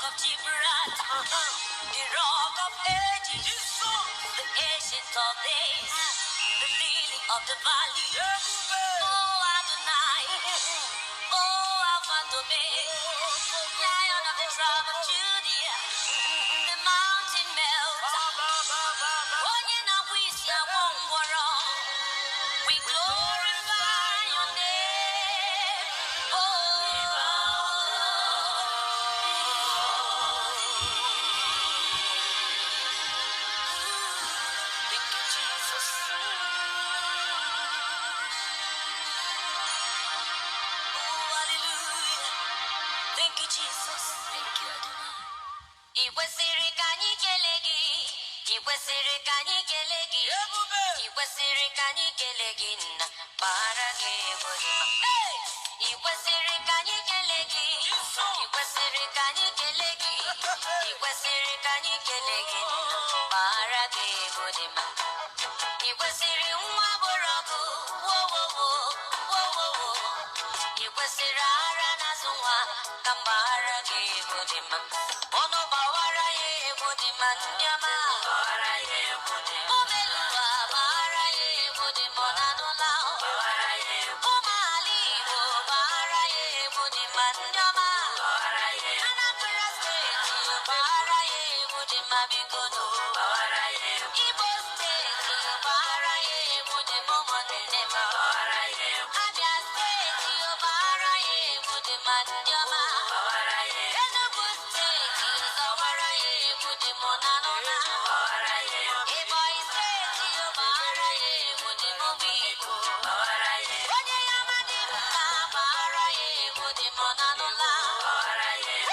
of Gibraltar, the rock of ages, the ancient of days, the lily of the valley. Oh, Adonai, oh, Alpha and Omega, Lion of the tribe of Judah, the mountain melter. Onye na-abụ isi agwọ ngwọrọ, we glorify your name. Thank you, Jesus. Hallelujah. Thank you, Jesus. Thank you, Adonai. I kwesịrị ka anyị kelee gị. I kwesịrị ka anyị kelee gị. I kwesịrị ka anyị kelee gị nna bara gị egwu dị mma. I kwesịrị ka anyị kelee gị. I kwesịrị ka anyị kelee gị. I kwesịrị ka anyị kelee gị nna bara gị egwu dị mma. I kwesịrị nwa bụrụ ọgụ. Wo wo wo wo wo wo. I kwesịrị ara n'azụ nwa ka mbara gị egwu dị mma. Ọnụ gbawara ya egwu dị mma ndị ọma. Omeluwa gbara ya egwu dị mma ọ na-anụla. Ụmụala Igbo gbara ya egwu dị mma ndị ọma. Anambra steeti gbara ya egwu dị mma biko nụ. Igbo steeti gbara ya egwu dị mma ụmụnne m. Abia steeti gbara ya egwu dị mma ndị ọma. Enugu steeti zọwara ya egwu dị mma ọ na-anụla. Ebonyi steeti gbara ya egwu dị mma ụmụ Igbo. Onye ya amadị mma gbara ya egwu dị mma ọ na-anụla.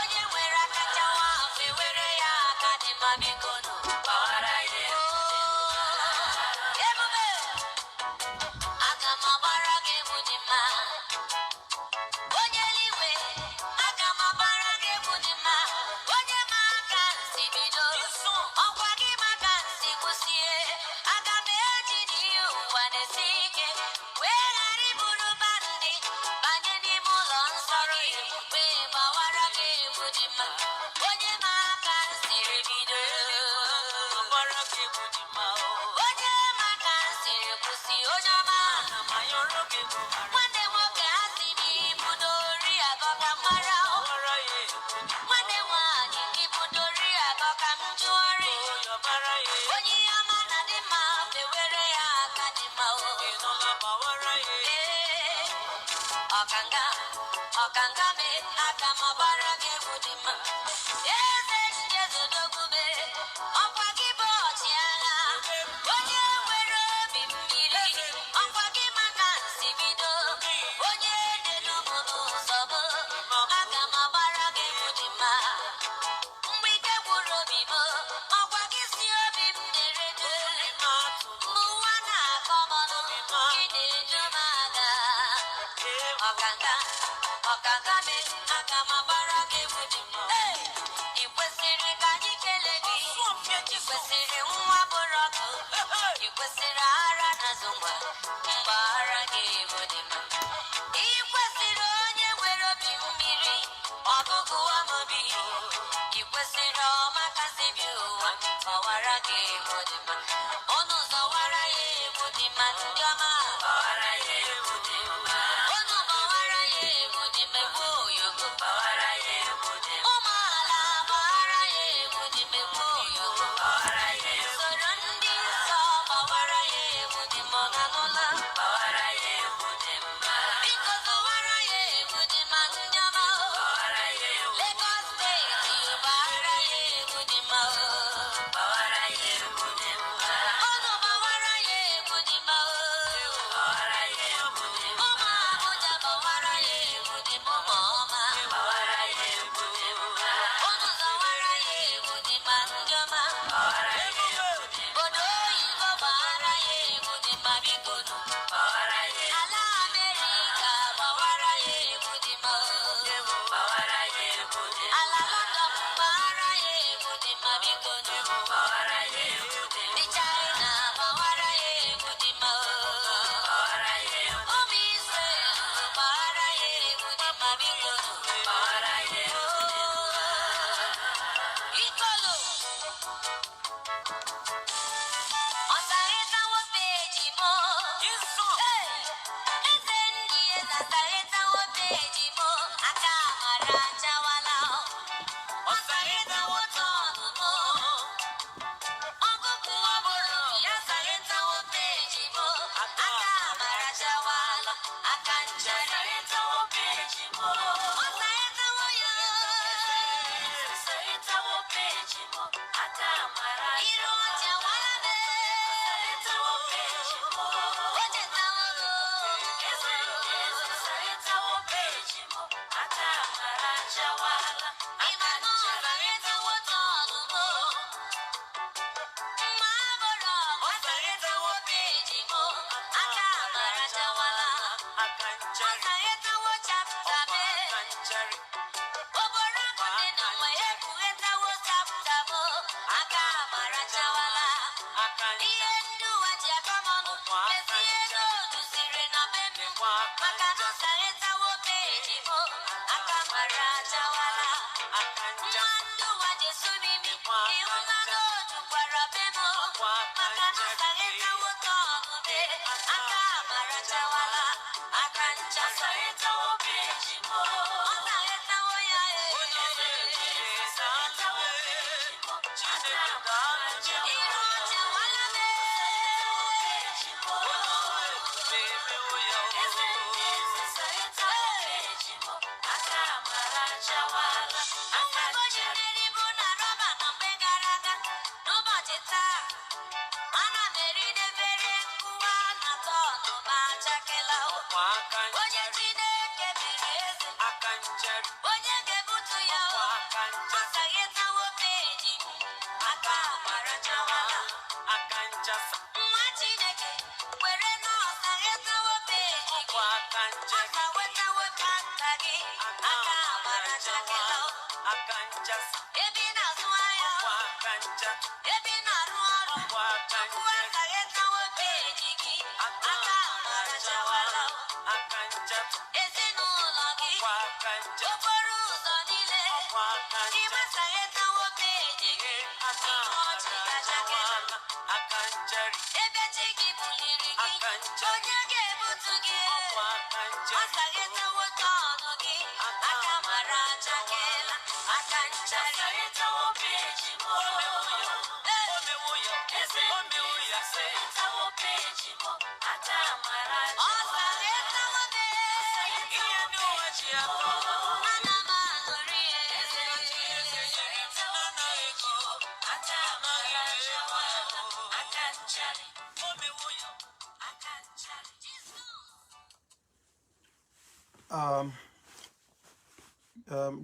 Onye nwere aka chawa afọ ewere ya aka dị mma biko nụ. Ebube, aga m agbara gị egwu dị mma. Onye eluigwe, aga m agbara gị egwu dị mma. Onye ma aka nsi bido, ọkwa gị maka nsi kwụsie. Aga m eji n'ihi ụwa na-esi ike wee ghara iburu bandị banye n'ime ụlọ nsọ gị wee gbawara gị egwu dị mma. Onye ma aka nsiri bido, onye ma aka nsiri kwụsị, onye ọma. Nwanne nwoke asị m ibudori agọ ka m mara. Nwanne nwaanyị ibudori agọ ka m jụọrị. Onye ihe ọma na dị mma fewere ya aka dị mma o. Ee, ọkanga ọkanga me aka m ọbara gị egwu dị mma. Eze ndị ezodogwube ọkwa gị bụ ọchịagha. Onye nwere obi mmiri ọkwa gị maka nsi bido. Onye na-elu m n'ụzọ bụ aga m agbara gị egwu dị mma. Mgbe ike gwụrụ obi m ọkwa gị si obi m na-eredu. Mgbe ụwa na-akọ m ọnụ gị na-edu m aga. Ọkanga ọkanga me aga m agbara gị egwu dị mma. I kwesịrị ka anyị kelee gị. I kwesịrị nwa bụrụ ọgụ. I kwesịrị ara n'azụ nwa mgbara gị egwu dị mma. I kwesịrị onye nwere obi mmiri ọgụgụ amobi. I kwesịrị ọma kasị bi ụwa gbawara gị egwu dị mma. Ọnụ zọwara ya egwu dị mma ndị ọma. Ọnụ gbawara ya egwu dị mma egwu oyogo. Ụmụala gbawara ya egwu dị mma egwu oyogo. Soro ndị nsọ gbawara ya egwu dị mma ọ na-anụla. Biko zọwara ya egwu dị mma ndị ọma o. Lagos steeti gbawara ya egwu dị mma o. Ọnụ gbawara ya egwu dị mma o. Ụmụ Abuja gbawara ya egwu dị mma ụmụ ọma. Ọnụ zọwara ya egwu dị mma ndị ọma. Obodo oyibo gbawara ya egwu dị mma biko nụ. Ala Amerịka gbawara ya egwu dị mma o. Ala London gbawara ya egwu dị mma biko nụ. Ndị China gbawara ya egwu dị mma o. Ụmụ Israel gbawara ya egwu dị mma biko nụ.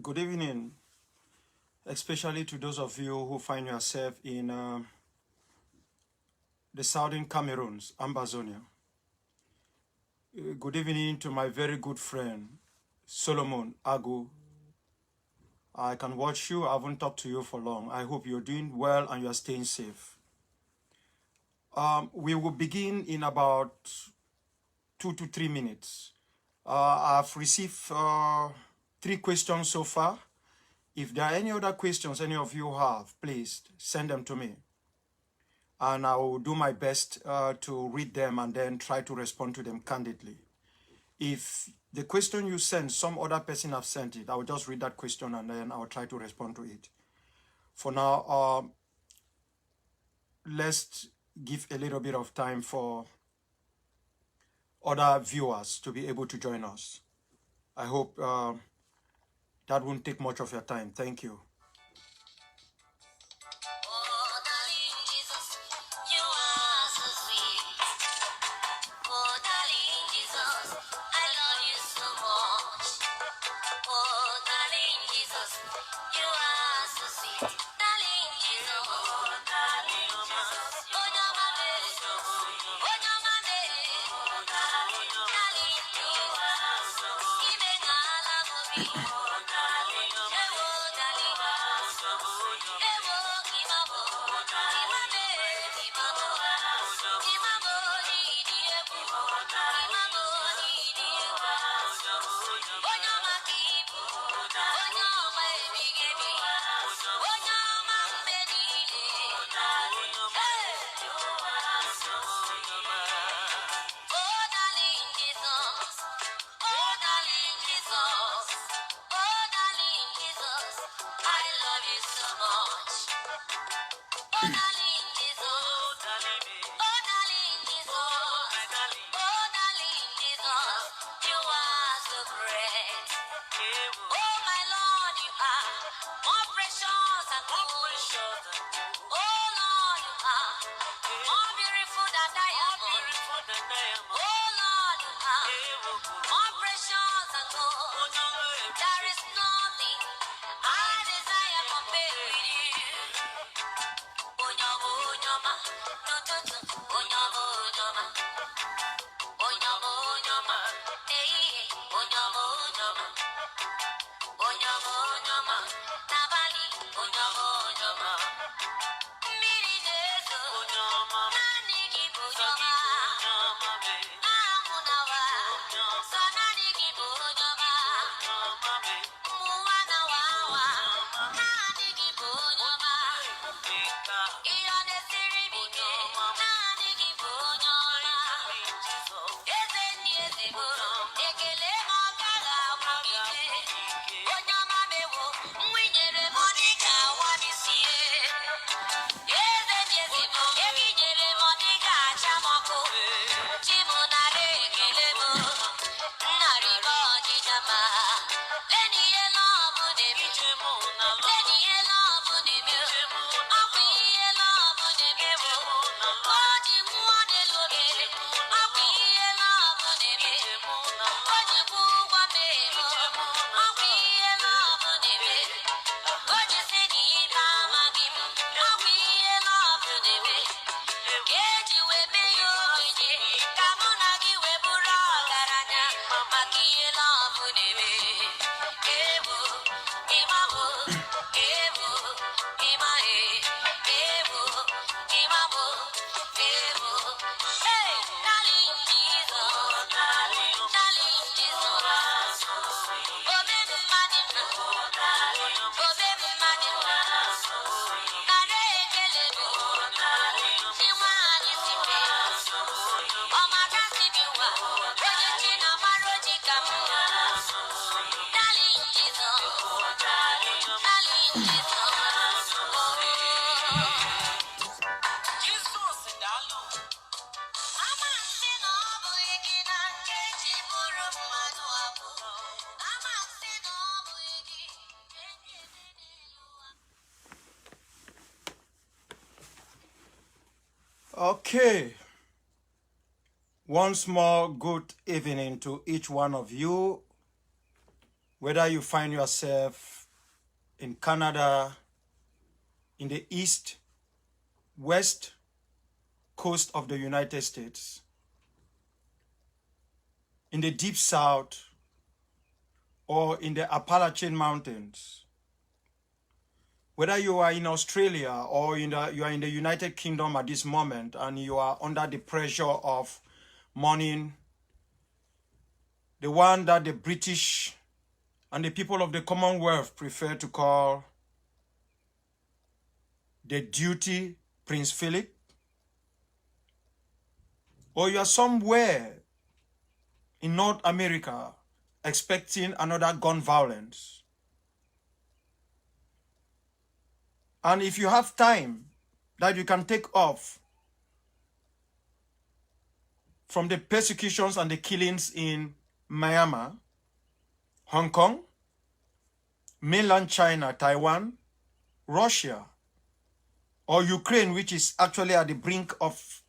Good evening, especially to those of you who find yourself in the southern Cameroons, Ambazonian. Good evening to my very good friend, Solomon Agu. I can watch you. I haven't talked to you for long. I hope you're doing well and you're staying safe. We will begin in about 2 to 3 minutes. I've received 3 questions so far. If there are any other questions any of you have, please send them to me. And I will do my best to read them and then try to respond to them candidly. If the question you send, some other person have sent it, I will just read that question and then I will try to respond to it. For now, let's give a little bit of time for other viewers to be able to join us. I hope that won't take much of your time. Thank you. Okay. Once more, good evening to each one of you, whether you find yourself in Canada, in the east, west coast of the United States, in the deep south, or in the Appalachian Mountains, whether you are in Australia or you are in the United Kingdom at this moment and you are under the pressure of mourning, the one that the British and the people of the Commonwealth prefer to call the duty Prince Philip, or you are somewhere in North America expecting another gun violence. And if you have time that you can take off from the persecutions and the killings in Myanmar, Hong Kong, mainland China, Taiwan, Russia, or Ukraine, which is actually at the brink of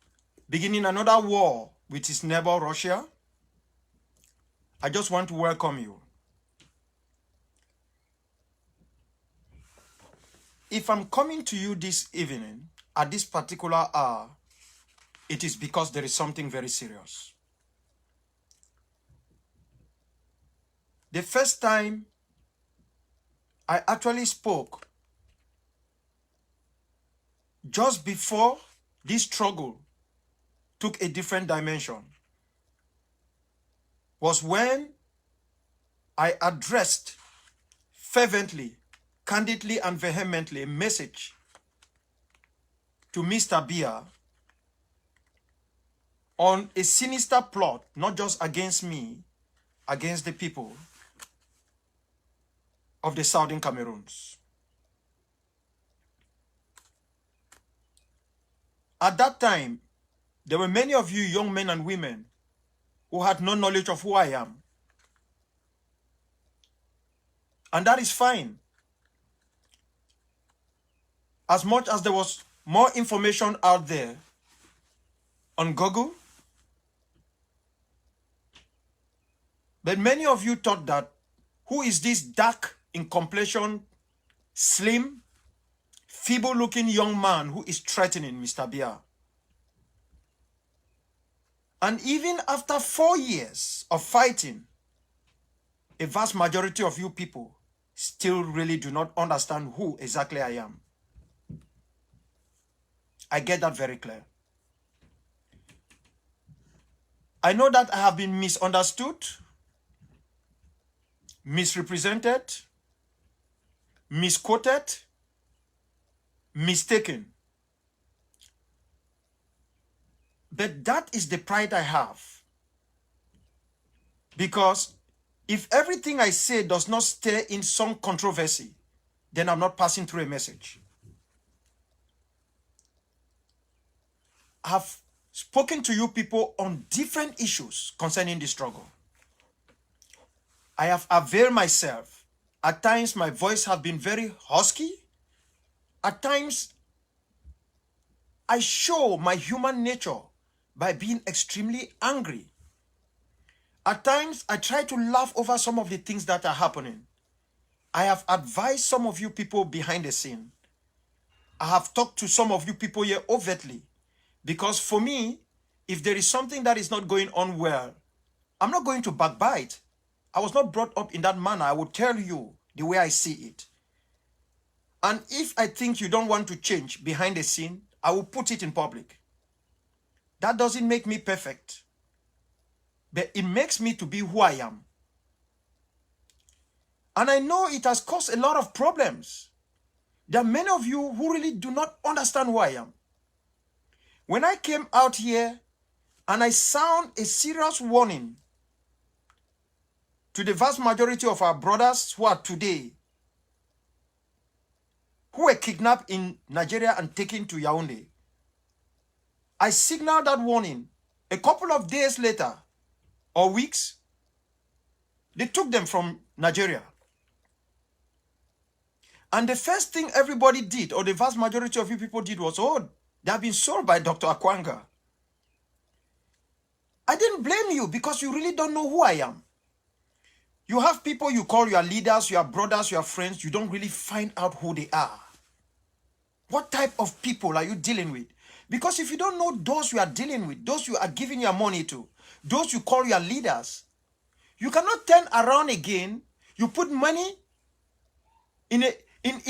beginning another war with its neighbor Russia, I just want to welcome you. If I'm coming to you this evening, at this particular hour, it is because there is something very serious. The first time I actually spoke, just before this struggle took a different dimension, was when I addressed fervently, candidly, and vehemently a message to Mr. Bia on a sinister plot, not just against me, against the people of the Southern Cameroons. At that time, there were many of you young men and women who had no knowledge of who I am. And that is fine. As much as there was more information out there on Google, but many of you thought that, who is this dark in complexion, slim, feeble-looking young man who is threatening Mr. Bia? And even after 4 years of fighting, a vast majority of you people still really do not understand who exactly I am. I get that very clear. I know that I have been misunderstood, misrepresented, misquoted, mistaken. But that is the pride I have. Because if everything I say does not stir in some controversy, then I'm not passing through a message. I have spoken to you people on different issues concerning the struggle. I have availed myself. At times, my voice has been very husky. At times, I show my human nature by being extremely angry. At times, I try to laugh over some of the things that are happening. I have advised some of you people behind the scene. I have talked to some of you people here overtly. Because for me, if there is something that is not going on well, I'm not going to backbite. I was not brought up in that manner. I will tell you the way I see it. And if I think you don't want to change behind the scene, I will put it in public. That doesn't make me perfect, but it makes me to be who I am. And I know it has caused a lot of problems. There are many of you who really do not understand who I am. When I came out here and I sound a serious warning to the vast majority of our brothers who are today, who were kidnapped in Nigeria and taken to Yaoundé, I signaled that warning. A couple of days later, or weeks, they took them from Nigeria. And the first thing everybody did, or the vast majority of you people did, was, oh, They have been sold by Dr. Akwanga. I didn't blame you because you really don't know who I am. You have people you call your leaders, your brothers, your friends. You don't really find out who they are. What type of people are you dealing with? Because if you don't know those you are dealing with, those you are giving your money to, those you call your leaders, you cannot turn around again. You put money in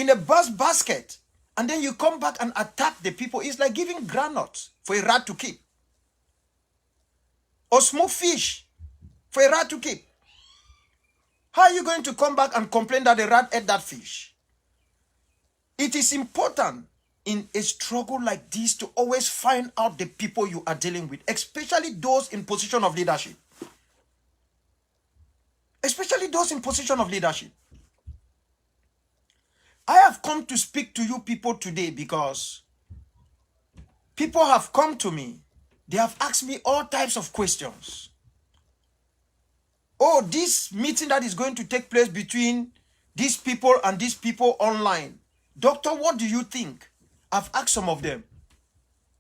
a bus basket and then you come back and attack the people. It's like giving granules for a rat to keep. Or smoked fish for a rat to keep. How are you going to come back and complain that the rat ate that fish? It is important in a struggle like this to always find out the people you are dealing with, especially those in position of leadership. Especially those in position of leadership. I have come to speak to you people today because people have come to me. They have asked me all types of questions. Oh, this meeting that is going to take place between these people and these people online. Doctor, what do you think? I've asked some of them.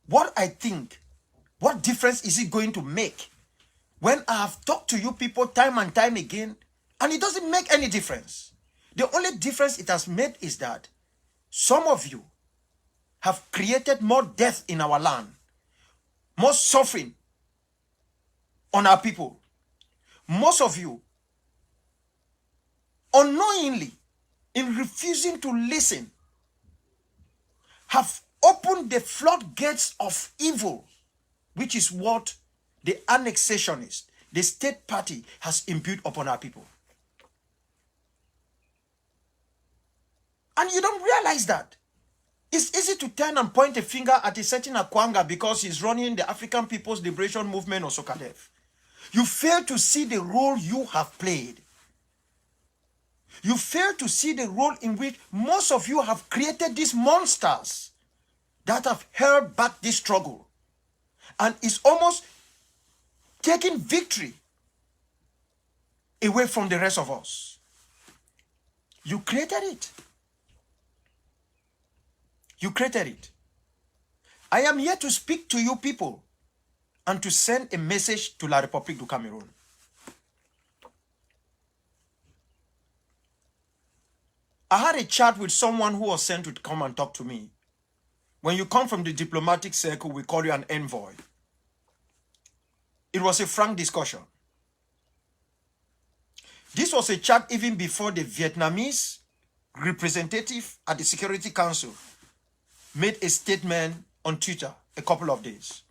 What I think, what difference is it going to make? When I have talked to you people time and time again, and it doesn't make any difference. The only difference it has made is that some of you have created more death in our land, more suffering on our people. Most of you, unknowingly, in refusing to listen, have opened the floodgates of evil, which is what the annexationist, the state party, has imbued upon our people. And you don't realize that. It's easy to turn and point a finger at a certain Akwanga because he's running the African People's Liberation Movement or SOCADEF. You fail to see the role you have played. You fail to see the role in which most of you have created these monsters that have held back this struggle. And it's almost taking victory away from the rest of us. You created it. You created it. I am here to speak to you people and to send a message to La République du Cameroon. I had a chat with someone who was sent to come and talk to me. When you come from the diplomatic circle, we call you an envoy. It was a frank discussion. This was a chat even before the Vietnamese representative at the Security Council made a statement on Twitter a couple of days.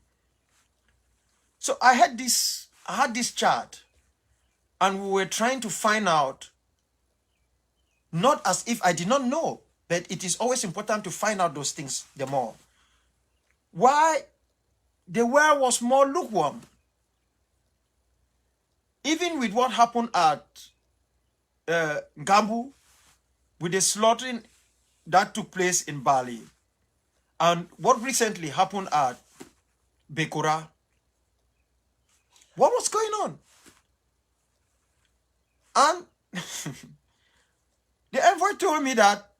So I had this chat, and we were trying to find out, not as if I did not know, but it is always important to find out those things the more. Why the world was more lukewarm. Even with what happened at Gambu, with the slaughtering that took place in Bali, and what recently happened at Bekura, what was going on? And the envoy told me that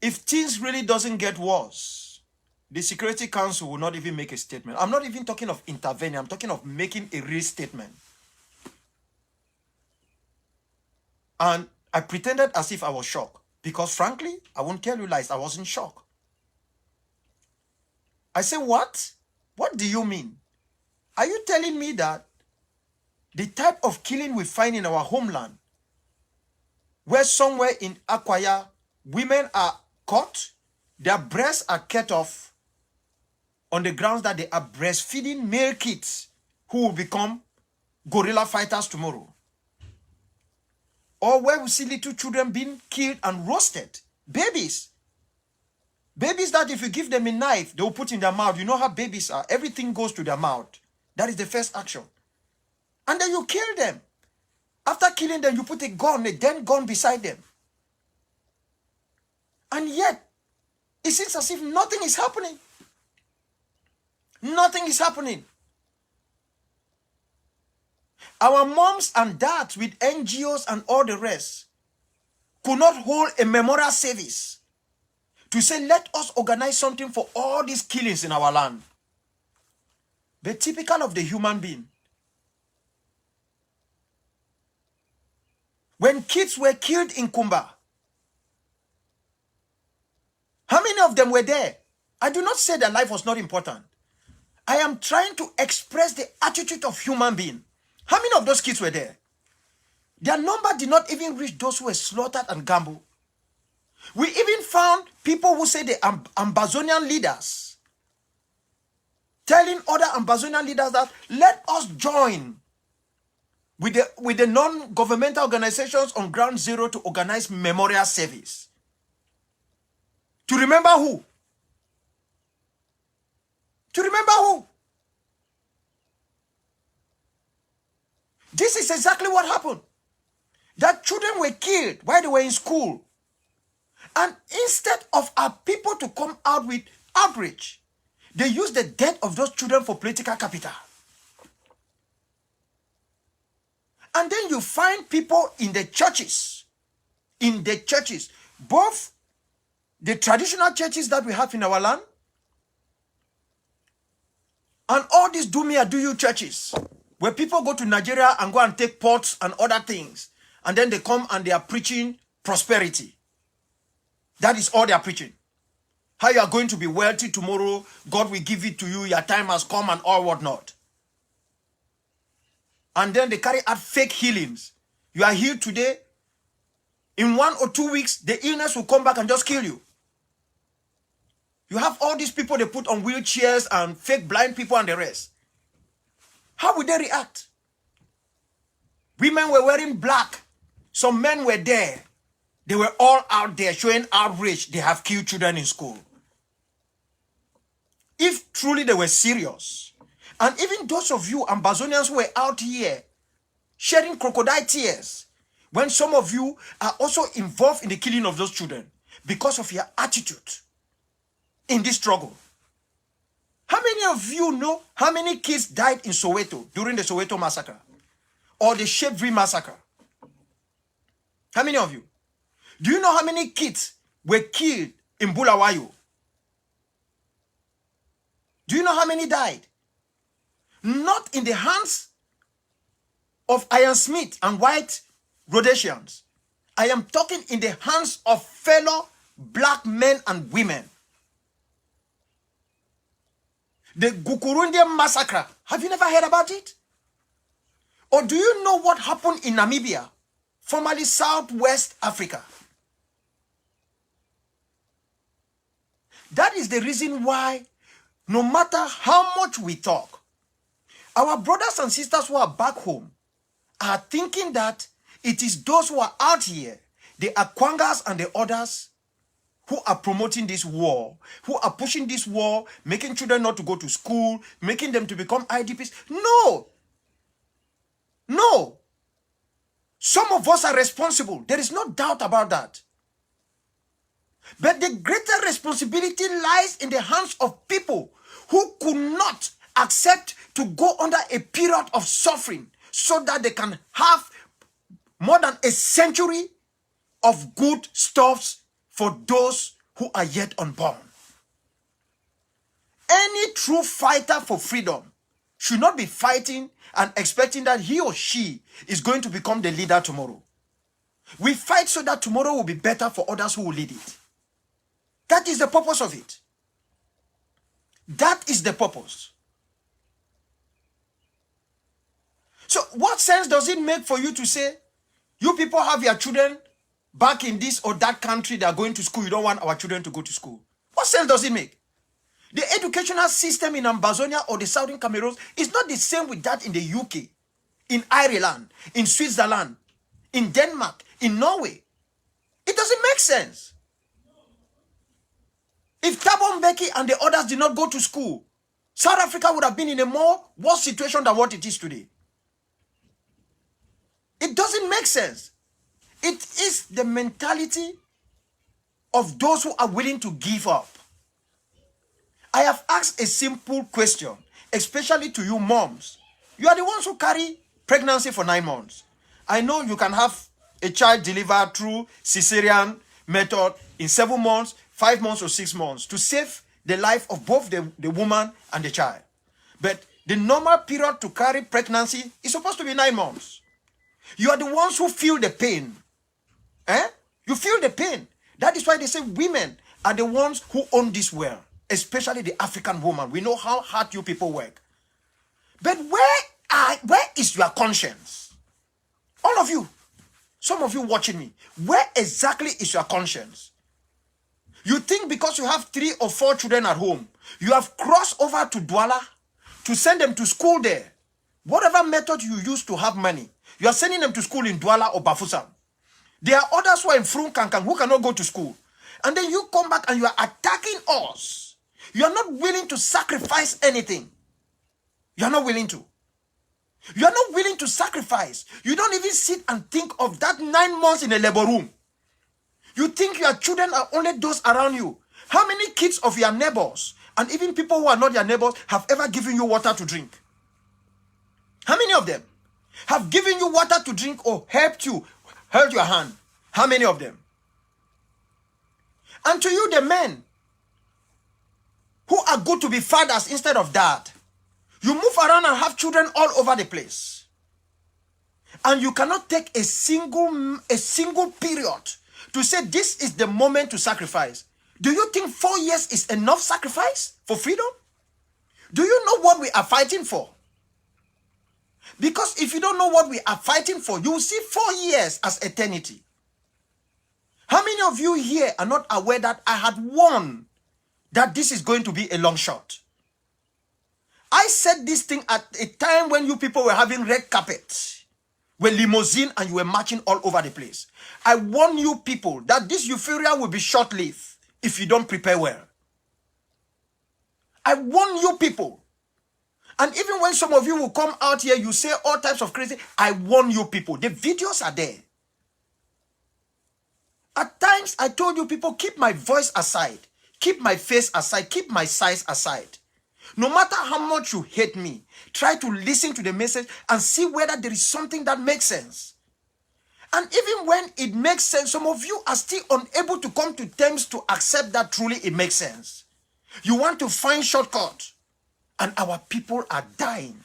if things really doesn't get worse, the Security Council will not even make a statement. I'm not even talking of intervening. I'm talking of making a real statement. And I pretended as if I was shocked. Because frankly, I won't tell you lies, I wasn't shocked. I said, what? What do you mean? Are you telling me that the type of killing we find in our homeland, where somewhere in Akwaya, women are caught, their breasts are cut off on the grounds that they are breastfeeding male kids who will become guerrilla fighters tomorrow? Or where we see little children being killed and roasted, babies. Babies that if you give them a knife, they will put in their mouth. You know how babies are. Everything goes to their mouth. That is the first action. And then you kill them. After killing them, you put a gun, a dead gun beside them. And yet, it seems as if nothing is happening. Nothing is happening. Our moms and dads with NGOs and all the rest could not hold a memorial service to say, let us organize something for all these killings in our land. But typical of the human being. When kids were killed in Kumba, how many of them were there? I do not say that life was not important. I am trying to express the attitude of human being. How many of those kids were there? Their number did not even reach those who were slaughtered and gambled. We even found people who say the Ambazonian leaders telling other Ambazonian leaders that let us join with the non-governmental organizations on ground zero to organize memorial service. To remember who? To remember who? This is exactly what happened. That children were killed while they were in school. And instead of our people to come out with outrage, they used the death of those children for political capital. And then you find people in the churches, both the traditional churches that we have in our land, and all these do me or do you churches, where people go to Nigeria and go and take pots and other things, and then they come and they are preaching prosperity. That is all they are preaching. How you are going to be wealthy tomorrow, God will give it to you, your time has come and all whatnot. And then they carry out fake healings. You are healed today, in 1 or 2 weeks, the illness will come back and just kill you. You have all these people they put on wheelchairs and fake blind people and the rest. How would they react? Women were wearing black. Some men were there. They were all out there showing outrage. They have killed children in school. If truly they were serious, and even those of you Ambazonians who were out here shedding crocodile tears, when some of you are also involved in the killing of those children because of your attitude in this struggle. How many of you know how many kids died in Soweto during the Soweto massacre or the Shepville massacre? How many of you? Do you know how many kids were killed in Bulawayo? Do you know how many died? Not in the hands of Iron Smith and white Rhodesians. I am talking in the hands of fellow black men and women. The Gukurundian massacre. Have you never heard about it? Or do you know what happened in Namibia, formerly Southwest Africa? That is the reason why, no matter how much we talk, our brothers and sisters who are back home are thinking that it is those who are out here, the Akwangas and the others, who are promoting this war, who are pushing this war, making children not to go to school, making them to become IDPs. No. No. Some of us are responsible. There is no doubt about that. But the greater responsibility lies in the hands of people who could not accept to go under a period of suffering so that they can have more than a century of good stuffs for those who are yet unborn. Any true fighter for freedom should not be fighting and expecting that he or she is going to become the leader tomorrow. We fight so that tomorrow will be better for others who will lead it. That is the purpose of it. That is the purpose. So what sense does it make for you to say, you people have your children back in this or that country, they are going to school, you don't want our children to go to school? What sense does it make? The educational system in Ambazonia or the Southern Cameroon is not the same with that in the UK, in Ireland, in Switzerland, in Denmark, in Norway. It doesn't make sense. If Thabo Mbeki and the others did not go to school, South Africa would have been in a more worse situation than what it is today. It doesn't make sense. It is the mentality of those who are willing to give up. I have asked a simple question, especially to you moms. You are the ones who carry pregnancy for 9 months. I know you can have a child delivered through cesarean method in 7 months, 5 months or 6 months to save the life of both the woman and the child. But the normal period to carry pregnancy is supposed to be 9 months. You are the ones who feel the pain. You feel the pain. That is why they say women are the ones who own this world, especially the African woman. We know how hard you people work. But where is your conscience? All of you, some of you watching me, where exactly is your conscience? You think because you have 3 or 4 children at home, you have crossed over to Douala to send them to school there. Whatever method you use to have money, you are sending them to school in Douala or Bafoussam. There are others who are in Frunkankan who cannot go to school. And then you come back and you are attacking us. You are not willing to sacrifice anything. You are not willing to. You are not willing to sacrifice. You don't even sit and think of that 9 months in a labor room. You think your children are only those around you. How many kids of your neighbors, and even people who are not your neighbors, have ever given you water to drink? How many of them have given you water to drink or helped you, held your hand? How many of them? And to you, the men who are good to be fathers instead of dad, you move around and have children all over the place. And you cannot take a single period to say this is the moment to sacrifice. Do you think 4 years is enough sacrifice for freedom? Do you know what we are fighting for? Because if you don't know what we are fighting for, you will see 4 years as eternity. How many of you here are not aware that I had warned that this is going to be a long shot? I said this thing at a time when you people were having red carpet, were limousine, and you were marching all over the place. I warn you people that this euphoria will be short-lived if you don't prepare well. I warn you people. And even when some of you will come out here, you say all types of crazy, I warn you people. The videos are there. At times, I told you people, keep my voice aside. Keep my face aside. Keep my size aside. No matter how much you hate me, try to listen to the message and see whether there is something that makes sense. And even when it makes sense, some of you are still unable to come to terms to accept that truly it makes sense. You want to find shortcuts, and our people are dying.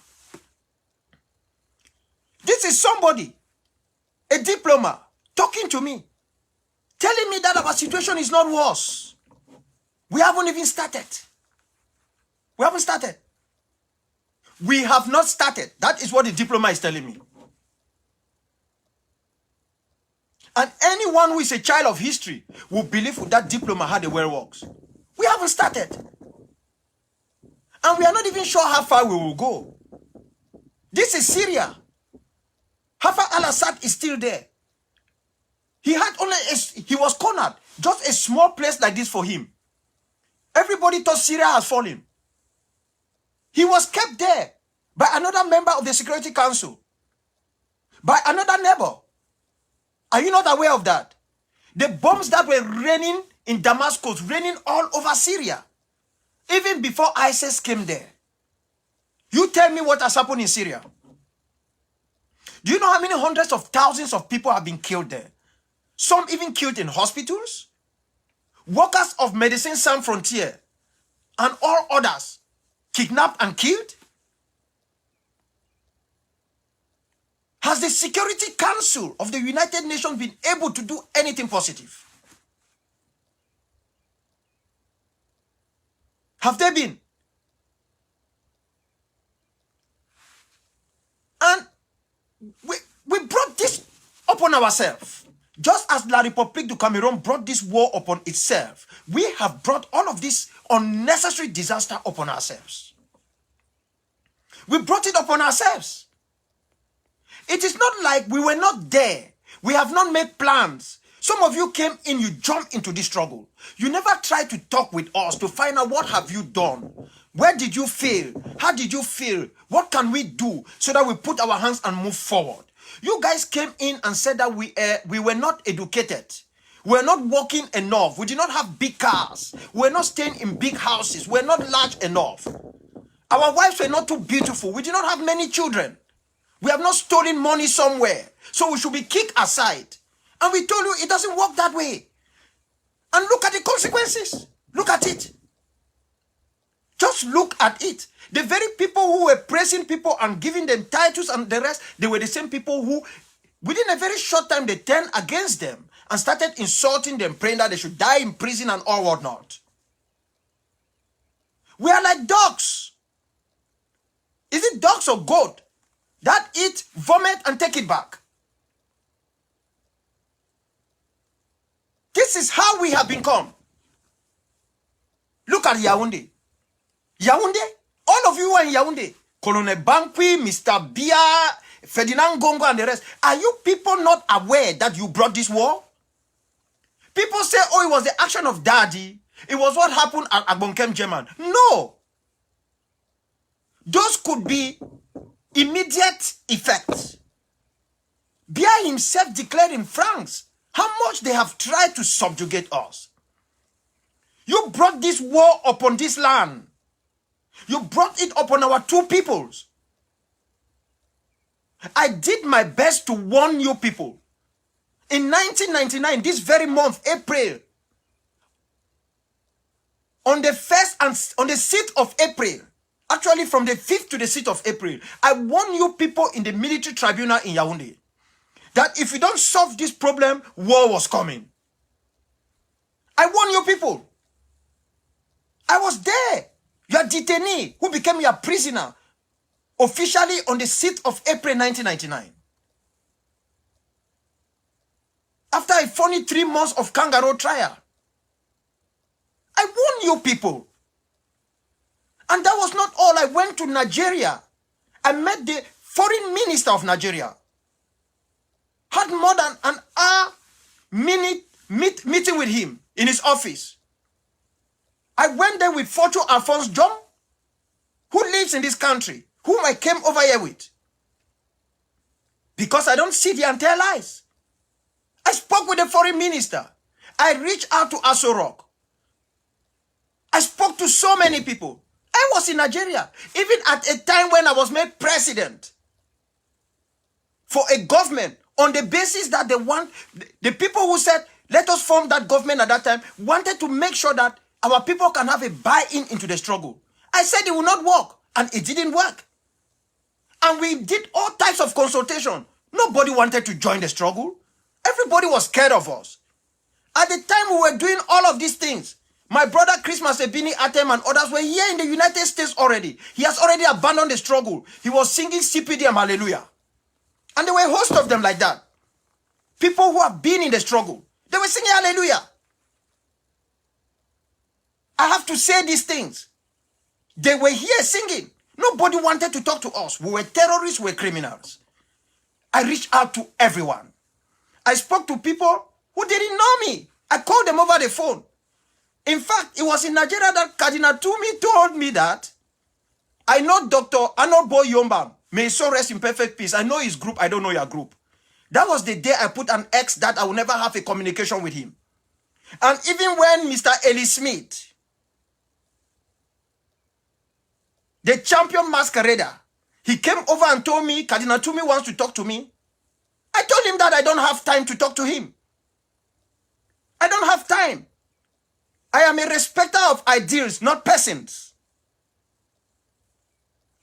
This is somebody, a diploma, talking to me, telling me that our situation is not worse. We haven't even started. We haven't started. We have not started. That is what the diploma is telling me. And anyone who is a child of history will believe that diploma how the world works. We haven't started. And we are not even sure how far we will go. This is Syria. Hafez al-Assad is still there. He was cornered. Just a small place like this for him. Everybody thought Syria has fallen. He was kept there by another member of the Security Council. By another neighbor. Are you not aware of that? The bombs that were raining in Damascus, raining all over Syria. Even before ISIS came there. You tell me what has happened in Syria. Do you know how many hundreds of thousands of people have been killed there? Some even killed in hospitals. Workers of Medecins Sans Frontières and all others kidnapped and killed. Has the Security Council of the United Nations been able to do anything positive? Have they been? And we brought this upon ourselves. Just as La République du Cameroon brought this war upon itself, we have brought all of this unnecessary disaster upon ourselves. We brought it upon ourselves. It is not like we were not there. We have not made plans. Some of you came in, you jumped into this struggle. You never tried to talk with us to find out what have you done. Where did you fail? How did you fail? What can we do so that we put our hands and move forward? You guys came in and said that we were not educated. We were not working enough. We did not have big cars. We were not staying in big houses. We were not large enough. Our wives were not too beautiful. We did not have many children. We have not stolen money somewhere. So we should be kicked aside. And we told you it doesn't work that way. And look at the consequences. Look at it. Just look at it. The very people who were praising people and giving them titles and the rest, they were the same people who, within a very short time, they turned against them and started insulting them, praying that they should die in prison and all whatnot. We are like dogs. Is it dogs or goat that eat, vomit, and take it back? This is how we have become. Look at Yaoundé. Yaoundé, all of you are in Yaoundé. Colonel Bankwi, Mr. Bia, Ferdinand Gongo, and the rest. Are you people not aware that you brought this war? People say, oh, it was the action of Daddy. It was what happened at Agbonkem German. No. Those could be immediate effects. Bia himself declared in France how much they have tried to subjugate us. You brought this war upon this land. You brought it upon our two peoples. I did my best to warn you people. In 1999, this very month, April, on the 1st and on the 6th of April, actually from the 5th to the 6th of April, I warned you people in the military tribunal in Yaoundé that if you don't solve this problem, war was coming. I warned you people. I was there. Your detainee who became your prisoner officially on the 6th of April 1999. After a funny 3 months of kangaroo trial. I warned you people. And that was not all. I went to Nigeria. I met the foreign minister of Nigeria. Had more than an hour meeting with him in his office. I went there with Fortune Alphonse John, who lives in this country, whom I came over here with. Because I don't sit here and tell lies. I spoke with the foreign minister. I reached out to Aso Rock. I spoke to so many people. I was in Nigeria, even at a time when I was made president for a government on the basis that they want, the people who said, let us form that government at that time, wanted to make sure that our people can have a buy-in into the struggle. I said it will not work, and it didn't work. And we did all types of consultation. Nobody wanted to join the struggle. Everybody was scared of us. At the time we were doing all of these things, my brother Christmas Ebini Atem and others were here in the United States already. He has already abandoned the struggle. He was singing CPDM Hallelujah. And there were a host of them like that. People who have been in the struggle. They were singing Hallelujah. I have to say these things. They were here singing. Nobody wanted to talk to us. We were terrorists, we were criminals. I reached out to everyone. I spoke to people who didn't know me. I called them over the phone. In fact, it was in Nigeria that Cardinal Tumi told me that I know Dr. Arnold Boy Yombam. May his soul rest in perfect peace. I know his group. I don't know your group. That was the day I put an X that I will never have a communication with him. And even when Mr. Eli Smith, the champion masquerader, he came over and told me, Cardinal Tumi wants to talk to me. I told him that I don't have time to talk to him. I don't have time. I am a respecter of ideals, not persons.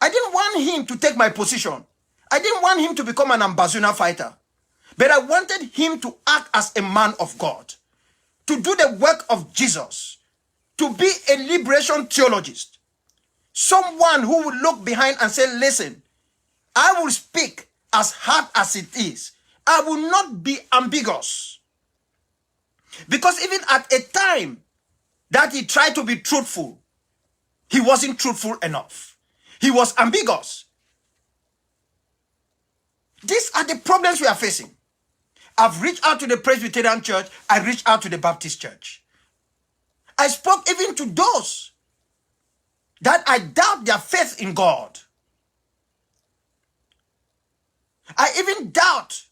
I didn't want him to take my position. I didn't want him to become an Ambazonian fighter. But I wanted him to act as a man of God, to do the work of Jesus, to be a liberation theologist, someone who will look behind and say, listen, I will speak as hard as it is. I will not be ambiguous. Because even at a time that he tried to be truthful, he wasn't truthful enough. He was ambiguous. These are the problems we are facing. I've reached out to the Presbyterian Church. I reached out to the Baptist Church. I spoke even to those that I doubt their faith in God. I even doubt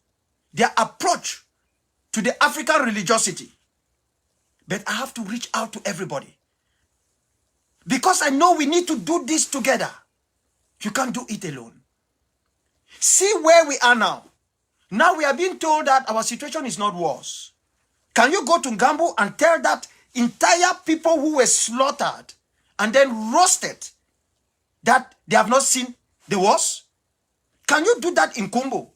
their approach to the African religiosity. But I have to reach out to everybody. Because I know we need to do this together. You can't do it alone. See where we are now. Now we are being told that our situation is not worse. Can you go to Gambo and tell that entire people who were slaughtered and then roasted that they have not seen the wars? Can you do that in Kumbo?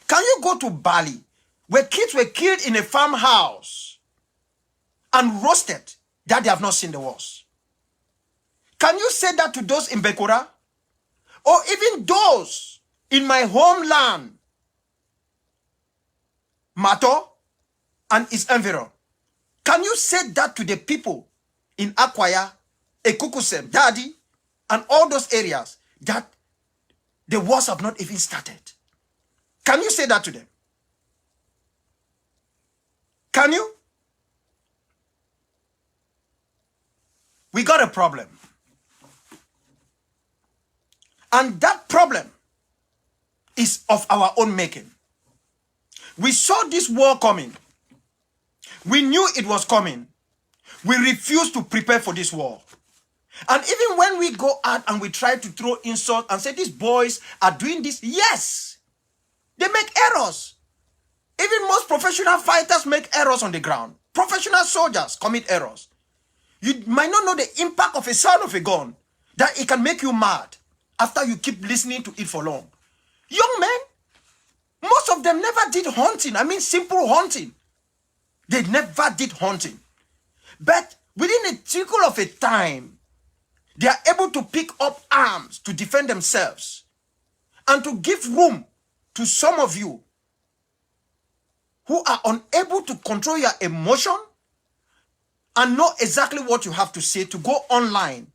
Can you go to Bali where kids were killed in a farmhouse and roasted that they have not seen the wars? Can you say that to those in Bekura? Or even those in my homeland, Mato and its environ? Can you say that to the people in Akwaya, Ekukusem, Dadi, and all those areas that the wars have not even started? Can you say that to them? Can you? We got a problem. And that problem is of our own making. We saw this war coming. We knew it was coming. We refused to prepare for this war. And even when we go out and we try to throw insults and say these boys are doing this, yes, they make errors. Even most professional fighters make errors on the ground. Professional soldiers commit errors. You might not know the impact of a sound of a gun, that it can make you mad after you keep listening to it for long. Young men, most of them never did hunting. I mean simple hunting. They never did hunting. But within a trickle of a time, they are able to pick up arms to defend themselves and to give room to some of you who are unable to control your emotion and know exactly what you have to say, to go online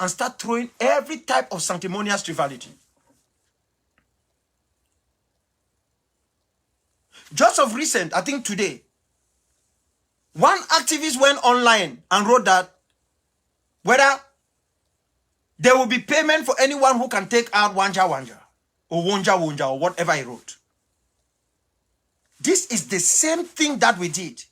and start throwing every type of sanctimonious frivolity. Just of recent, I think today, one activist went online and wrote that whether there will be payment for anyone who can take out Wanja Wanja or Wonja Wonja or whatever he wrote. This is the same thing that we did.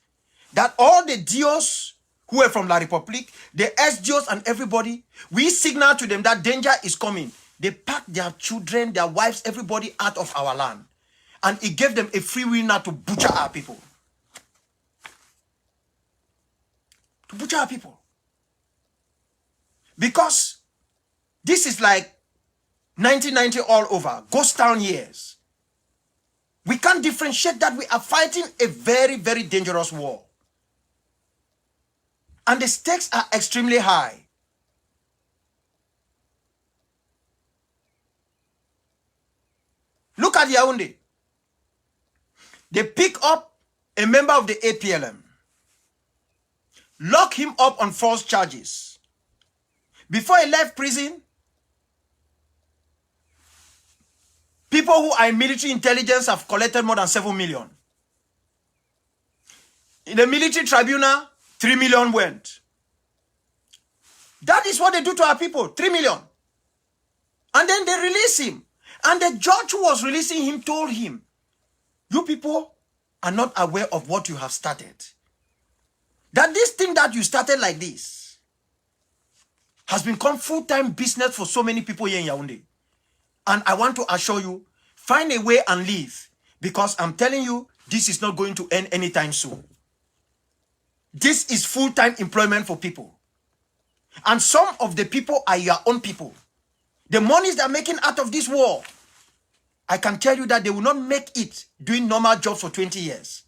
That all the dios who were from La Republique, the SGOs and everybody, we signal to them that danger is coming. They packed their children, their wives, everybody out of our land. And it gave them a free will now to butcher our people. To butcher our people. Because this is like 1990 all over, ghost town years. We can't differentiate that we are fighting a very, very dangerous war. And the stakes are extremely high. Look at Yaoundé. They pick up a member of the APLM, lock him up on false charges. Before he left prison, people who are in military intelligence have collected more than 7 million. In the military tribunal, 3 million went. That is what they do to our people, 3 million. And then they release him. And the judge who was releasing him told him, you people are not aware of what you have started. That this thing that you started like this has become full-time business for so many people here in Yaoundé. And I want to assure you, find a way and leave. Because I'm telling you, this is not going to end anytime soon. This is full-time employment for people. And some of the people are your own people. The monies they're making out of this war, I can tell you that they will not make it doing normal jobs for 20 years.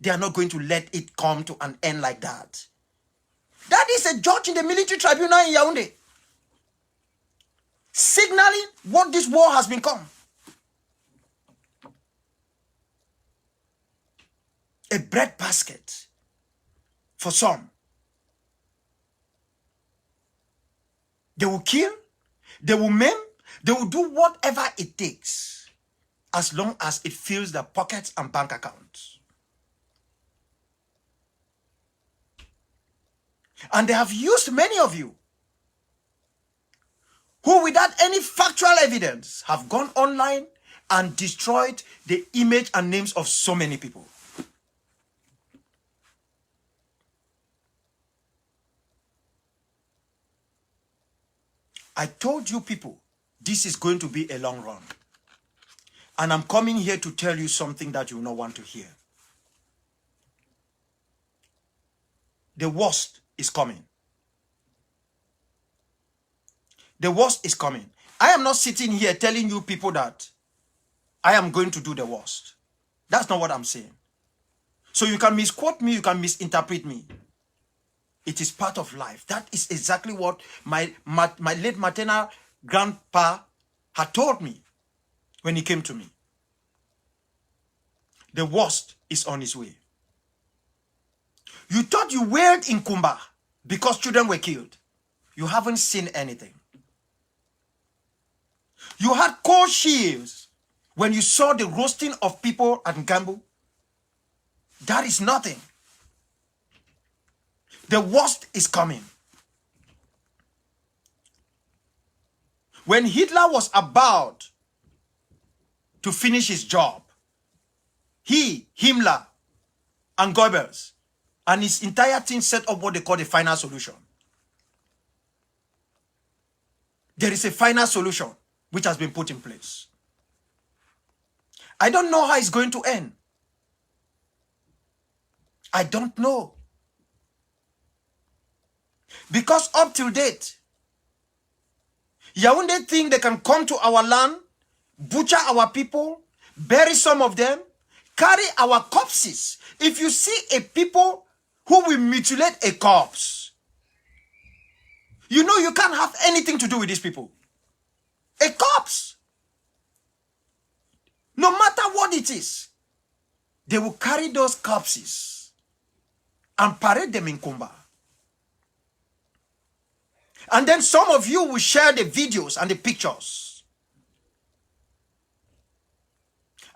They are not going to let it come to an end like that. That is a judge in the military tribunal in Yaoundé, signaling what this war has become. A bread basket for some. They will kill, they will maim, they will do whatever it takes as long as it fills their pockets and bank accounts. And they have used many of you who without any factual evidence have gone online and destroyed the image and names of so many people. I told you people, this is going to be a long run. And I'm coming here to tell you something that you will not want to hear. The worst is coming. The worst is coming. I am not sitting here telling you people that I am going to do the worst. That's not what I'm saying. So you can misquote me, you can misinterpret me. It is part of life. That is exactly what my late maternal grandpa had told me when he came to me. The worst is on its way. You thought you wailed in Kumba because children were killed. You haven't seen anything. You had cold chills when you saw the roasting of people at Ngambu. That is nothing. The worst is coming. When Hitler was about to finish his job, he, Himmler, and Goebbels, and his entire team set up what they call the final solution. There is a final solution which has been put in place. I don't know how it's going to end. I don't know. Because up till date, Yaoundé think they can come to our land, butcher our people, bury some of them, carry our corpses. If you see a people who will mutilate a corpse, you know you can't have anything to do with these people. A corpse. No matter what it is, they will carry those corpses and parade them in Kumba. And then some of you will share the videos and the pictures.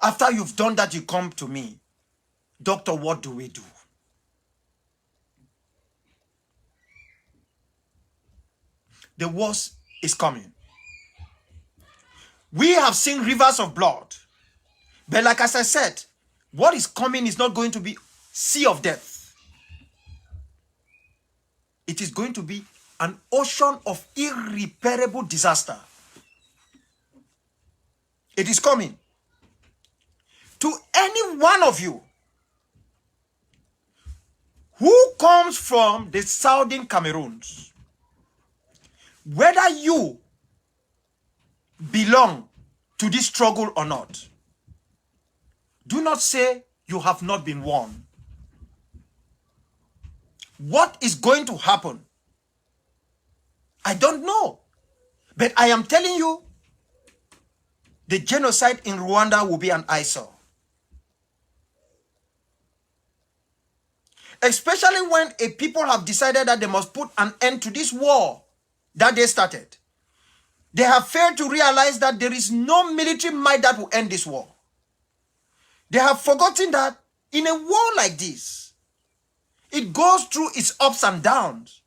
After you've done that, you come to me. Doctor, what do we do? The worst is coming. We have seen rivers of blood. But like as I said, what is coming is not going to be sea of death. It is going to be an ocean of irreparable disaster. It is coming. To any one of you who comes from the southern Cameroons, whether you belong to this struggle or not, do not say you have not been warned. What is going to happen? I don't know. But I am telling you, the genocide in Rwanda will be an eyesore. Especially when a people have decided that they must put an end to this war that they started. They have failed to realize that there is no military might that will end this war. They have forgotten that in a war like this, it goes through its ups and downs.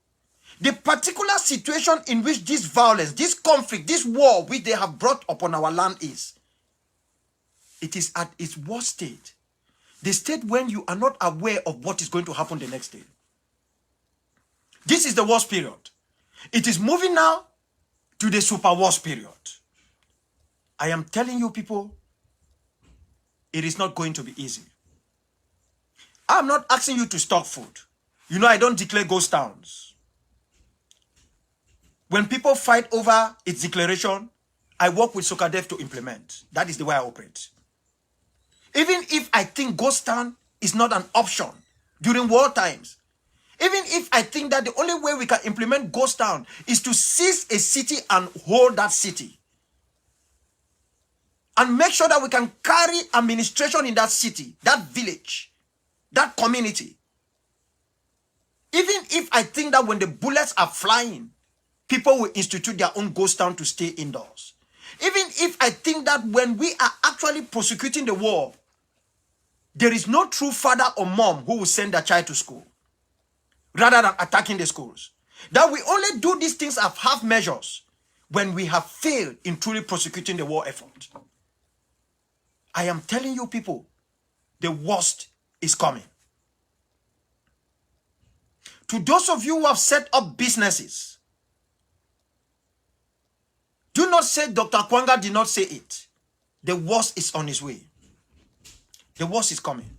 The particular situation in which this violence, this conflict, this war which they have brought upon our land is, it is at its worst state. The state when you are not aware of what is going to happen the next day. This is the worst period. It is moving now to the super worst period. I am telling you people, it is not going to be easy. I'm not asking you to stock food. You know, I don't declare ghost towns. When people fight over its declaration, I work with Sokadev to implement. That is the way I operate. Even if I think ghost town is not an option during war times, even if I think that the only way we can implement ghost town is to seize a city and hold that city, and make sure that we can carry administration in that city, that village, that community. Even if I think that when the bullets are flying, people will institute their own ghost town to stay indoors. Even if I think that when we are actually prosecuting the war, there is no true father or mom who will send their child to school, rather than attacking the schools. That we only do these things as half measures when we have failed in truly prosecuting the war effort. I am telling you people, the worst is coming. To those of you who have set up businesses, do not say Dr. Akwanga did not say it. The worst is on its way. The worst is coming.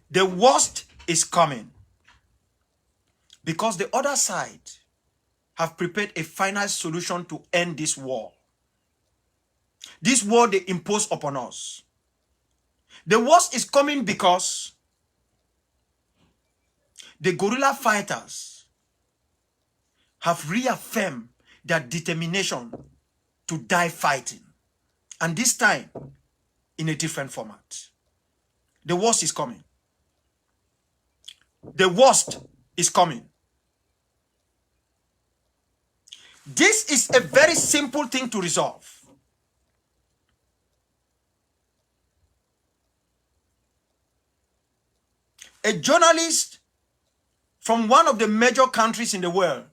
The worst is coming. Because the other side have prepared a final solution to end this war. This war they impose upon us. The worst is coming because the guerrilla fighters have reaffirmed their determination to die fighting. And this time, in a different format. The worst is coming. The worst is coming. This is a very simple thing to resolve. A journalist from one of the major countries in the world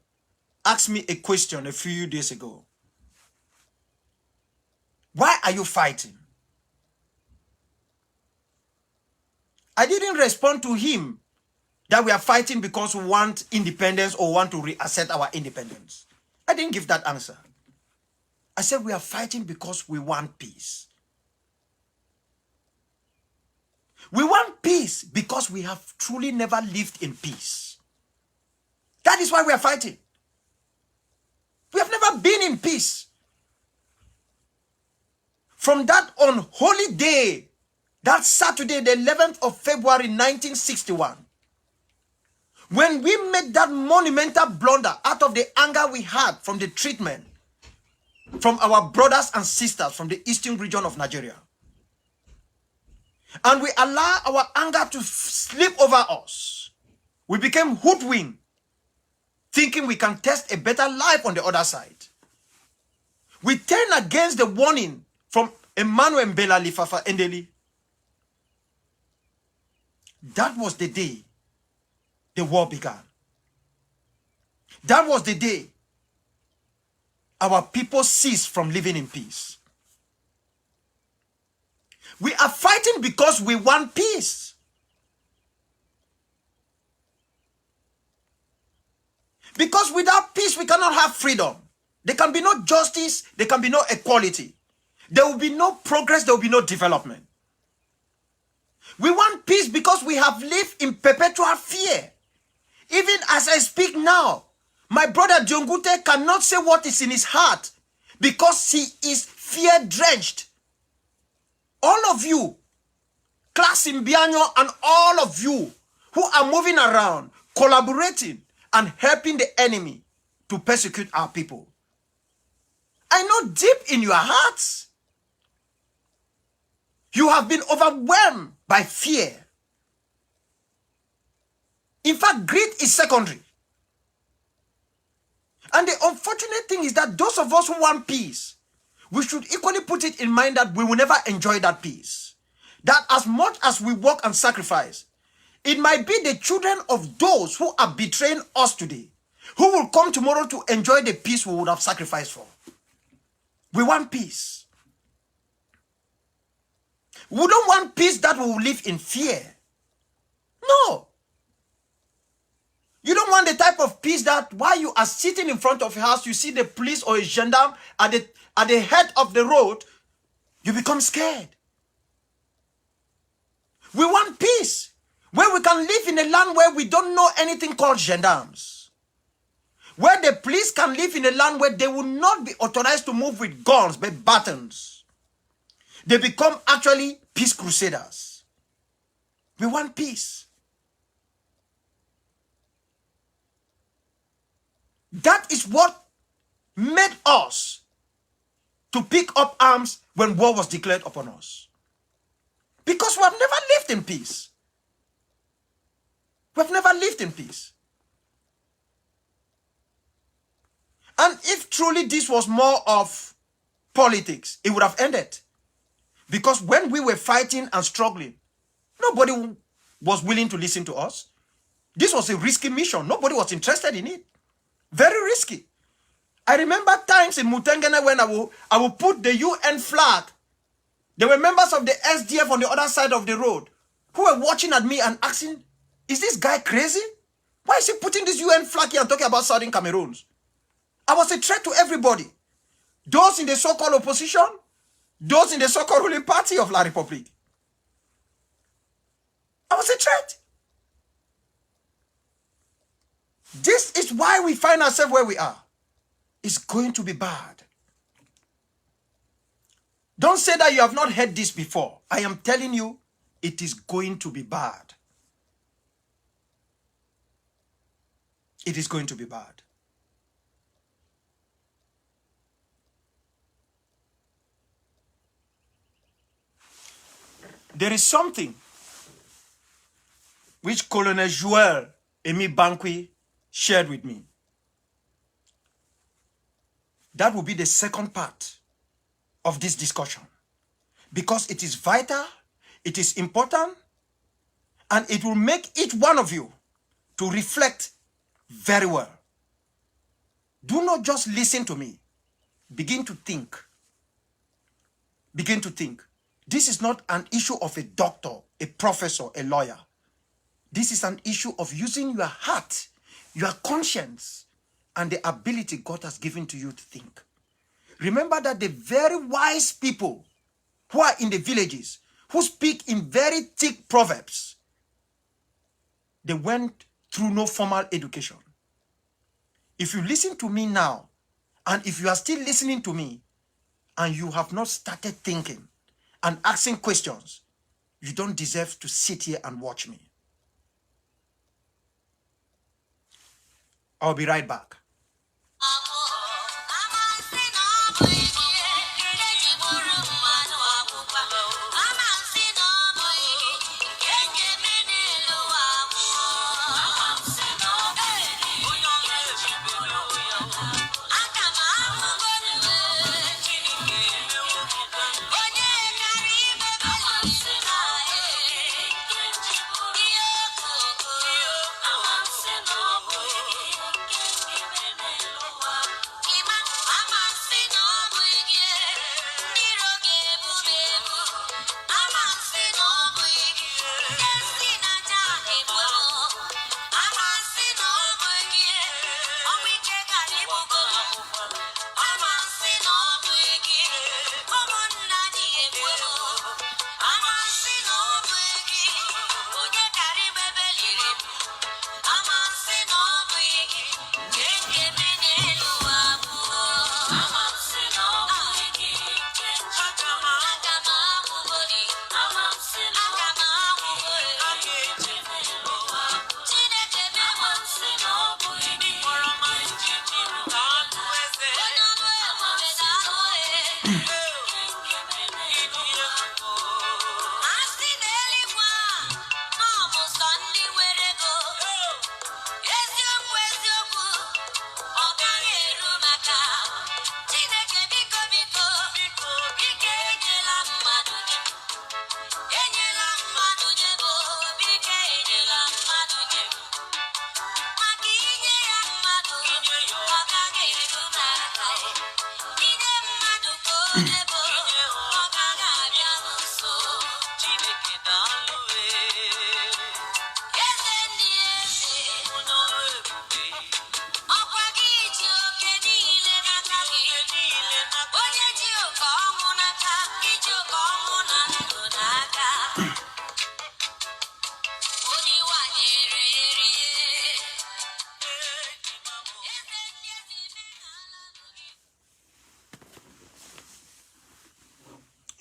asked me a question a few days ago. Why are you fighting? I didn't respond to him that we are fighting because we want independence or want to reassert our independence. I didn't give that answer. I said we are fighting because we want peace. We want peace because we have truly never lived in peace. That is why we are fighting. We have never been in peace. From that unholy day, that Saturday, the 11th of February 1961, when we made that monumental blunder out of the anger we had from the treatment from our brothers and sisters from the eastern region of Nigeria, and we allow our anger to slip over us, we became hoodwinked, thinking we can test a better life on the other side. We turned against the warning from Emmanuel Mbela Lifafa Endeli. That was the day the war began. That was the day our people ceased from living in peace. We are fighting because we want peace. Because without peace, we cannot have freedom. There can be no justice. There can be no equality. There will be no progress. There will be no development. We want peace because we have lived in perpetual fear. Even as I speak now, my brother Jongute cannot say what is in his heart because he is fear-drenched. All of you, Class Imbiano, and all of you who are moving around, collaborating and helping the enemy to persecute our people. I know deep in your hearts, you have been overwhelmed by fear. In fact, greed is secondary. And the unfortunate thing is that those of us who want peace, we should equally put it in mind that we will never enjoy that peace. That as much as we work and sacrifice, it might be the children of those who are betraying us today, who will come tomorrow to enjoy the peace we would have sacrificed for. We want peace. We don't want peace that will live in fear. No. You don't want the type of peace that while you are sitting in front of your house, you see the police or a gendarme at the head of the road, you become scared. We want peace, where we can live in a land where we don't know anything called gendarmes. Where the police can live in a land where they will not be authorized to move with guns, but batons. They become actually peace crusaders. We want peace. That is what made us to pick up arms when war was declared upon us. Because we have never lived in peace. We have never lived in peace. And if truly this was more of politics, it would have ended. Because when we were fighting and struggling, nobody was willing to listen to us. This was a risky mission. Nobody was interested in it. Very risky. I remember times in Mutengene when I will put the UN flag. There were members of the SDF on the other side of the road who were watching at me and asking, is this guy crazy? Why is he putting this UN flag here and talking about Southern Cameroons? I was a threat to everybody. Those in the so-called opposition, those in the so-called ruling party of La République. I was a threat. This is why we find ourselves where we are. It's going to be bad. Don't say that you have not heard this before. I am telling you, it is going to be bad. It is going to be bad. There is something which Colonel Joel Emi Bankwi shared with me. That will be the second part of this discussion, because it is vital, it is important, and it will make each one of you to reflect very well. Do not just listen to me. Begin to think. Begin to think. This is not an issue of a doctor, a professor, a lawyer. This is an issue of using your heart, your conscience, and the ability God has given to you to think. Remember that the very wise people who are in the villages, who speak in very thick proverbs, they went through no formal education. If you listen to me now, and if you are still listening to me, and you have not started thinking and asking questions, you don't deserve to sit here and watch me. I'll be right back.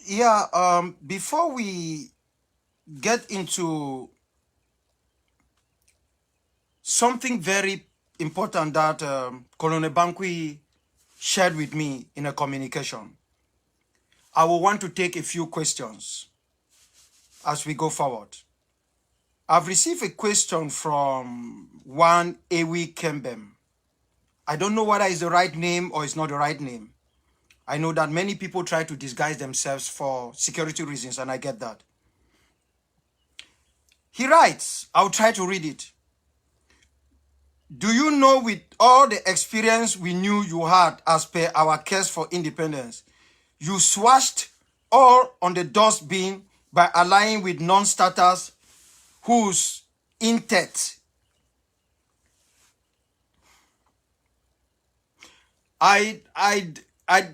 Yeah, before we get into something very important that Colonel Bankwi shared with me in a communication, I will want to take a few questions as we go forward. I've received a question from one Ewi Kembem. I don't know whether it's the right name or it's not the right name. I know that many people try to disguise themselves for security reasons, and I get that. He writes, I'll try to read it. Do you know, with all the experience we knew you had as per our case for independence, you swashed all on the dustbin by allying with non-starters whose intent.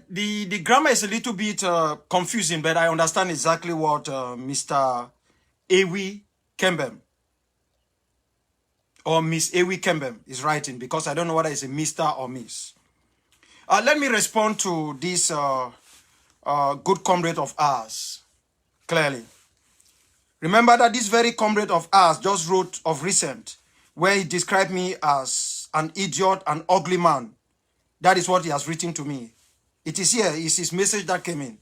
The grammar is a little bit confusing, but I understand exactly what Mr. Ewi Kembem. or Miss Ewi Kembem is writing, because I don't know whether it's a Mr. or Miss. Let me respond to this good comrade of ours clearly. Remember that this very comrade of ours just wrote of recent, where he described me as an idiot, an ugly man. That is what he has written to me. It is here, it's his message that came in.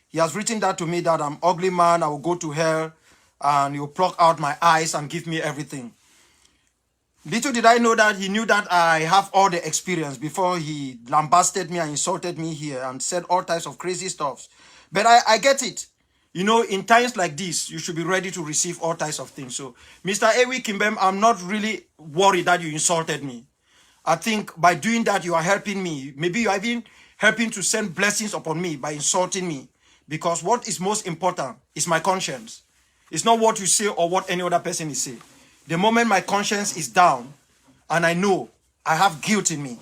He has written that to me, that I'm ugly man, I will go to hell, and he'll pluck out my eyes and give me everything. Little did I know that he knew that I have all the experience before he lambasted me and insulted me here and said all types of crazy stuff. But I get it. You know, in times like this, you should be ready to receive all types of things. So, Mr. Ewi Kimbem, I'm not really worried that you insulted me. I think by doing that, you are helping me. Maybe you are even helping to send blessings upon me by insulting me. Because what is most important is my conscience. It's not what you say or what any other person is saying. The moment my conscience is down and I know I have guilt in me,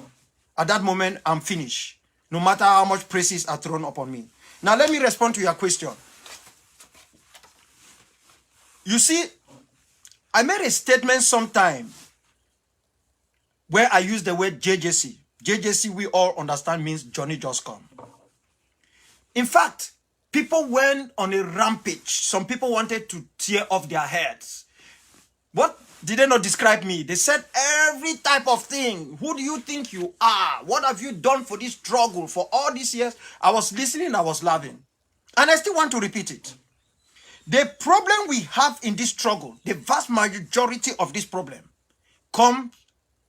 at that moment, I'm finished. No matter how much praises are thrown upon me. Now, let me respond to your question. You see, I made a statement sometime where I used the word JJC. JJC, we all understand, means Johnny Just Come. In fact, people went on a rampage. Some people wanted to tear off their heads. What did they not describe me? They said every type of thing. Who do you think you are? What have you done for this struggle for all these years? I was listening, I was laughing. And I still want to repeat it. The problem we have in this struggle, the vast majority of this problem, comes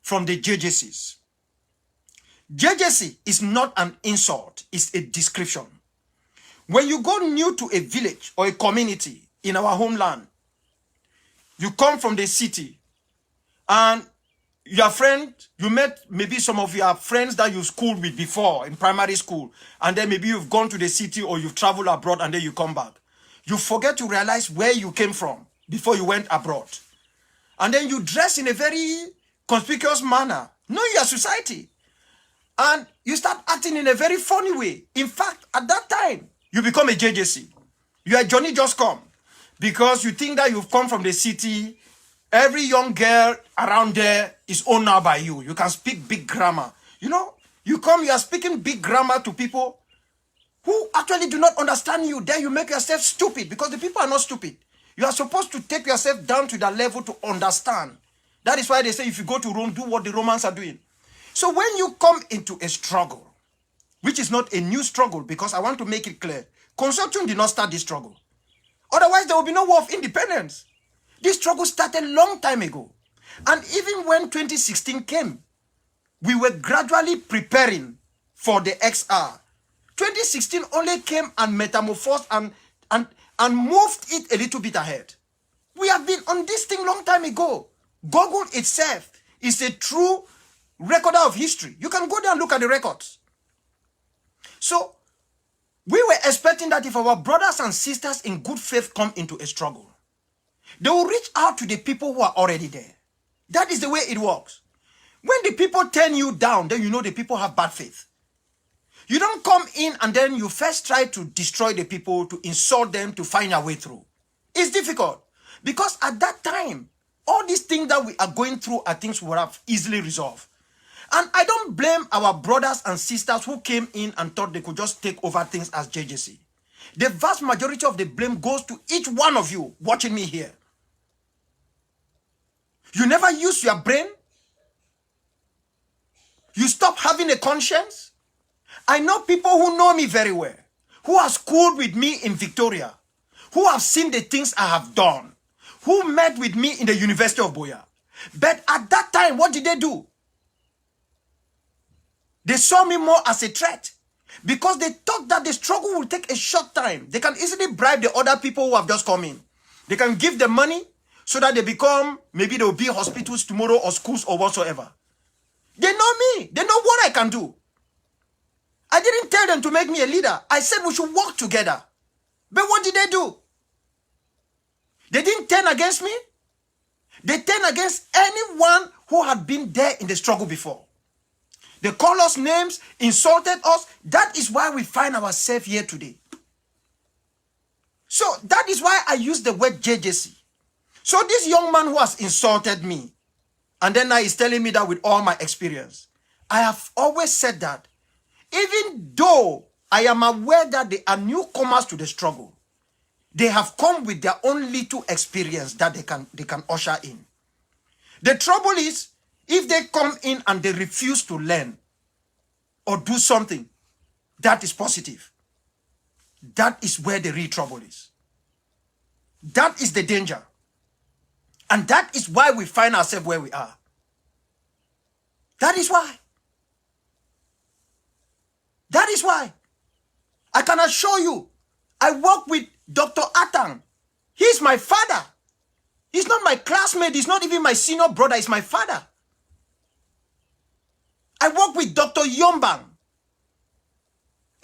from the JJCs. JJC is not an insult, it's a description. When you go new to a village or a community in our homeland, you come from the city and your friend, you met maybe some of your friends that you schooled with before in primary school, and then maybe you've gone to the city or you've traveled abroad and then you come back. You forget to realize where you came from before you went abroad. And then you dress in a very conspicuous manner, knowing your society. And you start acting in a very funny way. In fact, at that time, you become a JJC. You are Johnny Just Come. Because you think that you've come from the city, every young girl around there is owned now by you. You can speak big grammar. You know, you are speaking big grammar to people who actually do not understand you. Then you make yourself stupid, because the people are not stupid. You are supposed to take yourself down to that level to understand. That is why they say if you go to Rome, do what the Romans are doing. So when you come into a struggle, which is not a new struggle, because I want to make it clear, Consortium did not start this struggle. Otherwise, there will be no war of independence. This struggle started a long time ago. And even when 2016 came, we were gradually preparing for the XR. 2016 only came and metamorphosed and moved it a little bit ahead. We have been on this thing long time ago. Google itself is a true recorder of history. You can go there and look at the records. So, we were expecting that if our brothers and sisters in good faith come into a struggle, they will reach out to the people who are already there. That is the way it works. When the people turn you down, then you know the people have bad faith. You don't come in and then you first try to destroy the people, to insult them, to find your way through. It's difficult. Because at that time, all these things that we are going through are things we would have easily resolved. And I don't blame our brothers and sisters who came in and thought they could just take over things as JJC. The vast majority of the blame goes to each one of you watching me here. You never use your brain. You stop having a conscience. I know people who know me very well, who have schooled with me in Victoria, who have seen the things I have done, who met with me in the University of Boya. But at that time, what did they do? They saw me more as a threat, because they thought that the struggle will take a short time. They can easily bribe the other people who have just come in. They can give them money so that they become, maybe there will be hospitals tomorrow or schools or whatsoever. They know me. They know what I can do. I didn't tell them to make me a leader. I said we should work together. But what did they do? They didn't turn against me. They turned against anyone who had been there in the struggle before. They called us names, insulted us. That is why we find ourselves here today. So that is why I use the word JJC. So this young man who has insulted me, And then now he's telling me that with all my experience. I have always said that even though I am aware that they are newcomers to the struggle, they have come with their own little experience that they can usher in. The trouble is, if they come in and they refuse to learn or do something that is positive, that is where the real trouble is. That is the danger. And that is why we find ourselves where we are. That is why. That is why. I can assure you, I work with Dr. Atang. He's my father. He's not my classmate. He's not even my senior brother. He's my father. I work with Dr. Yombang.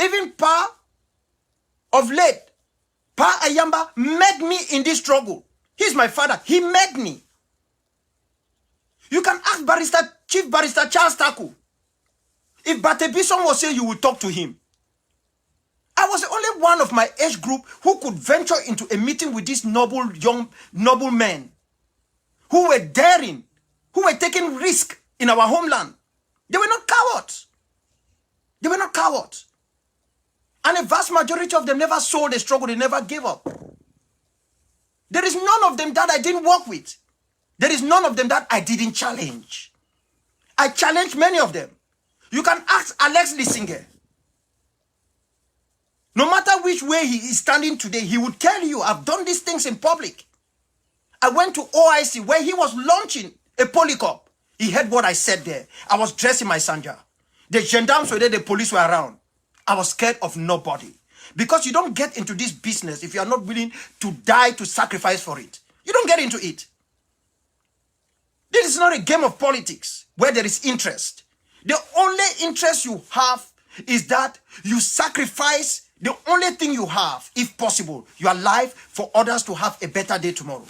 Even Pa of late, Pa Ayamba met me in this struggle. He's my father. He met me. You can ask Chief Barrister Charles Taku. If Bate Bison was here, you would talk to him. I was the only one of my age group who could venture into a meeting with these noble men who were daring, who were taking risk in our homeland. They were not cowards. They were not cowards. And a vast majority of them never saw the struggle. They never gave up. There is none of them that I didn't work with. There is none of them that I didn't challenge. I challenged many of them. You can ask Alex Lissinger. No matter which way he is standing today, he would tell you, I've done these things in public. I went to OIC where he was launching a polycop. He heard what I said there. I was dressed in my sanja. The gendarmes were there, the police were around. I was scared of nobody. Because you don't get into this business if you are not willing to die, to sacrifice for it. You don't get into it. This is not a game of politics where there is interest. The only interest you have is that you sacrifice the only thing you have, if possible, your life for others to have a better day tomorrow.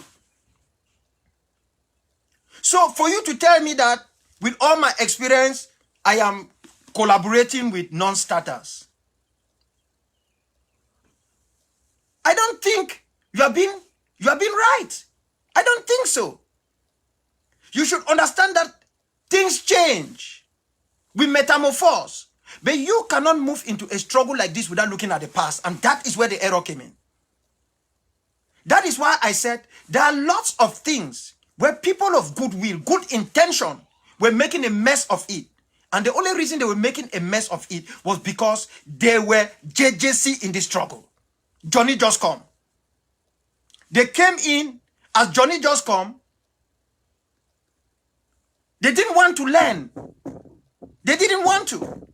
So for you to tell me that with all my experience, I am collaborating with non-starters, I don't think you have been right. I don't think so. You should understand that things change. We metamorphose. But you cannot move into a struggle like this without looking at the past. And that is where the error came in. That is why I said there are lots of things where people of goodwill, good intention, were making a mess of it. And the only reason they were making a mess of it was because they were JJC in the struggle. Johnny Just Come. They came in as Johnny Just Come. They didn't want to learn. They didn't want to.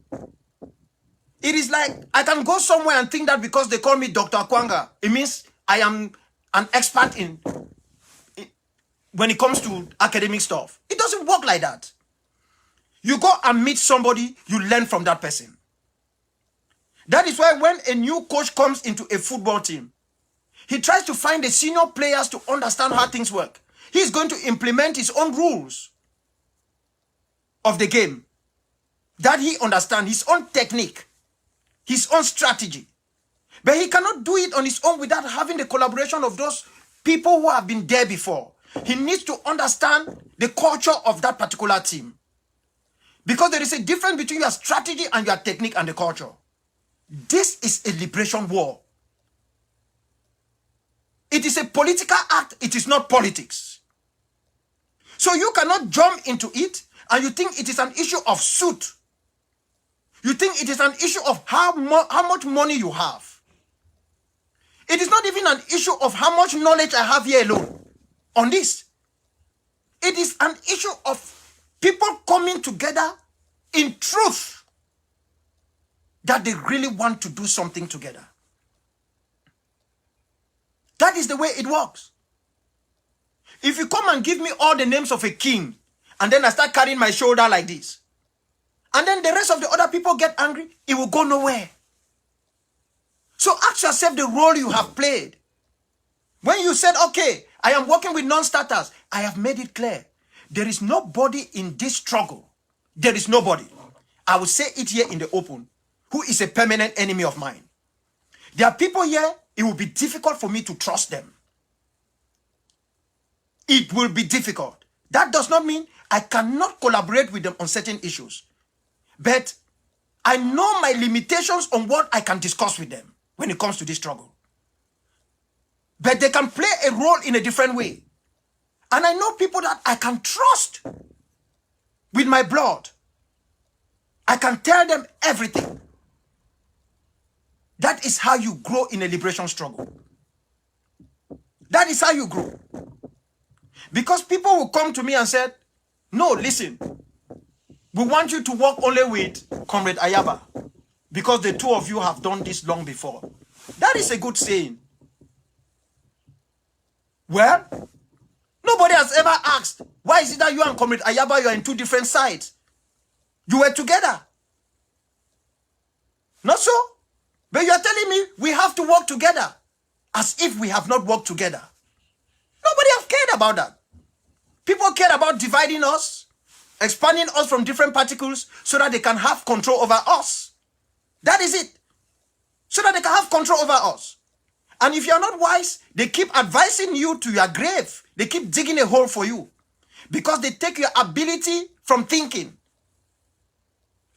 It is like I can go somewhere and think that because they call me Dr. Akwanga, it means I am an expert in when it comes to academic stuff. It doesn't work like that. You go and meet somebody, you learn from that person. That is why when a new coach comes into a football team, he tries to find the senior players to understand how things work. He's going to implement his own rules of the game that he understands, his own technique, his own strategy. But he cannot do it on his own without having the collaboration of those people who have been there before. He needs to understand the culture of that particular team. Because there is a difference between your strategy and your technique and the culture. This is a liberation war. It is a political act. It is not politics. So you cannot jump into it and you think it is an issue of suit. You think it is an issue of how much money you have. It is not even an issue of how much knowledge I have here alone on this. It is an issue of people coming together in truth that they really want to do something together. That is the way it works. If you come and give me all the names of a king, and then I start carrying my shoulder like this, and then the rest of the other people get angry, it will go nowhere. So ask yourself the role you have played. When you said, okay, I am working with non-starters, I have made it clear. There is nobody in this struggle. There is nobody. I will say it here in the open, who is a permanent enemy of mine. There are people here, it will be difficult for me to trust them. It will be difficult. That does not mean I cannot collaborate with them on certain issues. But I know my limitations on what I can discuss with them when it comes to this struggle. But they can play a role in a different way. And I know people that I can trust with my blood. I can tell them everything. That is how you grow in a liberation struggle. That is how you grow. Because people will come to me and say, no, listen, we want you to work only with Comrade Ayaba because the two of you have done this long before. That is a good saying. Well, nobody has ever asked, why is it that you and Comrade Ayaba, you are in two different sides? You were together. Not so? But you are telling me we have to work together as if we have not worked together. Nobody has cared about that. People care about dividing us, expanding us from different particles so that they can have control over us. That is it. So that they can have control over us. And if you are not wise, they keep advising you to your grave. They keep digging a hole for you because they take your ability from thinking.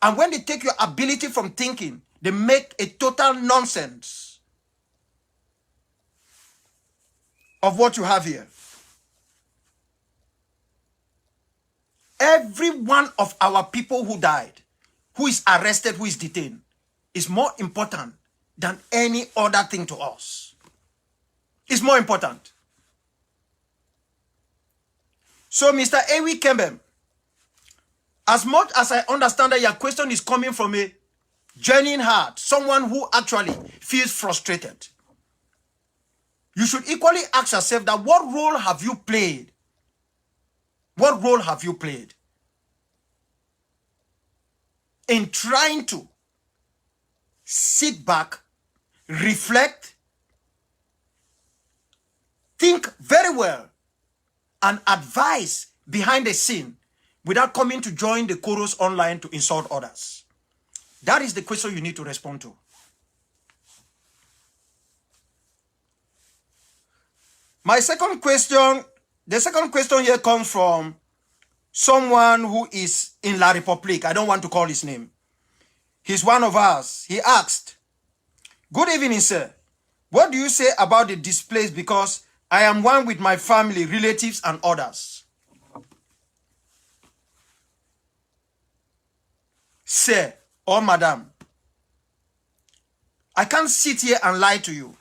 And when they take your ability from thinking, they make a total nonsense of what you have here. Every one of our people who died, who is arrested, who is detained, is more important than any other thing to us. It's more important. So, Mr. Ewi Kembem, as much as I understand that your question is coming from a genuine heart, someone who actually feels frustrated, you should equally ask yourself that what role have you played? What role have you played in trying to sit back, reflect, think very well, and advise behind the scene without coming to join the chorus online to insult others? That is the question you need to respond to. My second question, the second question here comes from someone who is in La République. I don't want to call his name. He's one of us. He asked, "Good evening, sir. What do you say about the displaced? Because I am one with my family, relatives, and others." Sir or madam, I can't sit here and lie to you.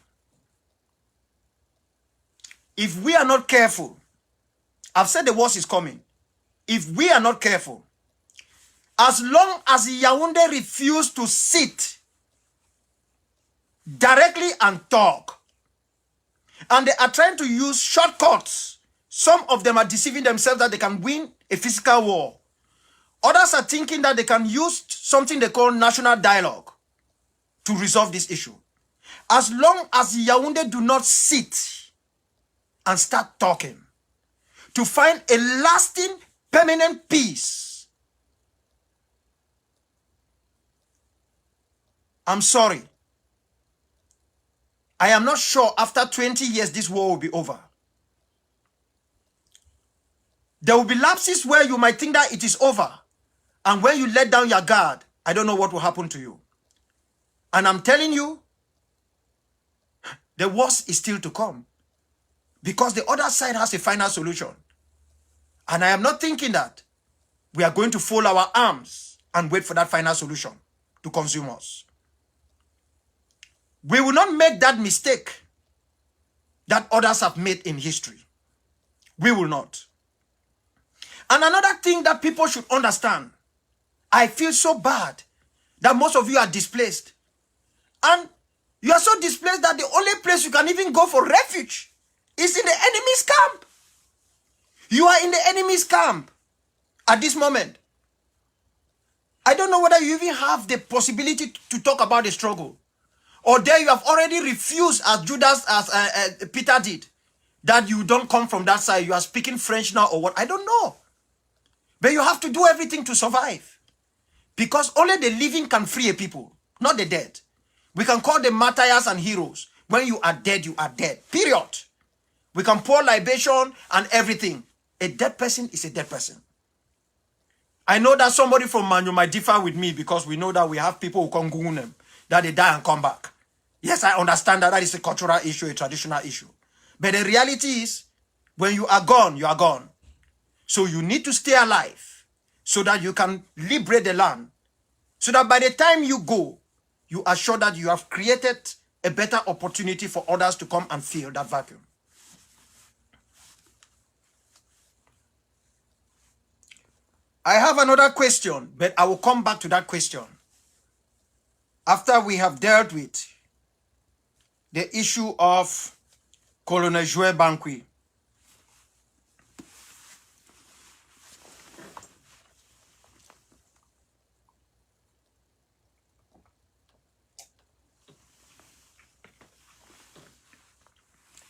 If we are not careful, I've said the worst is coming. If we are not careful, as long as Yaoundé refuse to sit directly and talk, and they are trying to use shortcuts, some of them are deceiving themselves that they can win a physical war. Others are thinking that they can use something they call national dialogue to resolve this issue. As long as Yaoundé do not sit and start talking to find a lasting, permanent peace, I'm sorry. I am not sure after 20 years this war will be over. There will be lapses where you might think that it is over. And when you let down your guard, I don't know what will happen to you. And I'm telling you, the worst is still to come. Because the other side has a final solution. And I am not thinking that we are going to fold our arms and wait for that final solution to consume us. We will not make that mistake that others have made in history. We will not. And another thing that people should understand, I feel so bad that most of you are displaced. And you are so displaced that the only place you can even go for refuge is in the enemy's camp. You are in the enemy's camp at this moment. I don't know whether you even have the possibility to talk about the struggle. Or there you have already refused, as Judas, as Peter did, that you don't come from that side. You are speaking French now or what? I don't know. But you have to do everything to survive. Because only the living can free a people, not the dead. We can call them martyrs and heroes. When you are dead, you are dead. Period. We can pour libation and everything. A dead person is a dead person. I know that somebody from Manu might differ with me because we know that we have people who come Gungunem, that they die and come back. Yes, I understand that that is a cultural issue, a traditional issue. But the reality is, when you are gone, you are gone. So you need to stay alive so that you can liberate the land. So that by the time you go, you are sure that you have created a better opportunity for others to come and fill that vacuum. I have another question, but I will come back to that question after we have dealt with the issue of Colonel Jouet Banqui.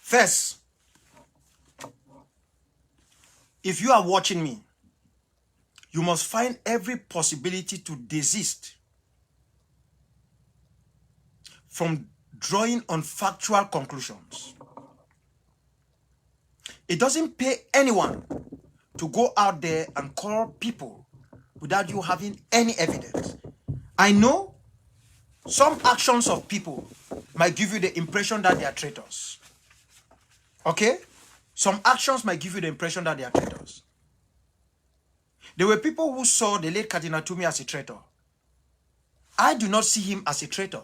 First, if you are watching me, you must find every possibility to desist from drawing on factual conclusions. It doesn't pay anyone to go out there and call people without you having any evidence. I know some actions of people might give you the impression that they are traitors. Okay? Some actions might give you the impression that they are traitors. There were people who saw the late Cardinal Tumi as a traitor. I do not see him as a traitor.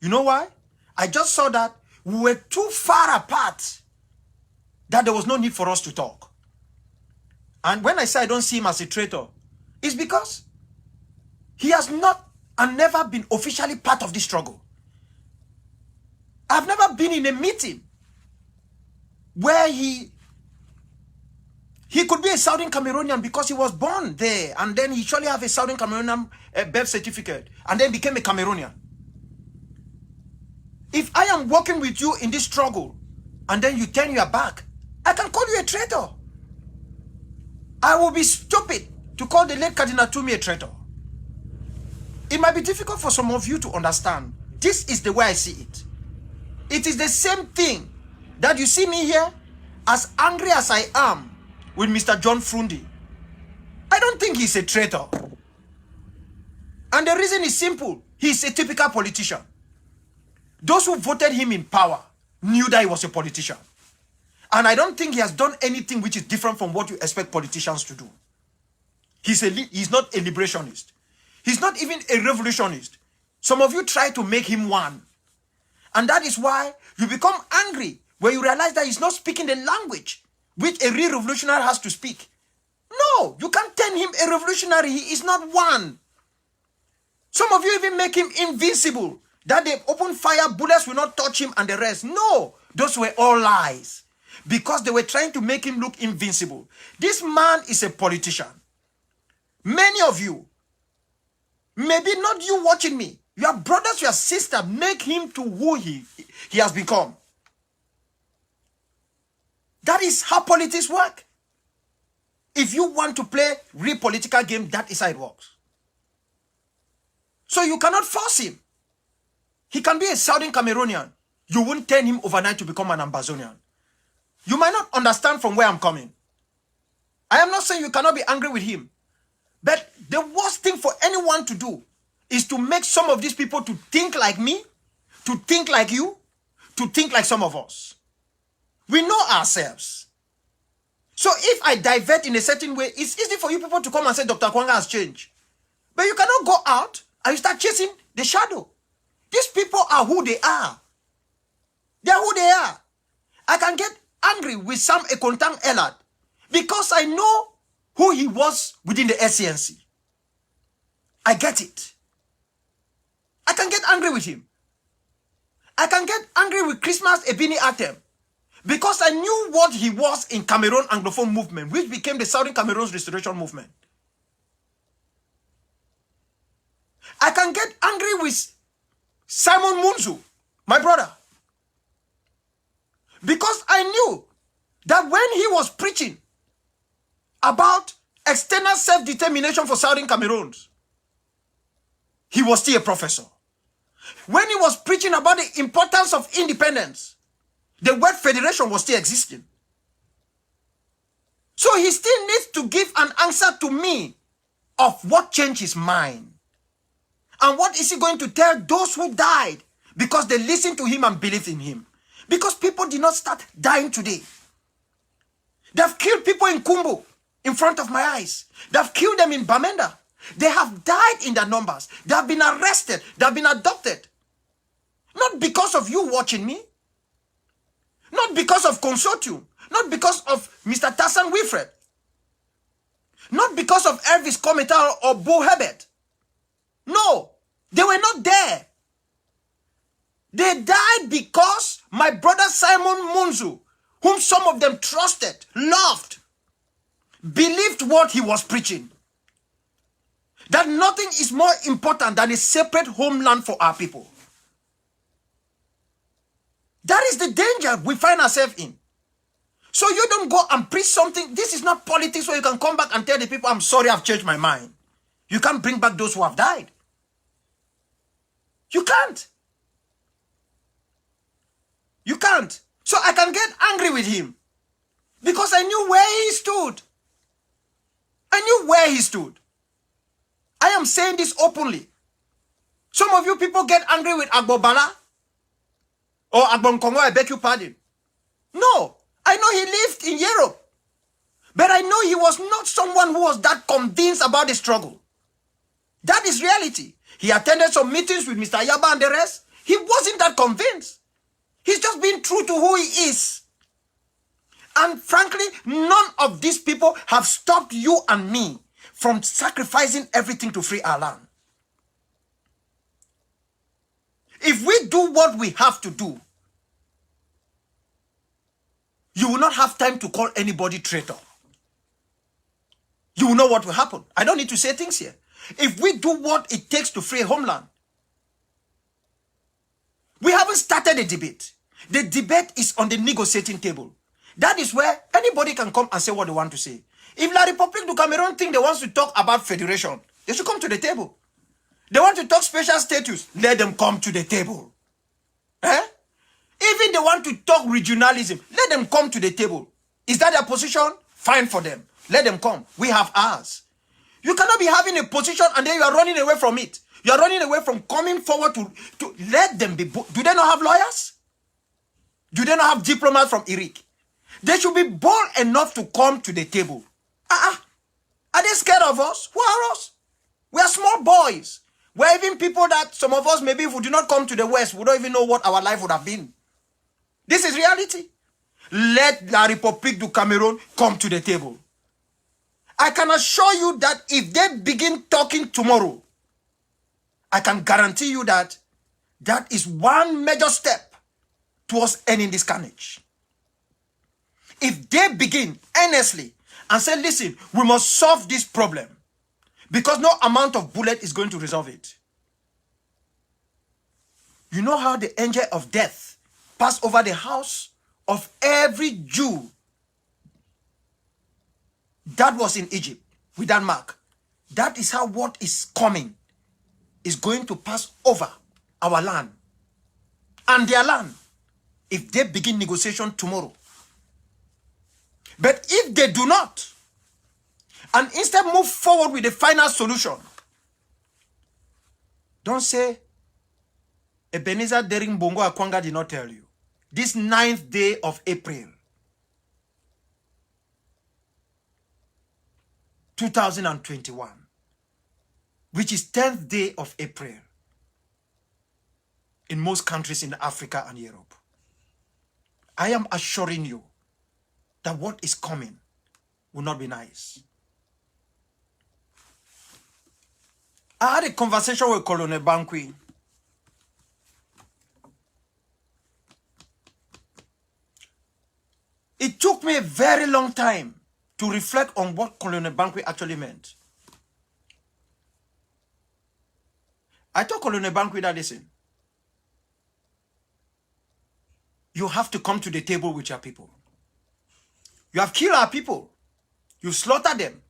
You know why? I just saw that we were too far apart that there was no need for us to talk. And when I say I don't see him as a traitor, it's because he has not and never been officially part of this struggle. I've never been in a meeting where he could be a Southern Cameroonian because he was born there, and then he surely have a Southern Cameroonian birth certificate, and then became a Cameroonian. If I am working with you in this struggle, and then you turn your back, I can call you a traitor. I will be stupid to call the late Cardinal Tumi a traitor. It might be difficult for some of you to understand. This is the way I see it. It is the same thing that you see me here, as angry as I am with Mr. John Frundi. I don't think he's a traitor. And the reason is simple. He's a typical politician. Those who voted him in power knew that he was a politician. And I don't think he has done anything which is different from what you expect politicians to do. He's not a liberationist. He's not even a revolutionist. Some of you try to make him one. And that is why you become angry when you realize that he's not speaking the language which a real revolutionary has to speak. No, you can't turn him a revolutionary. He is not one. Some of you even make him invincible. That they open fire, bullets will not touch him and the rest. No, those were all lies. Because they were trying to make him look invincible. This man is a politician. Many of you, maybe not you watching me, your brothers, your sisters, make him to who he has become. That is how politics work. If you want to play real political game, that is how it works. So you cannot force him. He can be a Southern Cameroonian. You won't turn him overnight to become an Ambazonian. You might not understand from where I'm coming. I am not saying you cannot be angry with him. But the worst thing for anyone to do is to make some of these people to think like me, to think like you, to think like some of us. We know ourselves. So if I divert in a certain way, it's easy for you people to come and say Dr. Akwanga has changed. But you cannot go out and you start chasing the shadow. These people are who they are. They are who they are. I can get angry with Sam Ekontang Elad because I know who he was within the SCNC. I get it. I can get angry with him. I can get angry with Christmas Ebini Atem because I knew what he was in Cameroon Anglophone movement, which became the Southern Cameroon's restoration movement. I can get angry with Simon Munzu, my brother, because I knew that when he was preaching about external self-determination for Southern Cameroons, he was still a professor. When he was preaching about the importance of independence, the word federation was still existing. So he still needs to give an answer to me of what changed his mind. And what is he going to tell those who died because they listened to him and believed in him? Because people did not start dying today. They've killed people in Kumbu in front of my eyes. They've killed them in Bamenda. They have died in their numbers. They have been arrested. They have been adopted. Not because of you watching me. Not because of Consortium. Not because of Mr. Tassan Wilfred. Not because of Elvis Cometal or Bo Herbert. No, they were not there. They died because my brother Simon Munzu, whom some of them trusted, loved, believed what he was preaching. That nothing is more important than a separate homeland for our people. That is the danger we find ourselves in. So you don't go and preach something. This is not politics where you can come back and tell the people, I'm sorry, I've changed my mind. You can't bring back those who have died. You can't. You can't. So I can get angry with him because I knew where he stood. I knew where he stood. I am saying this openly. Some of you people get angry with Agbobala or Agbonkongo, I beg your pardon. No, I know he lived in Europe. But I know he was not someone who was that convinced about the struggle. That is reality. He attended some meetings with Mr. Yaba and the rest. He wasn't that convinced. He's just being true to who he is. And frankly, none of these people have stopped you and me from sacrificing everything to free our land. If we do what we have to do, you will not have time to call anybody traitor. You will know what will happen. I don't need to say things here. If we do what it takes to free a homeland, we haven't started a debate. The debate is on the negotiating table. That is where anybody can come and say what they want to say. If La République du Cameroon think they want to talk about federation, they should come to the table. They want to talk special status, let them come to the table. Even they want to talk regionalism, let them come to the table. Is that their position? Fine for them. Let them come. We have ours. You cannot be having a position and then you are running away from it. You are running away from coming forward to let them be. Do they not have lawyers? Do they not have diplomats from Iraq? They should be bold enough to come to the table. Are they scared of us? Who are us? We are small boys. We're even people that some of us, maybe if we do not come to the West, we don't even know what our life would have been. This is reality. Let La République du Cameroon come to the table. I can assure you that if they begin talking tomorrow, I can guarantee you that that is one major step towards ending this carnage. If they begin earnestly and say, listen, we must solve this problem because no amount of bullet is going to resolve it. You know how the angel of death passed over the house of every Jew that was in Egypt with that mark. That is how what is coming is going to pass over our land and their land if they begin negotiation tomorrow. But if they do not, and instead move forward with the final solution, don't say Ebenezer Akwanga did not tell you. This 9th day of April, 2021, which is 10th day of April in most countries in Africa and Europe. I am assuring you that what is coming will not be nice. I had a conversation with Colonel Bankwi. It took me a very long time to reflect on what Colonel Bankwi actually meant. I told Colonel Bankwi that, listen, you have to come to the table with your people. You have killed our people. You slaughtered them.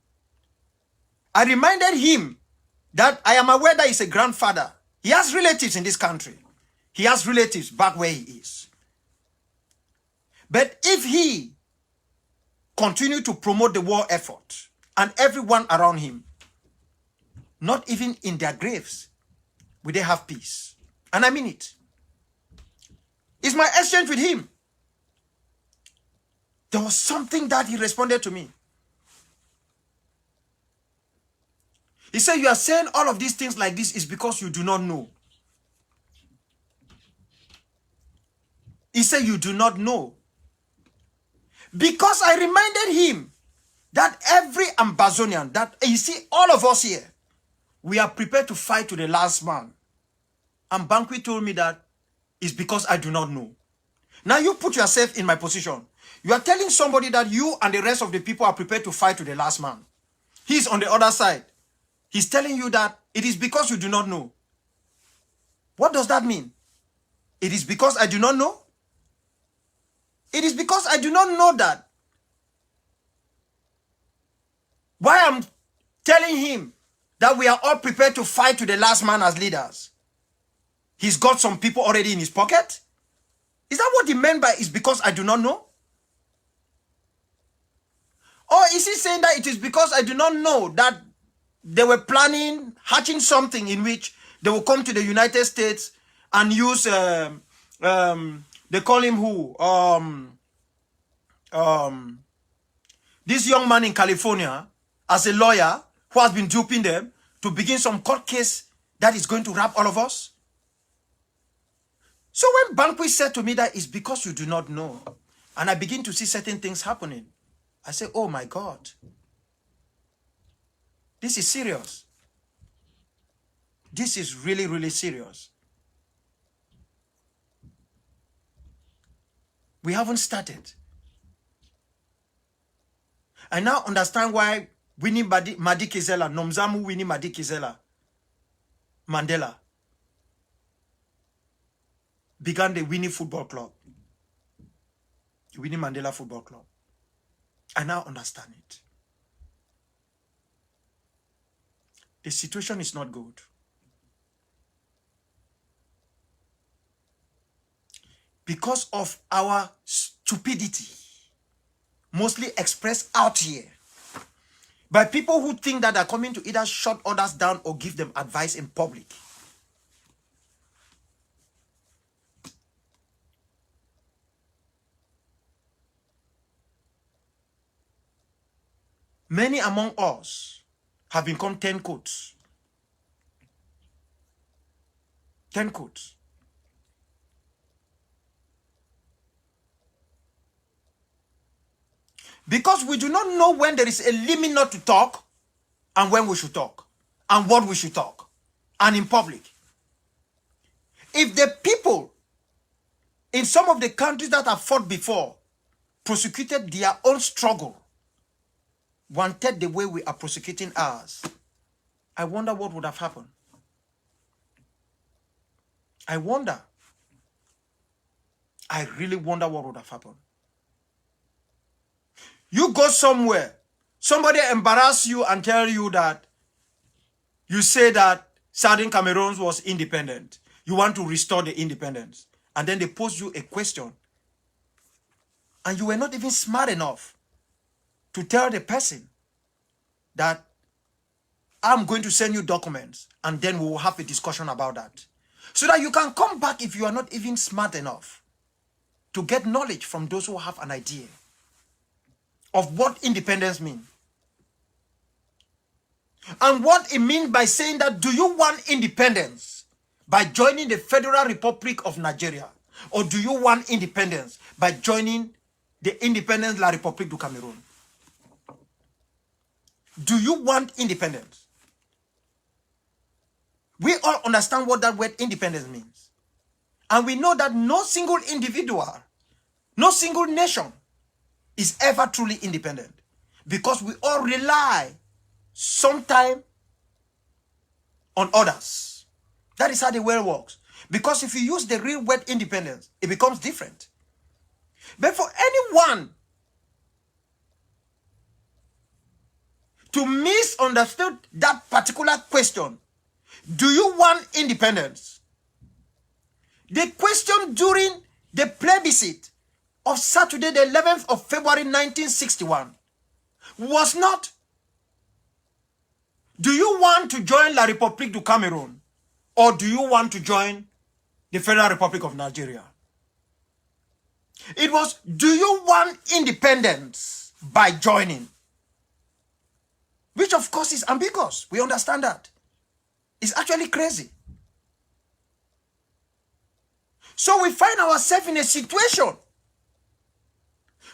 I reminded him that I am aware that he's a grandfather. He has relatives in this country. He has relatives back where he is. But if he continued to promote the war effort and everyone around him, Not even in their graves will they have peace. And I mean it. It's my exchange with him. There was something that he responded to me. He said, you are saying all of these things like this is because you do not know. He said, you do not know. Because I reminded him that every Ambazonian, that you see, all of us here, we are prepared to fight to the last man. And Banqui told me that it's because I do not know. Now you put yourself in my position. You are telling somebody that you and the rest of the people are prepared to fight to the last man. He's on the other side. He's telling you that it is because you do not know. What does that mean? It is because I do not know? It is because I do not know that. Why I'm telling him that we are all prepared to fight to the last man as leaders. He's got some people already in his pocket? Is that what he meant by is because I do not know? Or is he saying that it is because I do not know that they were planning, hatching something in which they will come to the United States and use, they call him who? This young man in California as a lawyer who has been duping them to begin some court case that is going to wrap all of us? So when Banqui said to me that it's because you do not know, and I begin to see certain things happening, I say, oh my God, this is serious. This is really, really serious. We haven't started. I now understand why Winnie Madikizela, Nomzamu Winnie Madikizela, Mandela, began the Winnie Football Club. The Winnie Mandela Football Club. I now understand it. The situation is not good. Because of our stupidity, mostly expressed out here, by people who think that they're coming to either shut others down or give them advice in public. Many among us have become 10 coats. 10 coats. Because we do not know when there is a limit not to talk and when we should talk and what we should talk and in public. If the people in some of the countries that have fought before prosecuted their own struggle, wanted the way we are prosecuting ours, I wonder what would have happened. I wonder. I really wonder what would have happened. You go somewhere, somebody embarrass you and tell you that you say that Southern Cameroon was independent. You want to restore the independence. And then they pose you a question. And you were not even smart enough to tell the person that I'm going to send you documents and then we will have a discussion about that. So that you can come back if you are not even smart enough to get knowledge from those who have an idea of what independence means. And what it means by saying that, do you want independence by joining the Federal Republic of Nigeria? Or do you want independence by joining the Independence La République du Cameroon? Do you want independence? We all understand what that word independence means. And we know that no single individual, no single nation is ever truly independent. Because we all rely sometime on others. That is how the world works. Because if you use the real word independence, it becomes different. But for anyone to misunderstand that particular question, do you want independence? The question during the plebiscite of Saturday, the 11th of February 1961, was not, do you you want to join La République du Cameroon, or do you want to join the Federal Republic of Nigeria? It was, do you want independence by joining? Which of course is ambiguous. We understand that. It's actually crazy. So we find ourselves in a situation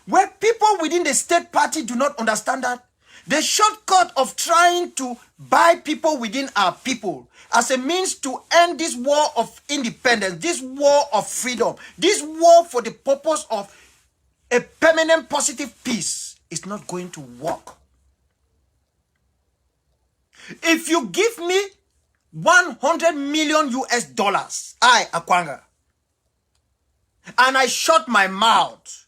where people within the state party do not understand that. The shortcut of trying to buy people within our people as a means to end this war of independence, this war of freedom, this war for the purpose of a permanent positive peace is not going to work. If you give me 100 million US dollars, I, Akwanga, and I shut my mouth,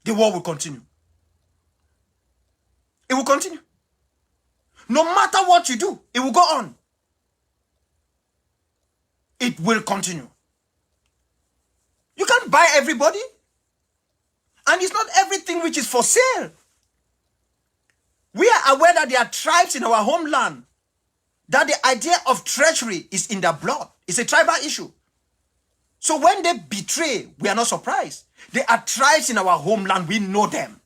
the war will continue. It will continue. No matter what you do, it will go on. It will continue. You can't buy everybody. And it's not everything which is for sale. We are aware that there are tribes in our homeland, that the idea of treachery is in their blood. It's a tribal issue. So when they betray, we are not surprised. There are tribes in our homeland, we know them.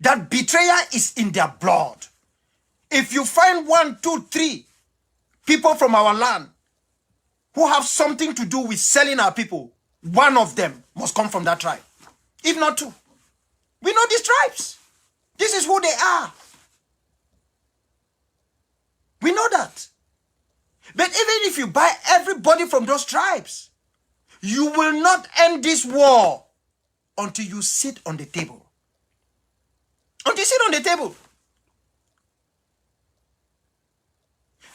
That betrayer is in their blood. If you find 1, 2, 3 people from our land who have something to do with selling our people, one of them must come from that tribe. If not two. We know these tribes. This is who they are. We know that. But even if you buy everybody from those tribes, you will not end this war until you sit on the table. Until you sit on the table.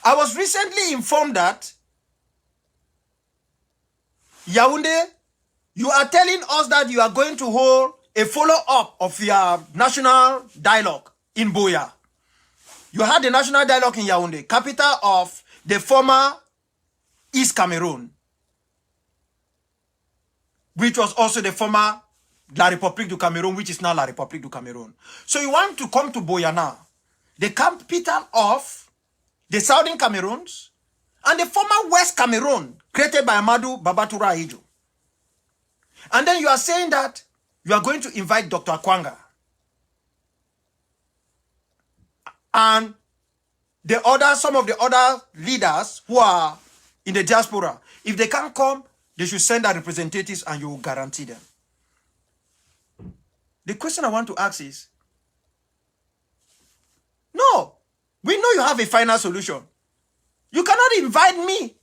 I was recently informed that Yaoundé, you are telling us that you are going to hold a follow-up of your national dialogue in Buea. You had the national dialogue in Yaoundé, capital of the former East Cameroon, which was also the former La République du Cameroun, which is now La République du Cameroun. So you want to come to Buea now, the capital of the Southern Cameroons and the former West Cameroon, created by Amadou Babatura Ijo. And then you are saying that you are going to invite Dr. Akwanga and some of the other leaders who are in the diaspora. If they can't come, they should send their representatives and you will guarantee them. The question I want to ask is, no, we know you have a final solution. You cannot invite me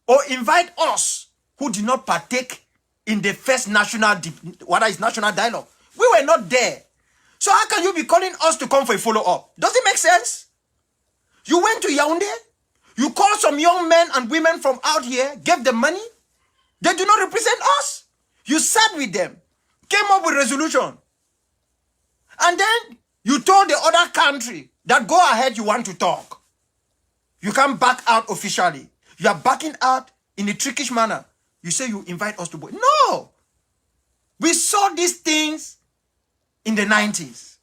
or invite us who did not partake in the first national dialogue. We were not there. So how can you be calling us to come for a follow-up? Does it make sense? You went to Yaoundé, you called some young men and women from out here, gave them money. They do not represent us. You sat with them, came up with resolution. And then you told the other country that go ahead, you want to talk. You can't back out officially. You are backing out in a trickish manner. You say you invite us to go. No! We saw these things in the 90s.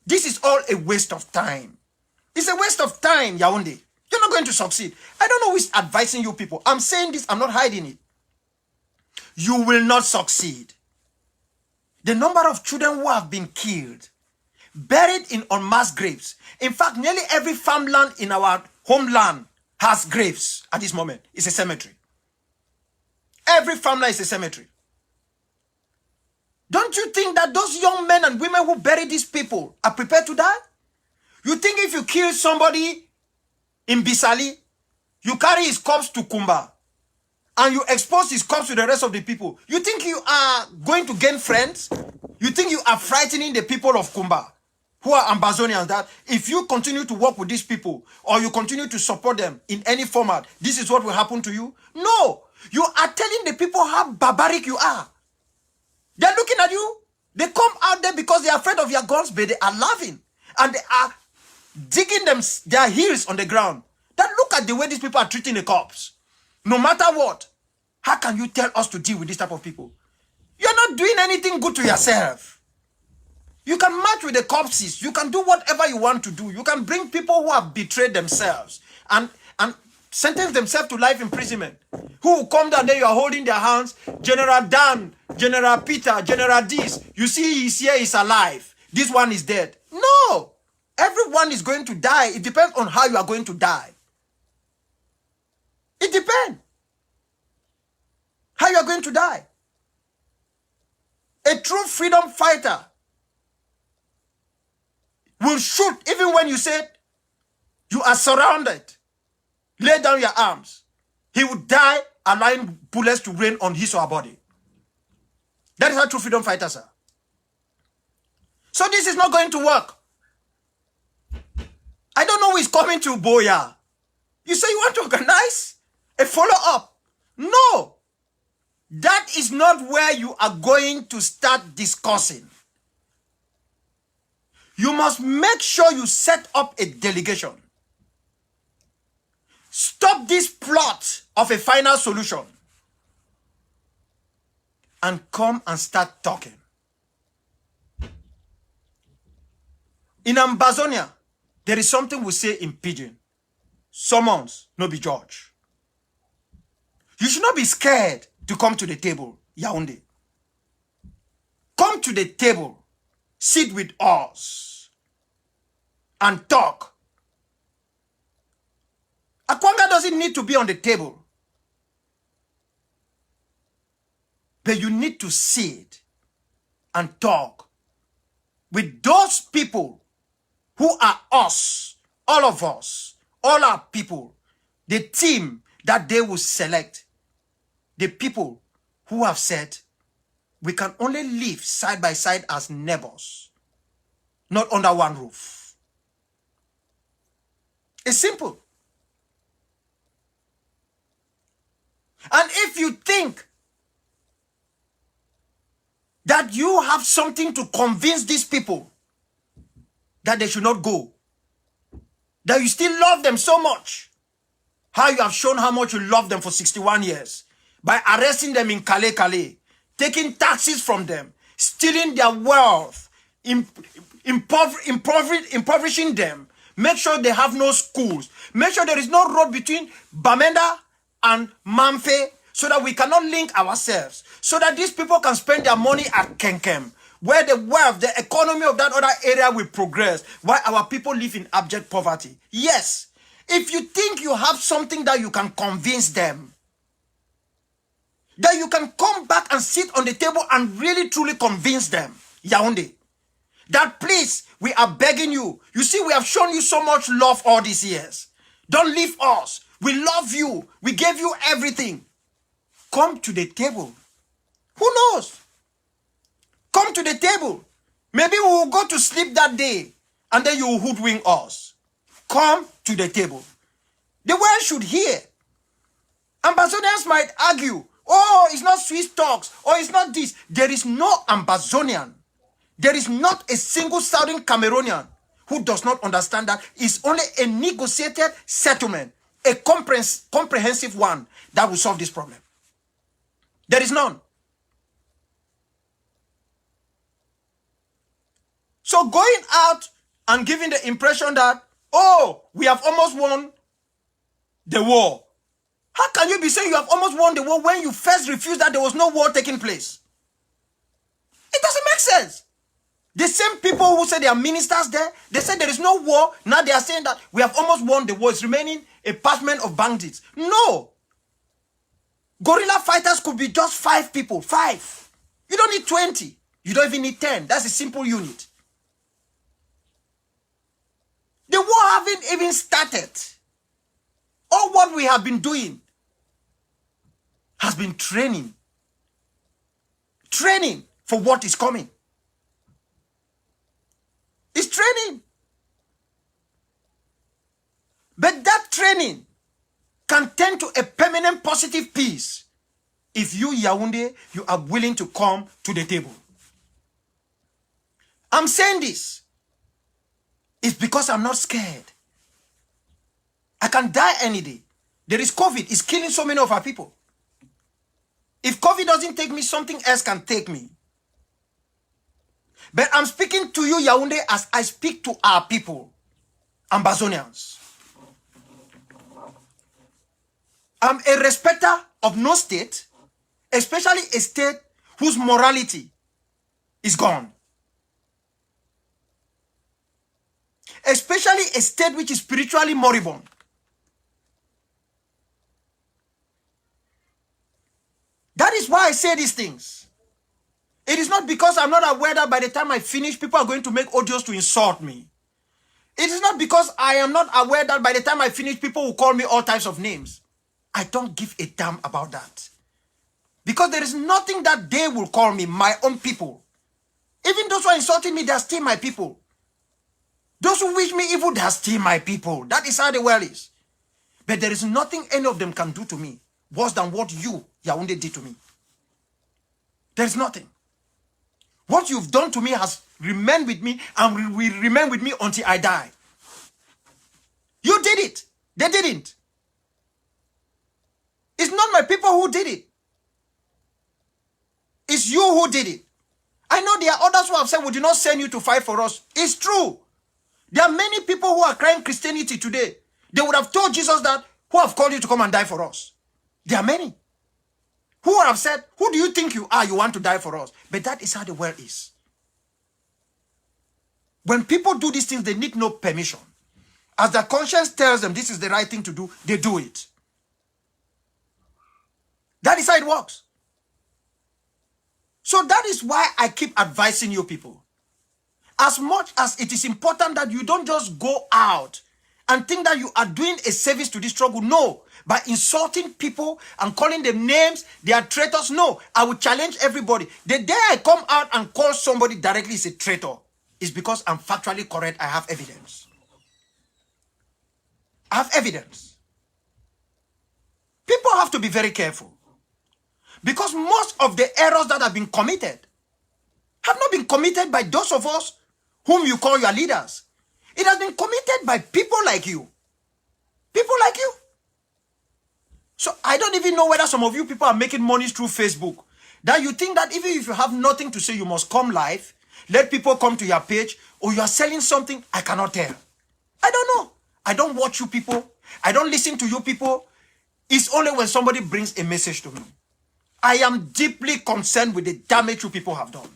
This is all a waste of time. It's a waste of time, Yaoundé. You're not going to succeed. I don't know who is advising you people. I'm saying this, I'm not hiding it. You will not succeed. The number of children who have been killed, buried in unmasked graves. In fact, nearly every farmland in our homeland has graves at this moment. It's a cemetery. Every farmland is a cemetery. Don't you think that those young men and women who bury these people are prepared to die? You think if you kill somebody in Bisali, you carry his corpse to Kumba, and you expose his corpse to the rest of the people, you think you are going to gain friends? You think you are frightening the people of Kumba, who are Ambazonians, that if you continue to work with these people, or you continue to support them in any format, this is what will happen to you? No! You are telling the people how barbaric you are. They're looking at you. They come out there because they are afraid of your guns, but they are laughing. And they are digging their heels on the ground. Then look at the way these people are treating the cops. No matter what, how can you tell us to deal with this type of people? You're not doing anything good to yourself. You can march with the corpses. You can do whatever you want to do. You can bring people who have betrayed themselves and sentence themselves to life imprisonment. Who will come down there, you are holding their hands. General Dan, General Peter, General this. You see he's here, he's alive. This one is dead. No. Everyone is going to die. It depends on how you are going to die. It depends how you are going to die. A true freedom fighter will shoot even when you said you are surrounded. Lay down your arms. He would die allowing bullets to rain on his or her body. That is how true freedom fighters are. So this is not going to work. I don't know who is coming to Boya. You say you want to organize a follow-up. No. That is not where you are going to start discussing. You must make sure you set up a delegation. Stop this plot of a final solution and come and start talking. In Ambazonian, there is something we say in pidgin. Summons, no be judge. You should not be scared to come to the table, Yaoundé. Come to the table, sit with us, and talk. Akwanga doesn't need to be on the table. But you need to sit and talk with those people who are us, all of us, all our people, the team that they will select, the people who have said, we can only live side by side as neighbors, not under one roof. It's simple. And if you think that you have something to convince these people that they should not go, that you still love them so much, how you have shown how much you love them for 61 years, by arresting them in Calais, taking taxes from them, stealing their wealth, impoverishing them, make sure they have no schools, make sure there is no road between Bamenda and Mamfe, so that we cannot link ourselves, so that these people can spend their money at Kenkem, where the wealth, the economy of that other area will progress, while our people live in abject poverty. Yes, if you think you have something that you can convince them, that you can come back and sit on the table and really truly convince them, Yaoundé, that please, we are begging you. You see, we have shown you so much love all these years. Don't leave us. We love you. We gave you everything. Come to the table. Who knows? Come to the table. Maybe we will go to sleep that day and then you will hoodwink us. Come to the table. The world should hear. Ambazonians might argue, oh, it's not Swiss talks, or it's not this. There is no Ambazonian. There is not a single Southern Cameroonian who does not understand that it's only a negotiated settlement, a comprehensive one, that will solve this problem. There is none. So going out and giving the impression that, oh, we have almost won the war. How can you be saying you have almost won the war when you first refused that there was no war taking place? It doesn't make sense. The same people who said they are ministers there, they said there is no war. Now they are saying that we have almost won the war. It's remaining a parchment of bandits. No. Guerrilla fighters could be just 5 people. 5. You don't need 20. You don't even need 10. That's a simple unit. The war haven't even started. All what we have been doing has been training. Training for what is coming. It's training. But that training can turn to a permanent positive peace if you, Yaoundé, you are willing to come to the table. I'm saying this. It's because I'm not scared. I can die any day. There is COVID. It's killing so many of our people. If COVID doesn't take me, something else can take me. But I'm speaking to you, Yaoundé, as I speak to our people, Ambazonians. I'm a respecter of no state, especially a state whose morality is gone. Especially a state which is spiritually moribund. That is why I say these things. It is not because I'm not aware that by the time I finish, people are going to make audios to insult me. It is not because I am not aware that by the time I finish, people will call me all types of names. I don't give a damn about that. Because there is nothing that they will call me, my own people. Even those who are insulting me, they are still my people. Those who wish me evil, they are still my people. That is how the world is. But there is nothing any of them can do to me worse than what you, Yaoundé, did to me. There is nothing. What you've done to me has remained with me and will remain with me until I die. You did it. They didn't. It's not my people who did it. It's you who did it. I know there are others who have said we did not send you to fight for us. It's true. There are many people who are crying Christianity today. They would have told Jesus that, who have called you to come and die for us? There are many who would have said, who do you think you are? You want to die for us? But that is how the world is. When people do these things, they need no permission. As their conscience tells them this is the right thing to do, they do it. That is how it works. So that is why I keep advising you people. As much as it is important that you don't just go out and think that you are doing a service to this struggle. No. By insulting people and calling them names, they are traitors. No. I will challenge everybody. The day I come out and call somebody directly is a traitor, is because I'm factually correct. I have evidence. I have evidence. People have to be very careful. Because most of the errors that have been committed have not been committed by those of us whom you call your leaders. It has been committed by people like you. People like you. So I don't even know whether some of you people are making money through Facebook. That you think that even if you have nothing to say, you must come live, let people come to your page, or you are selling something. I cannot tell. I don't know. I don't watch you people. I don't listen to you people. It's only when somebody brings a message to me. I am deeply concerned with the damage you people have done.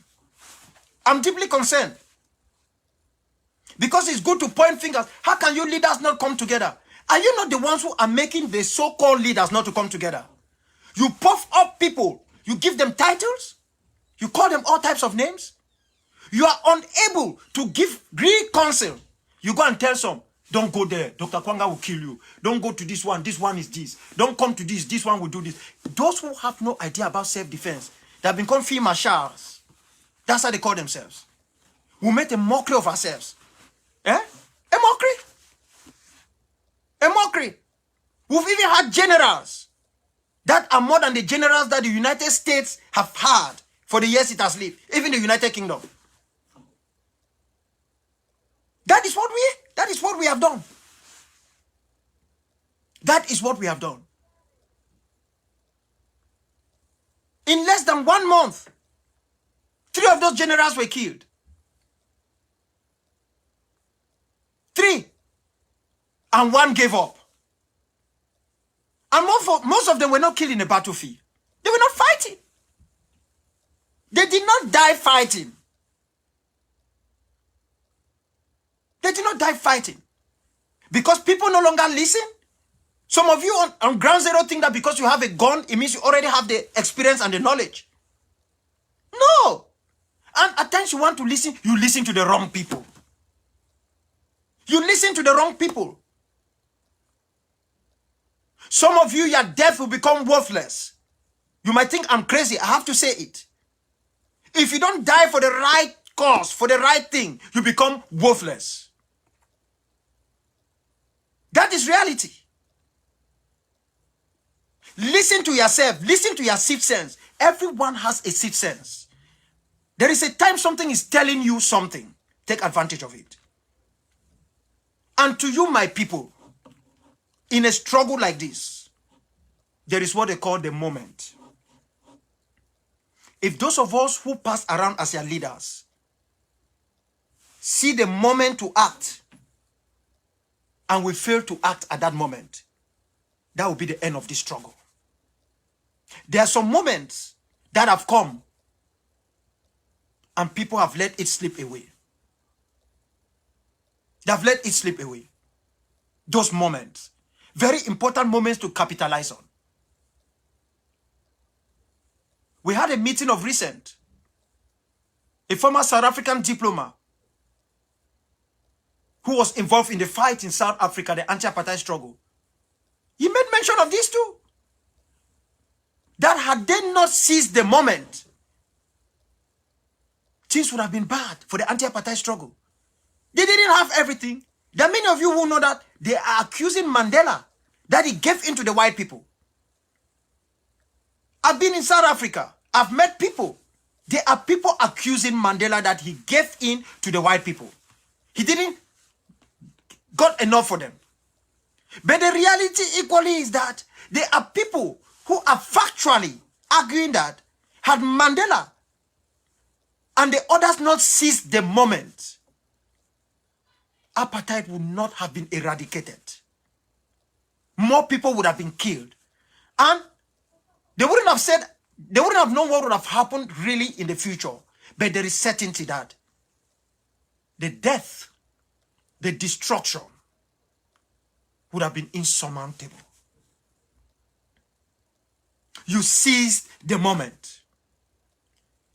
I'm deeply concerned. Because it's good to point fingers. How can you leaders not come together? Are you not the ones who are making the so-called leaders not to come together? You puff up people. You give them titles. You call them all types of names. You are unable to give real counsel. You go and tell some, don't go there. Dr. Akwanga will kill you. Don't go to this one. This one is this. Don't come to this. This one will do this. Those who have no idea about self-defense, they have become field marshals. That's how they call themselves. We make a mockery of ourselves. Eh? A mockery. A mockery. We've even had generals that are more than the generals that the United States have had for the years it has lived. Even the United Kingdom. That is what we have done. That is what we have done. In less than 1 month, 3 of those generals were killed. 3. And 1 gave up. And most of them were not killed in the battlefield. They were not fighting. They did not die fighting. They did not die fighting. Because people no longer listen. Some of you on ground zero think that because you have a gun, it means you already have the experience and the knowledge. No. And at times you want to listen, you listen to the wrong people. You listen to the wrong people. Some of you, your death will become worthless. You might think I'm crazy. I have to say it. If you don't die for the right cause, for the right thing, you become worthless. That is reality. Listen to yourself. Listen to your sixth sense. Everyone has a sixth sense. There is a time something is telling you something. Take advantage of it. And to you, my people, in a struggle like this, there is what they call the moment. If those of us who pass around as your leaders see the moment to act and we fail to act at that moment, that will be the end of this struggle. There are some moments that have come and people have let it slip away. They have let it slip away. Those moments, very important moments to capitalize on. We had a meeting of recent. A former South African diplomat who was involved in the fight in South Africa, the anti-apartheid struggle. He made mention of this too. That had they not seized the moment, things would have been bad for the anti-apartheid struggle. They didn't have everything. There are many of you who know that they are accusing Mandela that he gave in to the white people. I've been in South Africa. I've met people. There are people accusing Mandela that he gave in to the white people. He didn't got enough for them. But the reality equally is that there are people who are factually arguing that had Mandela and the others not seized the moment, apartheid would not have been eradicated. More people would have been killed. And they wouldn't have known what would have happened really in the future. But there is certainty that the death, the destruction would have been insurmountable. You seized the moment.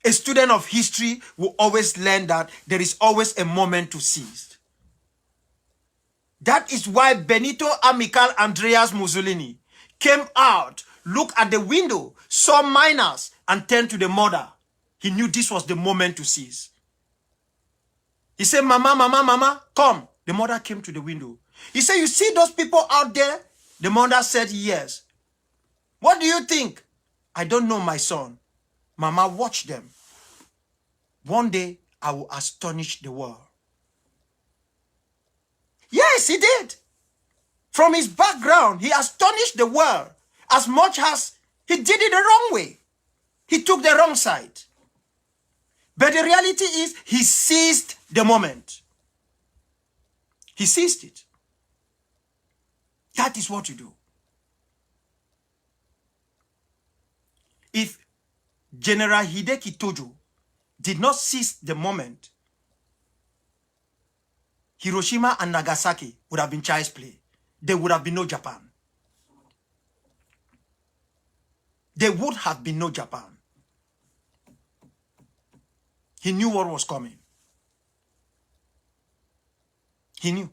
A student of history will always learn that there is always a moment to seize. That is why Benito Amical Andreas Mussolini came out, looked at the window, saw miners, and turned to the mother. He knew this was the moment to seize. He said, "Mama, mama, mama, come." The mother came to the window. He said, "You see those people out there?" The mother said, "Yes." "What do you think?" "I don't know, my son." "Mama, watch them. One day, I will astonish the world." Yes, he did. From his background, he astonished the world as much as he did it the wrong way. He took the wrong side. But the reality is, he seized the moment. He seized it. That is what you do. If General Hideki Tojo did not seize the moment, Hiroshima and Nagasaki would have been child's play. There would have been no Japan. There would have been no Japan. He knew what was coming. He knew.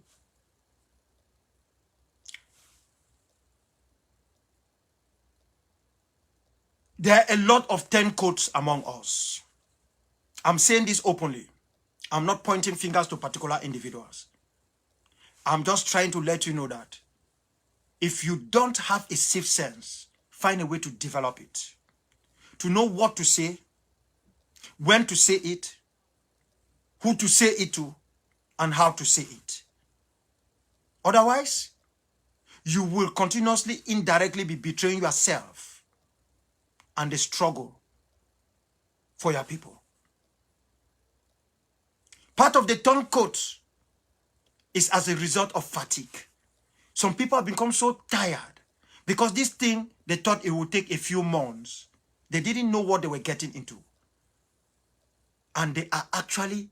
There are a lot of turncoats among us. I'm saying this openly. I'm not pointing fingers to particular individuals. I'm just trying to let you know that if you don't have a safe sense, find a way to develop it. To know what to say, when to say it, who to say it to, and how to say it. Otherwise, you will continuously, indirectly be betraying yourself and the struggle for your people. Part of the turncoat is as a result of fatigue. Some people have become so tired because this thing, they thought it would take a few months. They didn't know what they were getting into. And they are actually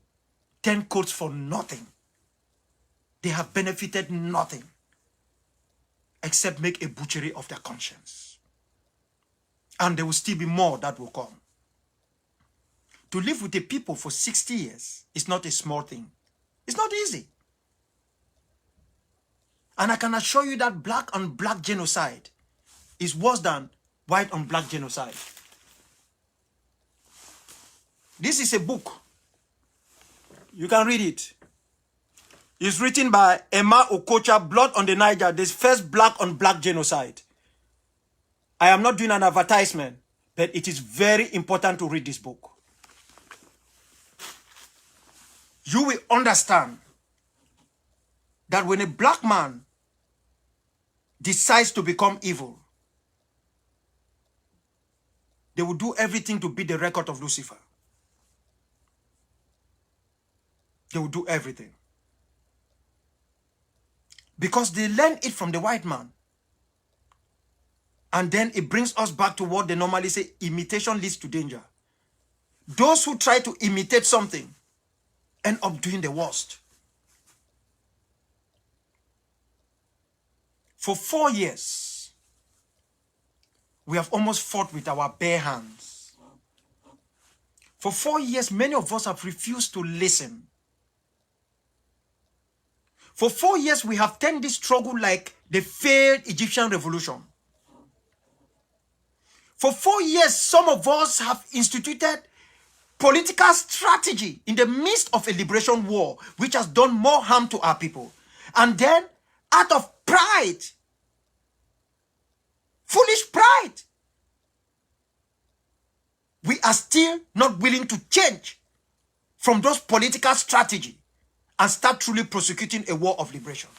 turncoats for nothing. They have benefited nothing except make a butchery of their conscience. And there will still be more that will come. To live with the people for 60 years is not a small thing. It's not easy. And I can assure you that black on black genocide is worse than white on black genocide. This is a book. You can read it. It's written by Emma Okocha, Blood on the Niger, the first black on black genocide. I am not doing an advertisement, but it is very important to read this book. You will understand that when a black man decides to become evil, they will do everything to beat the record of Lucifer. They will do everything. Because they learn it from the white man. And then it brings us back to what they normally say, imitation leads to danger. Those who try to imitate something end up doing the worst. For 4 years, we have almost fought with our bare hands. For 4 years, many of us have refused to listen. For 4 years, we have turned this struggle like the failed Egyptian revolution. For 4 years, some of us have instituted political strategy in the midst of a liberation war, which has done more harm to our people. And then, out of pride, foolish pride, we are still not willing to change from those political strategy and start truly prosecuting a war of liberation.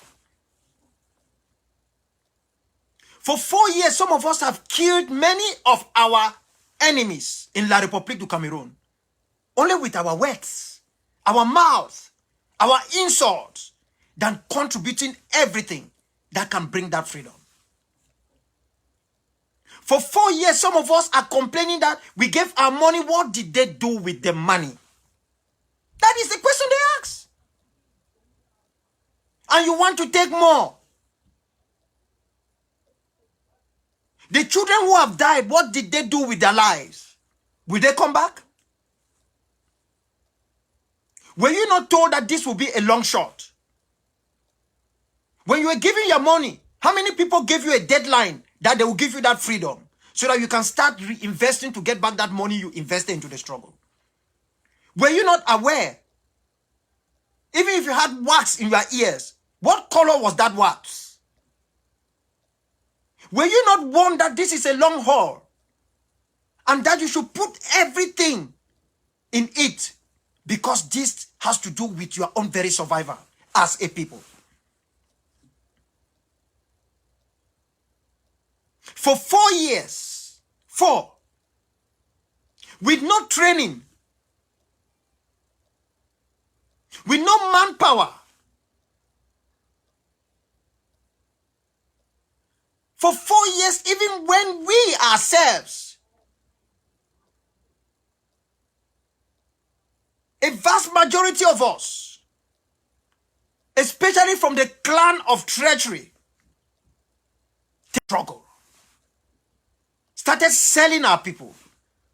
For 4 years, some of us have killed many of our enemies in La République du Cameroon. Only with our words, our mouths, our insults, than contributing everything that can bring that freedom. For 4 years, some of us are complaining that we gave our money. What did they do with the money? That is the question they ask. And you want to take more. The children who have died, what did they do with their lives? Will they come back? Were you not told that this will be a long shot? When you were giving your money, how many people gave you a deadline that they will give you that freedom so that you can start reinvesting to get back that money you invested into the struggle? Were you not aware? Even if you had wax in your ears, what color was that wax? Were you not warned that this is a long haul and that you should put everything in it because this has to do with your own very survival as a people? For 4 years, with no training, with no manpower, for 4 years, even when we ourselves, a vast majority of us, especially from the clan of treachery, struggle, started selling our people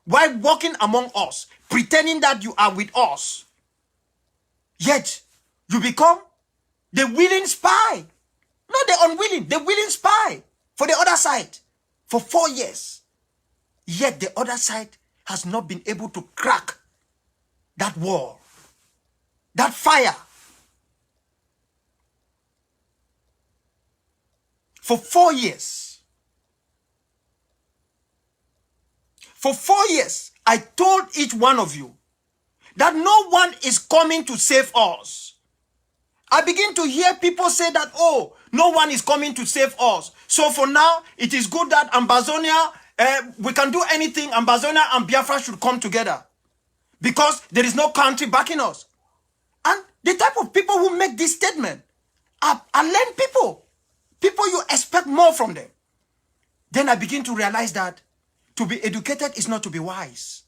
while walking among us, pretending that you are with us. Yet, you become the willing spy. Not the unwilling, the willing spy for the other side for 4 years. Yet the other side has not been able to crack that wall, that fire. For 4 years. For 4 years, I told each one of you that no one is coming to save us. I begin to hear people say that, oh, no one is coming to save us. So for now, it is good that Ambazonian, we can do anything. Ambazonian and Biafra should come together because there is no country backing us. And the type of people who make this statement are learned people. People you expect more from them. Then I begin to realize that to be educated is not to be wise.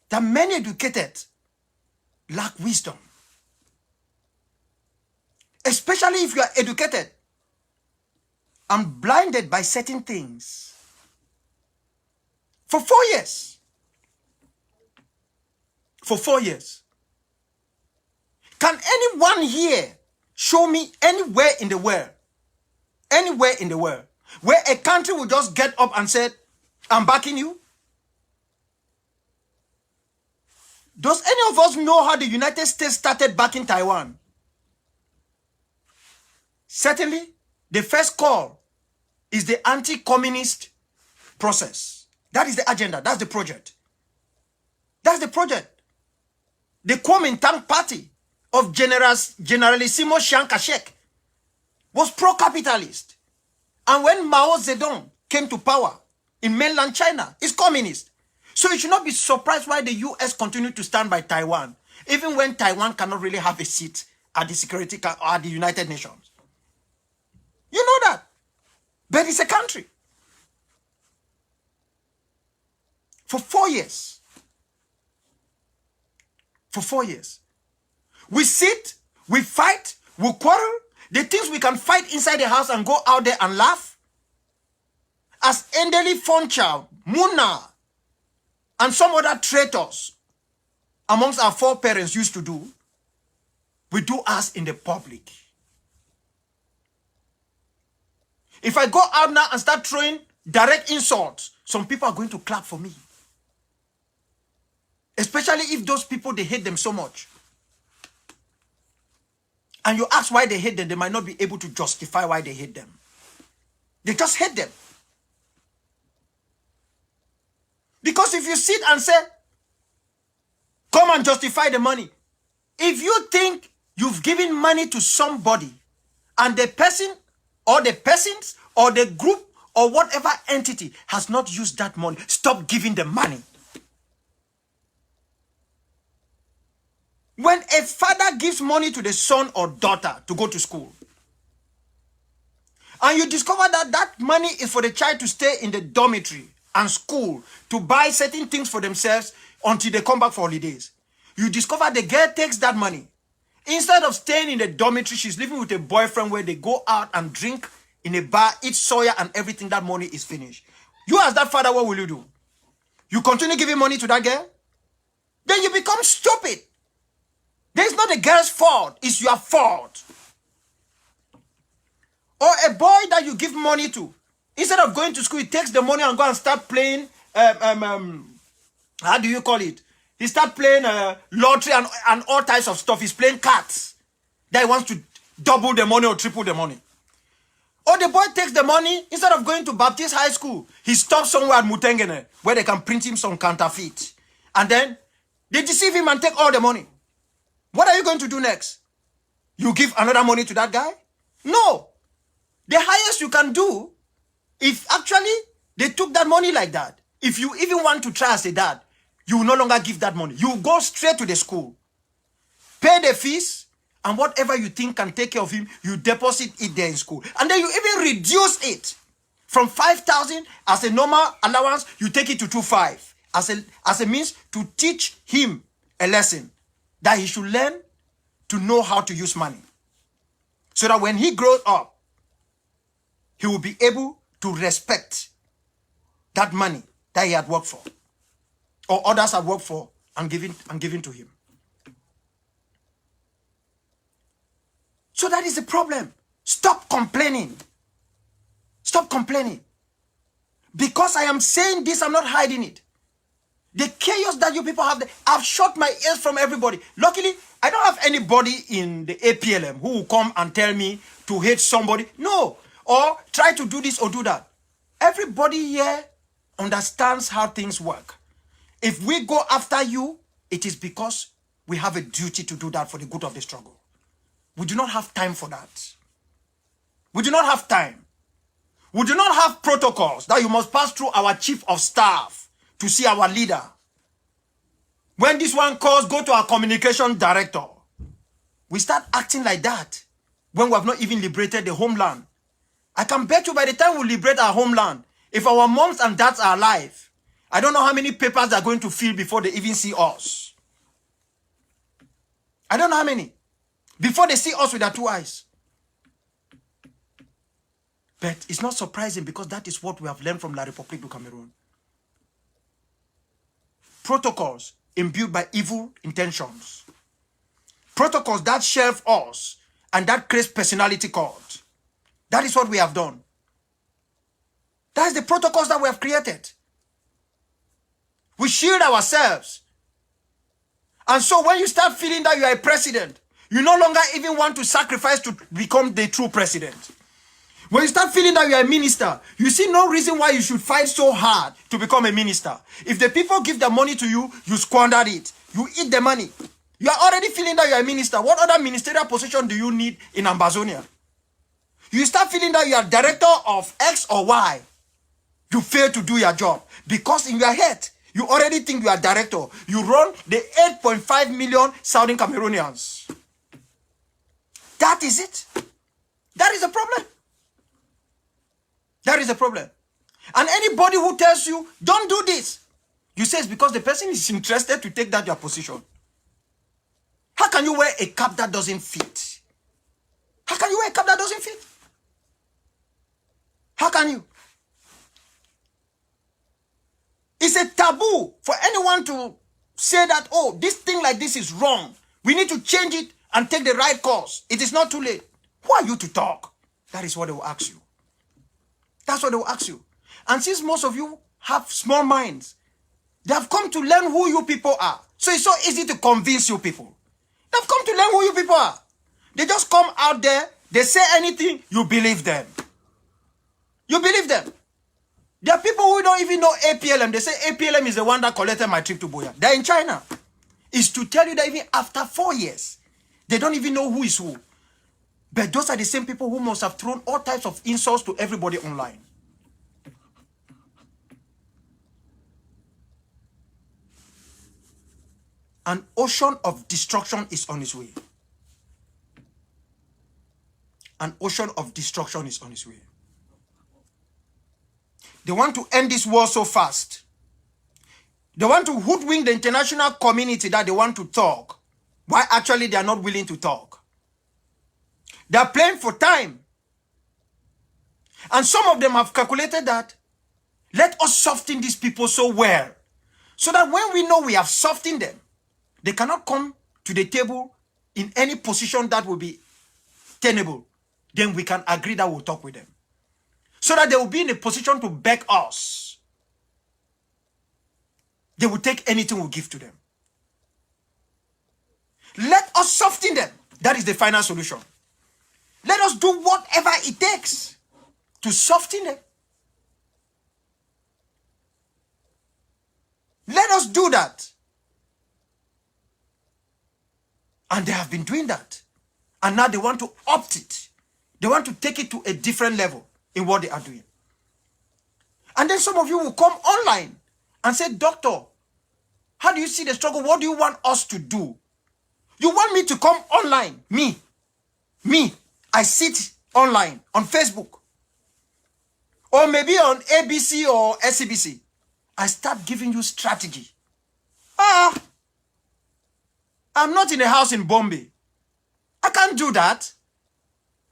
That many educated lack wisdom. Especially if you are educated and blinded by certain things. For 4 years. For 4 years. Can anyone here show me anywhere in the world, where a country will just get up and say, I'm backing you? Does any of us know how the United States started backing Taiwan? Certainly, the first call is the anti-communist process. That is the agenda. That's the project. That's the project. The Kuomintang party of Generalissimo Chiang Kai-shek was pro-capitalist. And when Mao Zedong came to power in mainland China, it's communist. So you should not be surprised why the US continued to stand by Taiwan. Even when Taiwan cannot really have a seat at the at the United Nations. You know that. But it's a country. For 4 years. For 4 years. We sit, we fight, we quarrel. The things we can fight inside the house and go out there and laugh. As Endeli Foncha, Muna, and some other traitors amongst our foreparents used to do, we do us in the public. If I go out now and start throwing direct insults, some people are going to clap for me. Especially if those people, they hate them so much. And you ask why they hate them, they might not be able to justify why they hate them. They just hate them. Because if you sit and say, come and justify the money. If you think you've given money to somebody and the person or the persons or the group or whatever entity has not used that money, stop giving them money. When a father gives money to the son or daughter to go to school, and you discover that that money is for the child to stay in the dormitory and school, to buy certain things for themselves until they come back for holidays, you discover the girl takes that money. Instead of staying in the dormitory, she's living with a boyfriend where they go out and drink in a bar, eat soya and everything. That money is finished. You as that father, what will you do? You continue giving money to that girl? Then you become stupid. It's not the girl's fault, it's your fault. Or a boy that you give money to, instead of going to school, he takes the money and go and start playing, how do you call it? He start playing lottery and all types of stuff. He's playing cards. That he wants to double the money or triple the money. Or the boy takes the money, instead of going to Baptist High School, he stops somewhere at Mutengene, where they can print him some counterfeit. And then, they deceive him and take all the money. What are you going to do next? You give another money to that guy? No. The highest you can do, if actually they took that money like that, if you even want to try as a dad, you will no longer give that money. You go straight to the school, pay the fees, and whatever you think can take care of him, you deposit it there in school. And then you even reduce it. From 5,000 as a normal allowance, you take it to 2,500 as a means to teach him a lesson. That he should learn to know how to use money. So that when he grows up, he will be able to respect that money that he had worked for. Or others have worked for and given to him. So that is the problem. Stop complaining. Stop complaining. Because I am saying this, I'm not hiding it. The chaos that you people have, I've shut my ears from everybody. Luckily, I don't have anybody in the APLM who will come and tell me to hate somebody. No. Or try to do this or do that. Everybody here understands how things work. If we go after you, it is because we have a duty to do that for the good of the struggle. We do not have time for that. We do not have time. We do not have protocols that you must pass through our chief of staff to see our leader. When this one calls, go to our communication director. We start acting like that when we have not even liberated the homeland. I can bet you by the time we liberate our homeland, if our moms and dads are alive, I don't know how many papers they're going to fill before they even see us. I don't know how many. Before they see us with their two eyes. But it's not surprising because that is what we have learned from La République du Cameroon. Protocols imbued by evil intentions. Protocols that shelve us and that creates personality cult. That is what we have done. That is the protocols that we have created. We shield ourselves. And so when you start feeling that you are a president, you no longer even want to sacrifice to become the true president. When you start feeling that you are a minister, you see no reason why you should fight so hard to become a minister. If the people give the money to you, you squander it. You eat the money. You are already feeling that you are a minister. What other ministerial position do you need in Ambazonian? You start feeling that you are director of X or Y. You fail to do your job. Because in your head, You already think you are director. You run the 8.5 million Southern Cameroonians. That is it. That is the problem. That is the problem. And anybody who tells you, don't do this, you say it's because the person is interested to take that your position. How can you wear a cap that doesn't fit? How can you wear a cap that doesn't fit? How can you? It's a taboo for anyone to say that, oh, this thing like this is wrong. We need to change it and take the right course. It is not too late. Who are you to talk? That is what they will ask you. That's what they will ask you. And since most of you have small minds, they have come to learn who you people are. So it's so easy to convince you people. They've come to learn who you people are. They just come out there, they say anything, you believe them. You believe them. There are people who don't even know APLM. They say APLM is the one that collected my trip to Boya. They're in China. It's to tell you that even after 4 years, they don't even know who is who. But those are the same people who must have thrown all types of insults to everybody online. An ocean of destruction is on its way. An ocean of destruction is on its way. They want to end this war so fast. They want to hoodwink the international community that they want to talk, while actually they are not willing to talk. They are playing for time. And some of them have calculated that, let us soften these people so well, so that when we know we have softened them, they cannot come to the table in any position that will be tenable. Then we can agree that we'll talk with them. So that they will be in a position to beg us. They will take anything we give to them. Let us soften them. That is the final solution. Let us do whatever it takes to soften them. Let us do that. And they have been doing that. And now they want to opt it. They want to take it to a different level in what they are doing. And then some of you will come online and say, Doctor, how do you see the struggle? What do you want us to do? You want me to come online? Me. I sit online on Facebook. Or maybe on ABC or SCBC. I start giving you strategy. I'm not in a house in Bombay. I can't do that.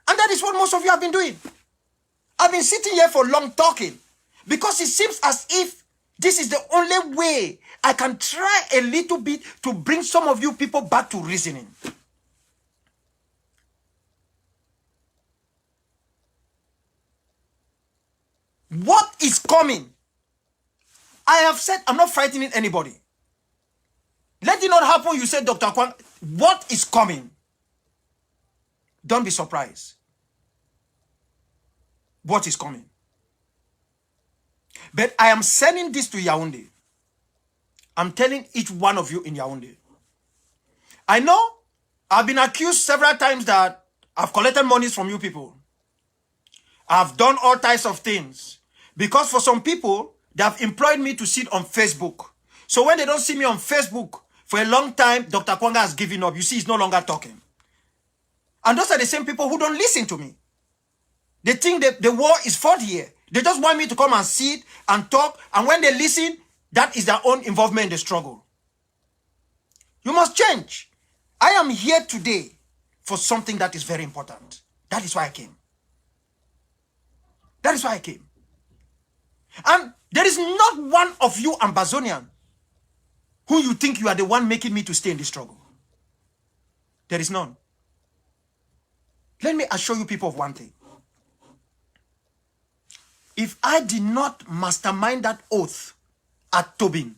And that is what most of you have been doing. I've been sitting here for long talking because it seems as if this is the only way I can try a little bit to bring some of you people back to reasoning. What is coming? I have said I'm not frightening anybody. Let it not happen, you said, Dr. Akwanga, what is coming? Don't be surprised. What is coming? But I am sending this to Yaoundé. I'm telling each one of you in Yaoundé. I know I've been accused several times that I've collected monies from you people. I've done all types of things. Because for some people, they have employed me to sit on Facebook. So when they don't see me on Facebook, for a long time, Dr. Akwanga has given up. You see, he's no longer talking. And those are the same people who don't listen to me. They think that the war is fought here. They just want me to come and sit and talk. And when they listen, that is their own involvement in the struggle. You must change. I am here today for something that is very important. That is why I came. That is why I came. And there is not one of you Ambazonian who you think you are the one making me to stay in this struggle. There is none. Let me assure you people of one thing. If I did not mastermind that oath at Tobin,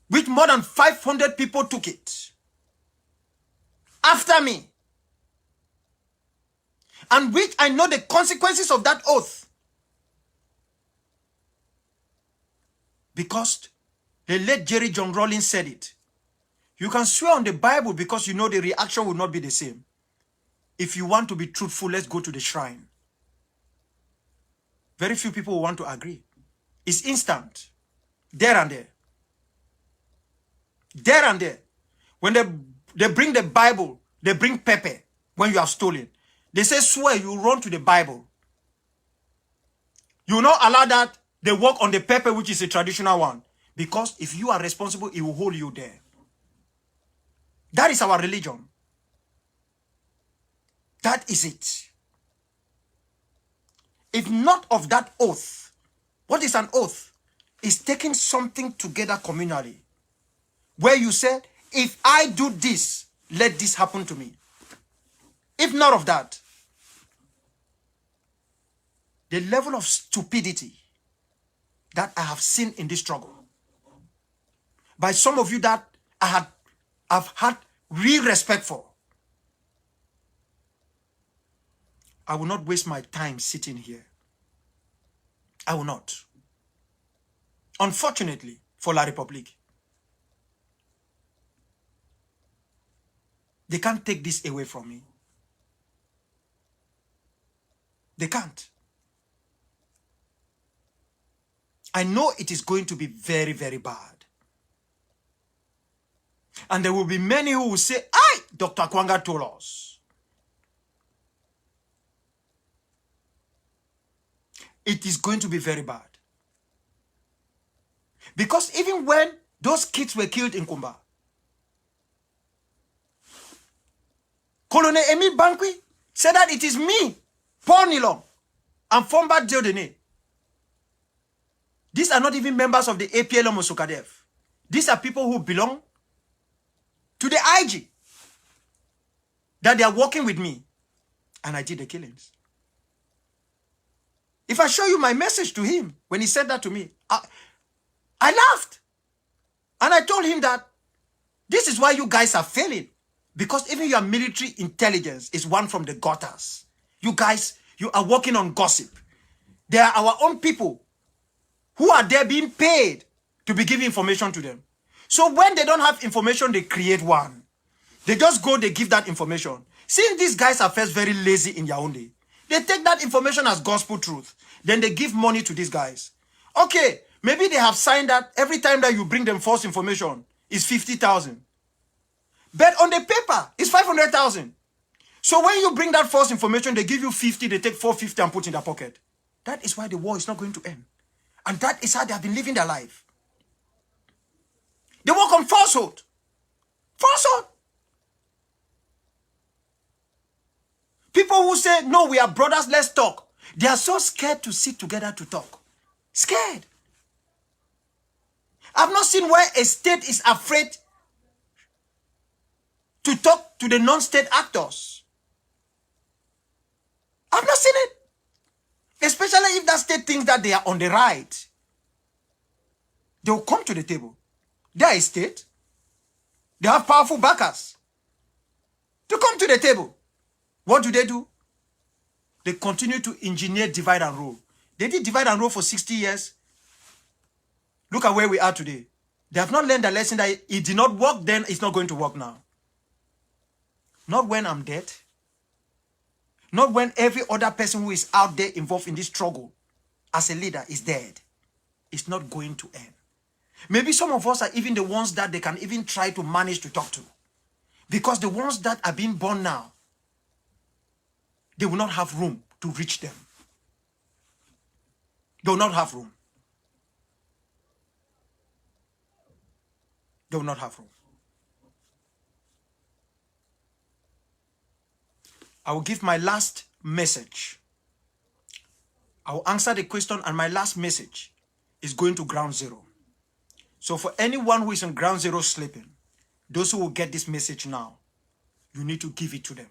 which more than 500 people took it after me, and which I know the consequences of that oath, because the late Jerry John Rawlings said it. You can swear on the Bible because you know the reaction will not be the same. If you want to be truthful, let's go to the shrine. Very few people will want to agree. It's instant. There and there. There and there. When they bring the Bible, they bring pepper when you have stolen. They say, swear, you run to the Bible. You will not allow that they work on the pepper, which is a traditional one. Because if you are responsible, it will hold you there. That is our religion. That is it. If not of that oath, what is an oath? It's taking something together communally. Where you say, if I do this, let this happen to me. If not of that, the level of stupidity that I have seen in this struggle, by some of you that I've had real respect for, I will not waste my time sitting here. I will not. Unfortunately for La République, they can't take this away from me. They can't. I know it is going to be very, very bad. And there will be many who will say, aye, Dr. Akwanga told us. It is going to be very bad. Because even when those kids were killed in Kumba, Colonel Emile Bankwi said that it is me, Paul Nilong, and Fomba Diodene. These are not even members of the APLM or Sukadev. These are people who belong to the IG. That they are working with me. And I did the killings. If I show you my message to him, when he said that to me, I laughed. And I told him that this is why you guys are failing. Because even your military intelligence is one from the gutters. You guys, you are working on gossip. They are our own people who are there being paid to be giving information to them. So when they don't have information, they create one. They just go, they give that information. Since these guys are first very lazy in Yaoundé, they take that information as gospel truth. Then they give money to these guys. Okay, maybe they have signed that every time that you bring them false information is 50,000. But on the paper, it's 500,000. So when you bring that false information, they give you 50, they take 450 and put in their pocket. That is why the war is not going to end. And that is how they have been living their life. They work on falsehood. Falsehood. People who say, no, we are brothers, let's talk. They are so scared to sit together to talk. Scared. I've not seen where a state is afraid to talk to the non-state actors. I've not seen it. Especially if that state thinks that they are on the right. They will come to the table. They are a state. They have powerful backers. To come to the table. What do? They continue to engineer divide and rule. They did divide and rule for 60 years. Look at where we are today. They have not learned the lesson that it did not work then, it's not going to work now. Not when I'm dead. Not when every other person who is out there involved in this struggle as a leader is dead. It's not going to end. Maybe some of us are even the ones that they can even try to manage to talk to. Because the ones that are being born now, they will not have room to reach them. They will not have room. They will not have room. I will give my last message. I will answer the question, and my last message is going to ground zero. So for anyone who is on ground zero sleeping, those who will get this message now, you need to give it to them.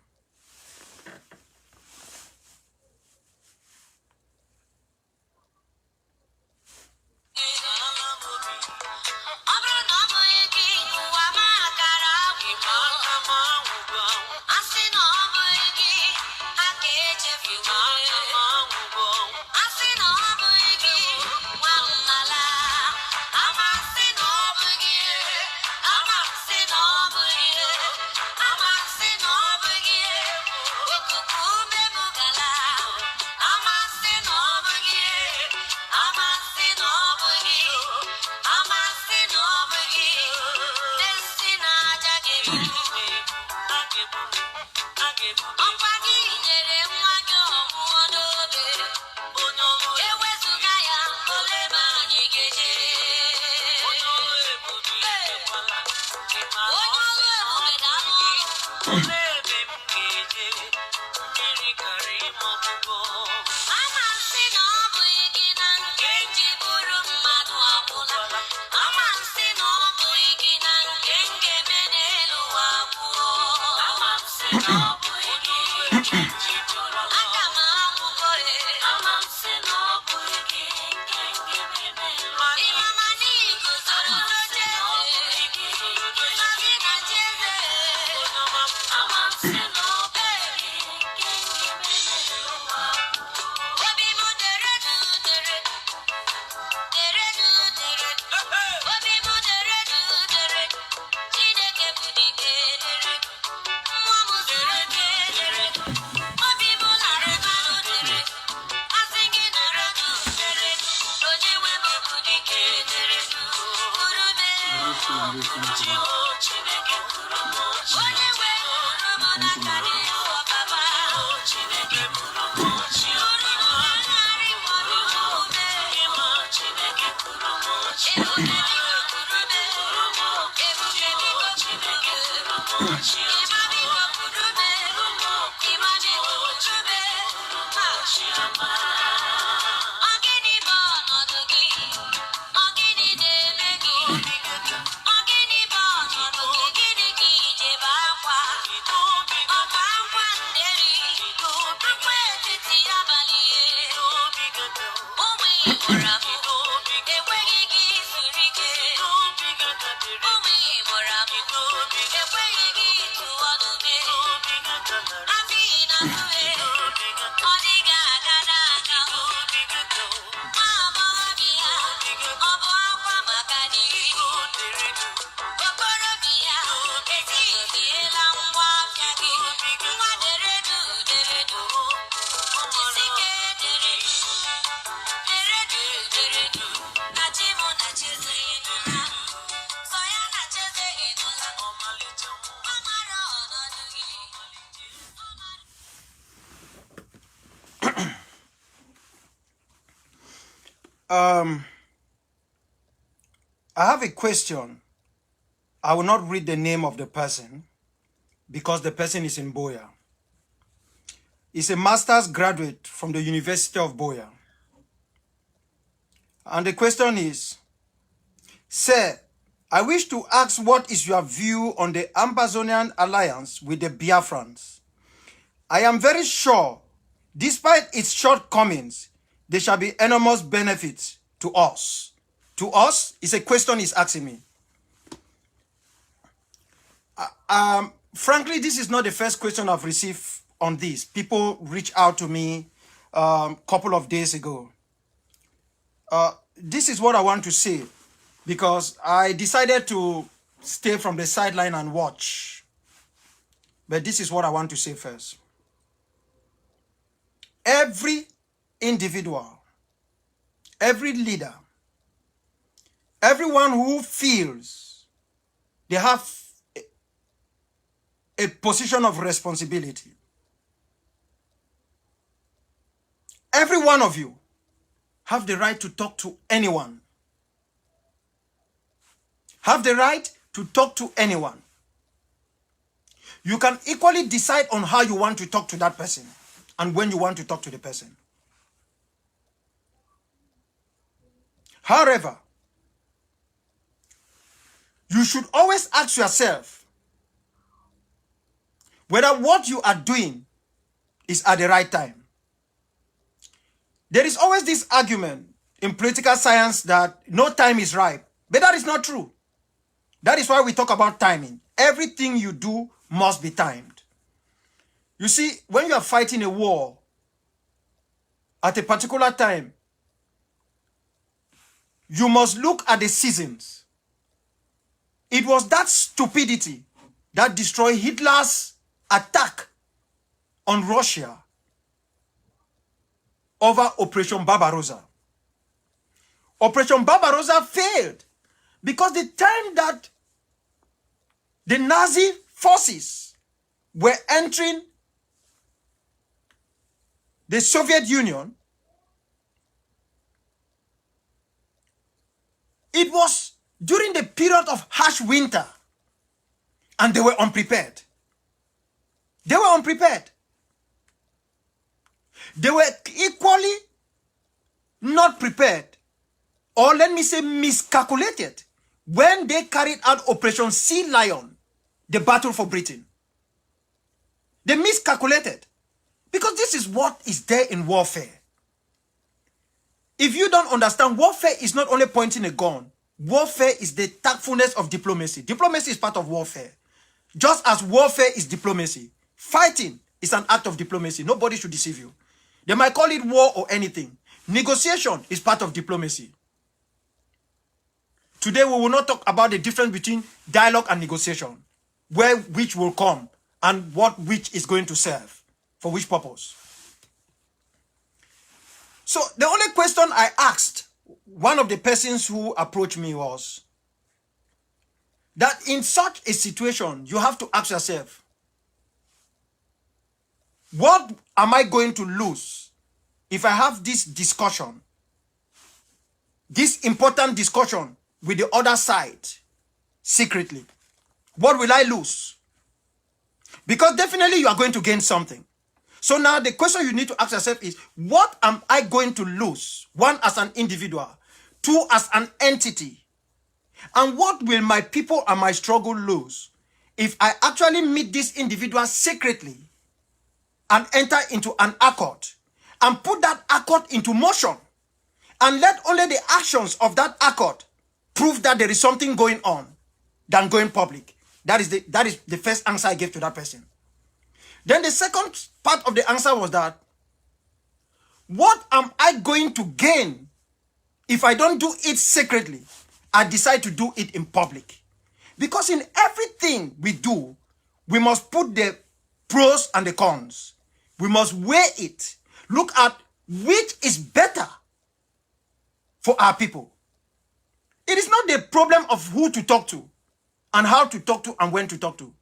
I have a question. I will not read the name of the person because the person is in Boya. He's a master's graduate from the University of Boya. And the question is, Sir, I wish to ask what is your view on the Ambazonian alliance with the Biafrans? I am very sure, despite its shortcomings, there shall be enormous benefits to us. To us is a question he's asking me. Frankly, this is not the first question I've received on this. People reached out to me a couple of days ago. This is what I want to say because I decided to stay from the sideline and watch. But this is what I want to say first. Every individual, every leader, everyone who feels they have a position of responsibility, every one of you have the right to talk to anyone. Have the right to talk to anyone. You can equally decide on how you want to talk to that person and when you want to talk to the person. However, you should always ask yourself whether what you are doing is at the right time. There is always this argument in political science that no time is right, but that is not true. That is why we talk about timing. Everything you do must be timed. You see, when you are fighting a war at a particular time, you must look at the seasons. It was that stupidity that destroyed Hitler's attack on Russia over Operation Barbarossa. Operation Barbarossa failed because the time that the Nazi forces were entering the Soviet Union, it was during the period of harsh winter, and they were unprepared. They were unprepared. They were equally not prepared, or let me say miscalculated, when they carried out Operation Sea Lion, the battle for Britain. They miscalculated, because this is what is there in warfare. If you don't understand, warfare is not only pointing a gun. Warfare is the tactfulness of diplomacy. Diplomacy is part of warfare. Just as warfare is diplomacy, fighting is an act of diplomacy. Nobody should deceive you. They might call it war or anything. Negotiation is part of diplomacy. Today we will not talk about the difference between dialogue and negotiation, where which will come and what which is going to serve, for which purpose. So the only question I asked one of the persons who approached me was that in such a situation, you have to ask yourself, what am I going to lose if I have this discussion, this important discussion with the other side secretly? What will I lose? Because definitely you are going to gain something. So now the question you need to ask yourself is, what am I going to lose? One, as an individual. Two, as an entity. And what will my people and my struggle lose if I actually meet this individual secretly and enter into an accord and put that accord into motion and let only the actions of that accord prove that there is something going on than going public? That is the first answer I gave to that person. Then the second part of the answer was that, what am I going to gain if I don't do it secretly? I decide to do it in public. Because in everything we do, we must put the pros and the cons. We must weigh it. Look at which is better for our people. It is not the problem of who to talk to and how to talk to and when to talk to.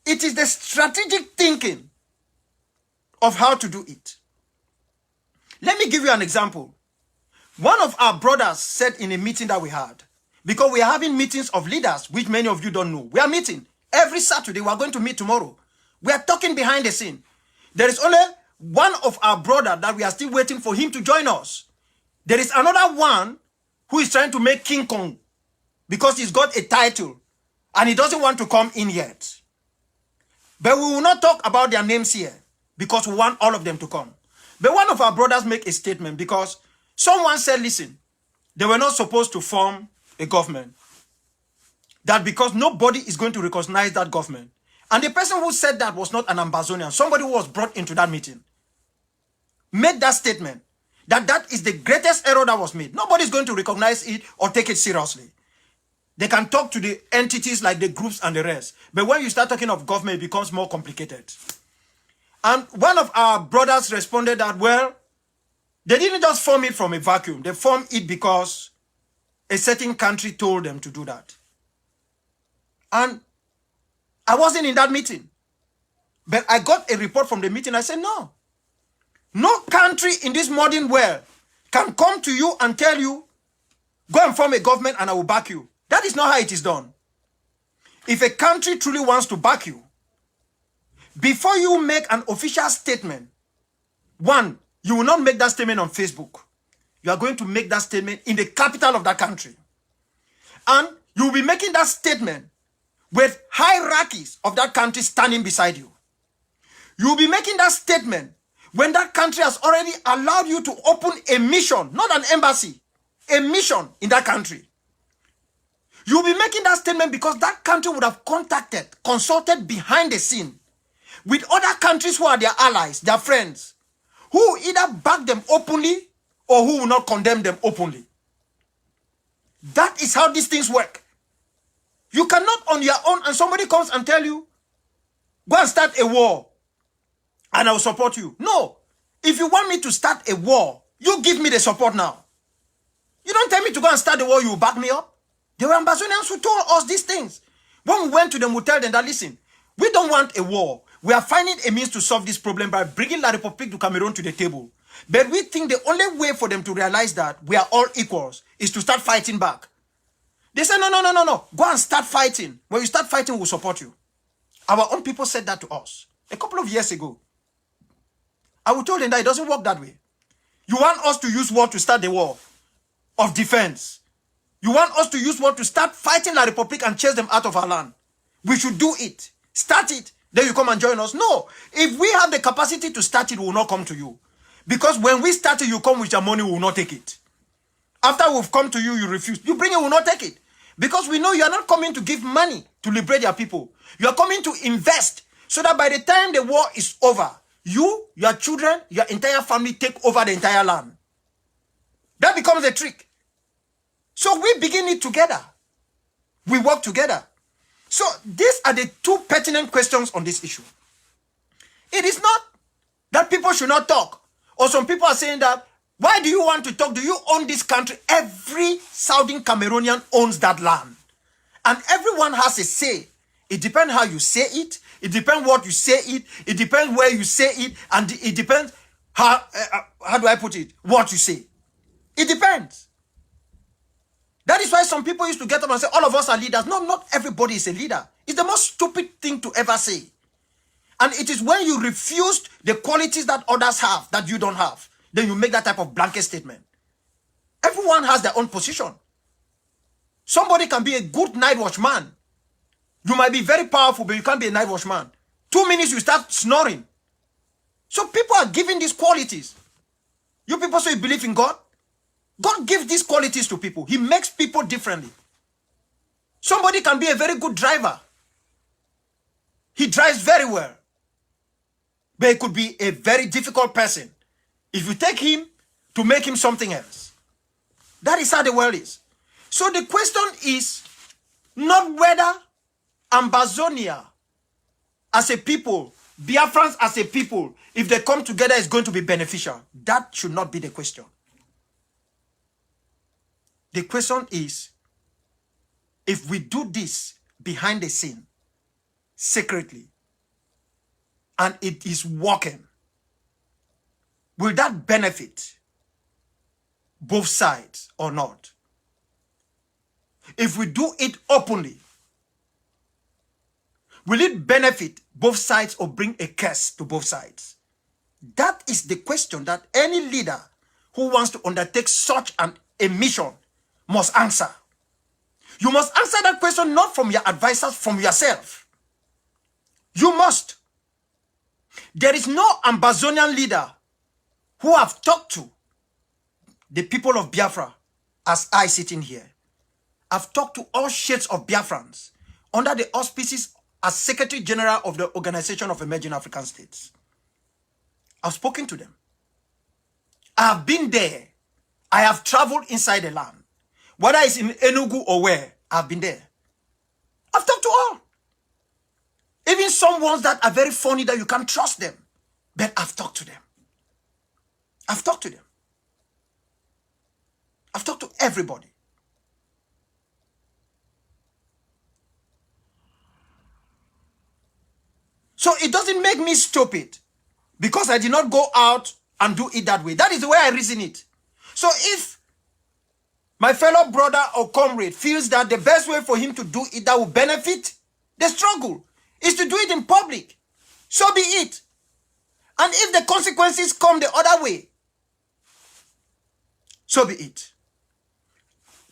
It is the strategic thinking of how to do it. Let me give you an example. One of our brothers said in a meeting that we had, because we are having meetings of leaders, which many of you don't know. We are meeting every Saturday. We are going to meet tomorrow. We are talking behind the scene. There is only one of our brother that we are still waiting for him to join us. There is another one who is trying to make King Kong because he's got a title and he doesn't want to come in yet. But we will not talk about their names here because we want all of them to come. But one of our brothers make a statement because someone said, listen, they were not supposed to form a government. That because nobody is going to recognize that government. And the person who said that was not an Ambazonian. Somebody who was brought into that meeting made that statement. That is the greatest error that was made. Nobody is going to recognize it or take it seriously. They can talk to the entities like the groups and the rest. But when you start talking of government, it becomes more complicated. And one of our brothers responded that, well, they didn't just form it from a vacuum. They formed it because a certain country told them to do that. And I wasn't in that meeting. But I got a report from the meeting. I said, no. No country in this modern world can come to you and tell you, go and form a government and I will back you. That is not how it is done. If a country truly wants to back you, before you make an official statement, one, you will not make that statement on Facebook. You are going to make that statement in the capital of that country. And you will be making that statement with hierarchies of that country standing beside you. You will be making that statement when that country has already allowed you to open a mission, not an embassy, a mission in that country. You'll be making that statement because that country would have consulted behind the scene with other countries who are their allies, their friends, who will either back them openly or who will not condemn them openly. That is how these things work. You cannot on your own and somebody comes and tell you, go and start a war and I will support you. No. If you want me to start a war, you give me the support now. You don't tell me to go and start the war, you will back me up. There were Ambazonians who told us these things. When we went to them, we tell them that, listen, we don't want a war. We are finding a means to solve this problem by bringing La République du Cameroon to the table. But we think the only way for them to realize that we are all equals is to start fighting back. They said, no. Go and start fighting. When you start fighting, we'll support you. Our own people said that to us a couple of years ago. I will tell them that it doesn't work that way. You want us to use war to start the war of defense. You want us to use war to start fighting La République and chase them out of our land. We should do it. Start it. Then you come and join us. No. If we have the capacity to start it, we will not come to you. Because when we start it, you come with your money, we will not take it. After we've come to you, you refuse. You bring it, we will not take it. Because we know you are not coming to give money to liberate your people. You are coming to invest so that by the time the war is over, you, your children, your entire family take over the entire land. That becomes a trick. So we begin it together. We work together. So these are the two pertinent questions on this issue. It is not that people should not talk. Or some people are saying that, why do you want to talk? Do you own this country? Every Southern Cameroonian owns that land. And everyone has a say. It depends how you say it. It depends what you say it. It depends where you say it. And it depends how do I put it? What you say. It depends. That is why some people used to get up and say, all of us are leaders. No, not everybody is a leader. It's the most stupid thing to ever say. And it is when you refuse the qualities that others have that you don't have, then you make that type of blanket statement. Everyone has their own position. Somebody can be a good night watchman. You might be very powerful, but you can't be a night watchman. 2 minutes, you start snoring. So people are giving these qualities. You people say you believe in God? God gives these qualities to people. He makes people differently. Somebody can be a very good driver. He drives very well. But he could be a very difficult person if you take him to make him something else. That is how the world is. So the question is not whether Ambazonia as a people, Biafrans as a people, if they come together, is going to be beneficial. That should not be the question. The question is, if we do this behind the scene, secretly, and it is working, will that benefit both sides or not? If we do it openly, will it benefit both sides or bring a curse to both sides? That is the question that any leader who wants to undertake such a mission must answer. You must answer that question not from your advisors, from yourself. You must. There is no Ambazonian leader who have talked to the people of Biafra as I sitting here. I've talked to all shades of Biafrans under the auspices as Secretary General of the Organization of Emerging African States. I've spoken to them. I have been there. I have traveled inside the land. Whether it's in Enugu or where, I've been there. I've talked to all. Even some ones that are very funny that you can't trust them. But I've talked to them. I've talked to them. I've talked to everybody. So it doesn't make me stupid because I did not go out and do it that way. That is the way I reason it. So if my fellow brother or comrade feels that the best way for him to do it that will benefit the struggle is to do it in public, so be it. And if the consequences come the other way, so be it.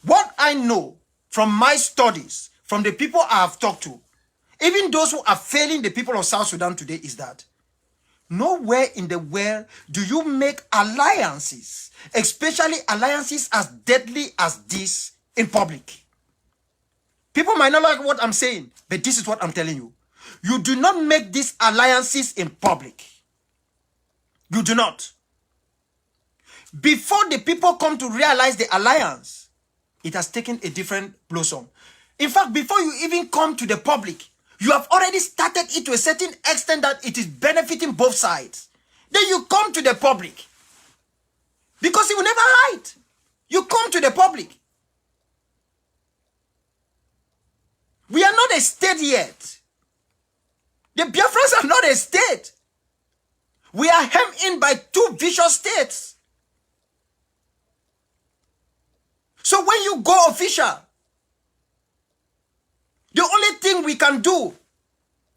What I know from my studies, from the people I have talked to, even those who are failing the people of South Sudan today, is that nowhere in the world do you make alliances, especially alliances as deadly as this, in public. People might not like what I'm saying, but this is what I'm telling you. You do not make these alliances in public. You do not. Before the people come to realize the alliance, it has taken a different blossom. In fact, before you even come to the public, you have already started it to a certain extent that it is benefiting both sides. Then you come to the public. Because you will never hide. You come to the public. We are not a state yet. The Biafrans are not a state. We are hemmed in by two vicious states. So when you go official, the only thing we can do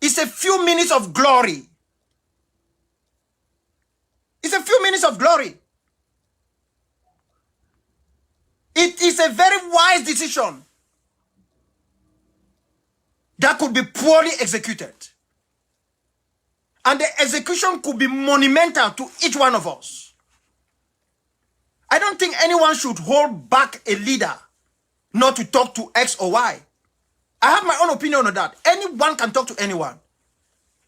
is a few minutes of glory. It's a few minutes of glory. It is a very wise decision that could be poorly executed. And the execution could be monumental to each one of us. I don't think anyone should hold back a leader not to talk to X or Y. I have my own opinion on that. Anyone can talk to anyone.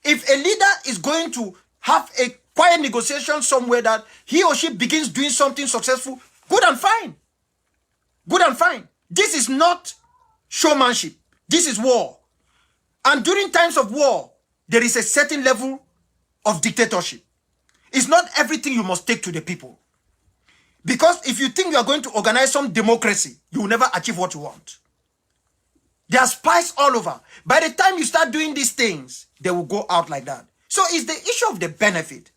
If a leader is going to have a quiet negotiation somewhere that he or she begins doing something successful, good and fine. Good and fine. This is not showmanship. This is war. And during times of war, there is a certain level of dictatorship. It's not everything you must take to the people. Because if you think you are going to organize some democracy, you will never achieve what you want. There are spies all over. By the time you start doing these things, they will go out like that. So it's the issue of the benefit.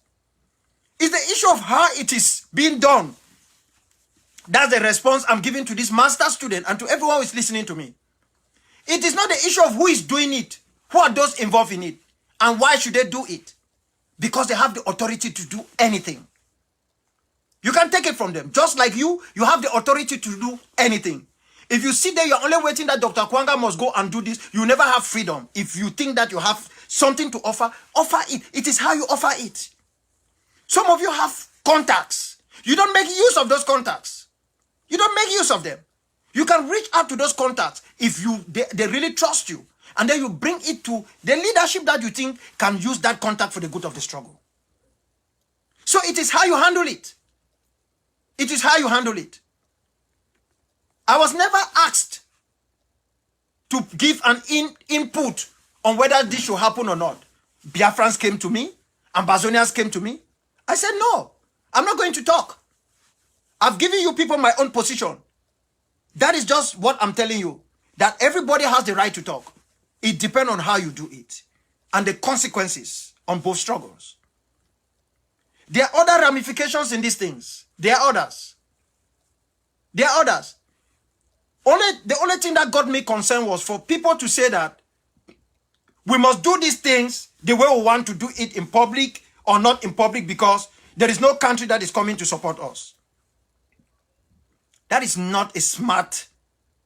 It's the issue of how it is being done. That's the response I'm giving to this master student and to everyone who is listening to me. It is not the issue of who is doing it, who are those involved in it, and why should they do it? Because they have the authority to do anything. You can take it from them. Just like you have the authority to do anything. If you sit there, you're only waiting that Dr. Akwanga must go and do this, you never have freedom. If you think that you have something to offer, offer it. It is how you offer it. Some of you have contacts. You don't make use of those contacts. You don't make use of them. You can reach out to those contacts if they really trust you. And then you bring it to the leadership that you think can use that contact for the good of the struggle. So it is how you handle it. It is how you handle it. I was never asked to give an input on whether this should happen or not. Biafrans came to me. Ambazonians came to me. I said, no, I'm not going to talk. I've given you people my own position. That is just what I'm telling you. That everybody has the right to talk. It depends on how you do it. And the consequences on both struggles. There are other ramifications in these things. There are others. There are others. The only thing that got me concerned was for people to say that we must do these things the way we want to do it in public or not in public because there is no country that is coming to support us. That is not a smart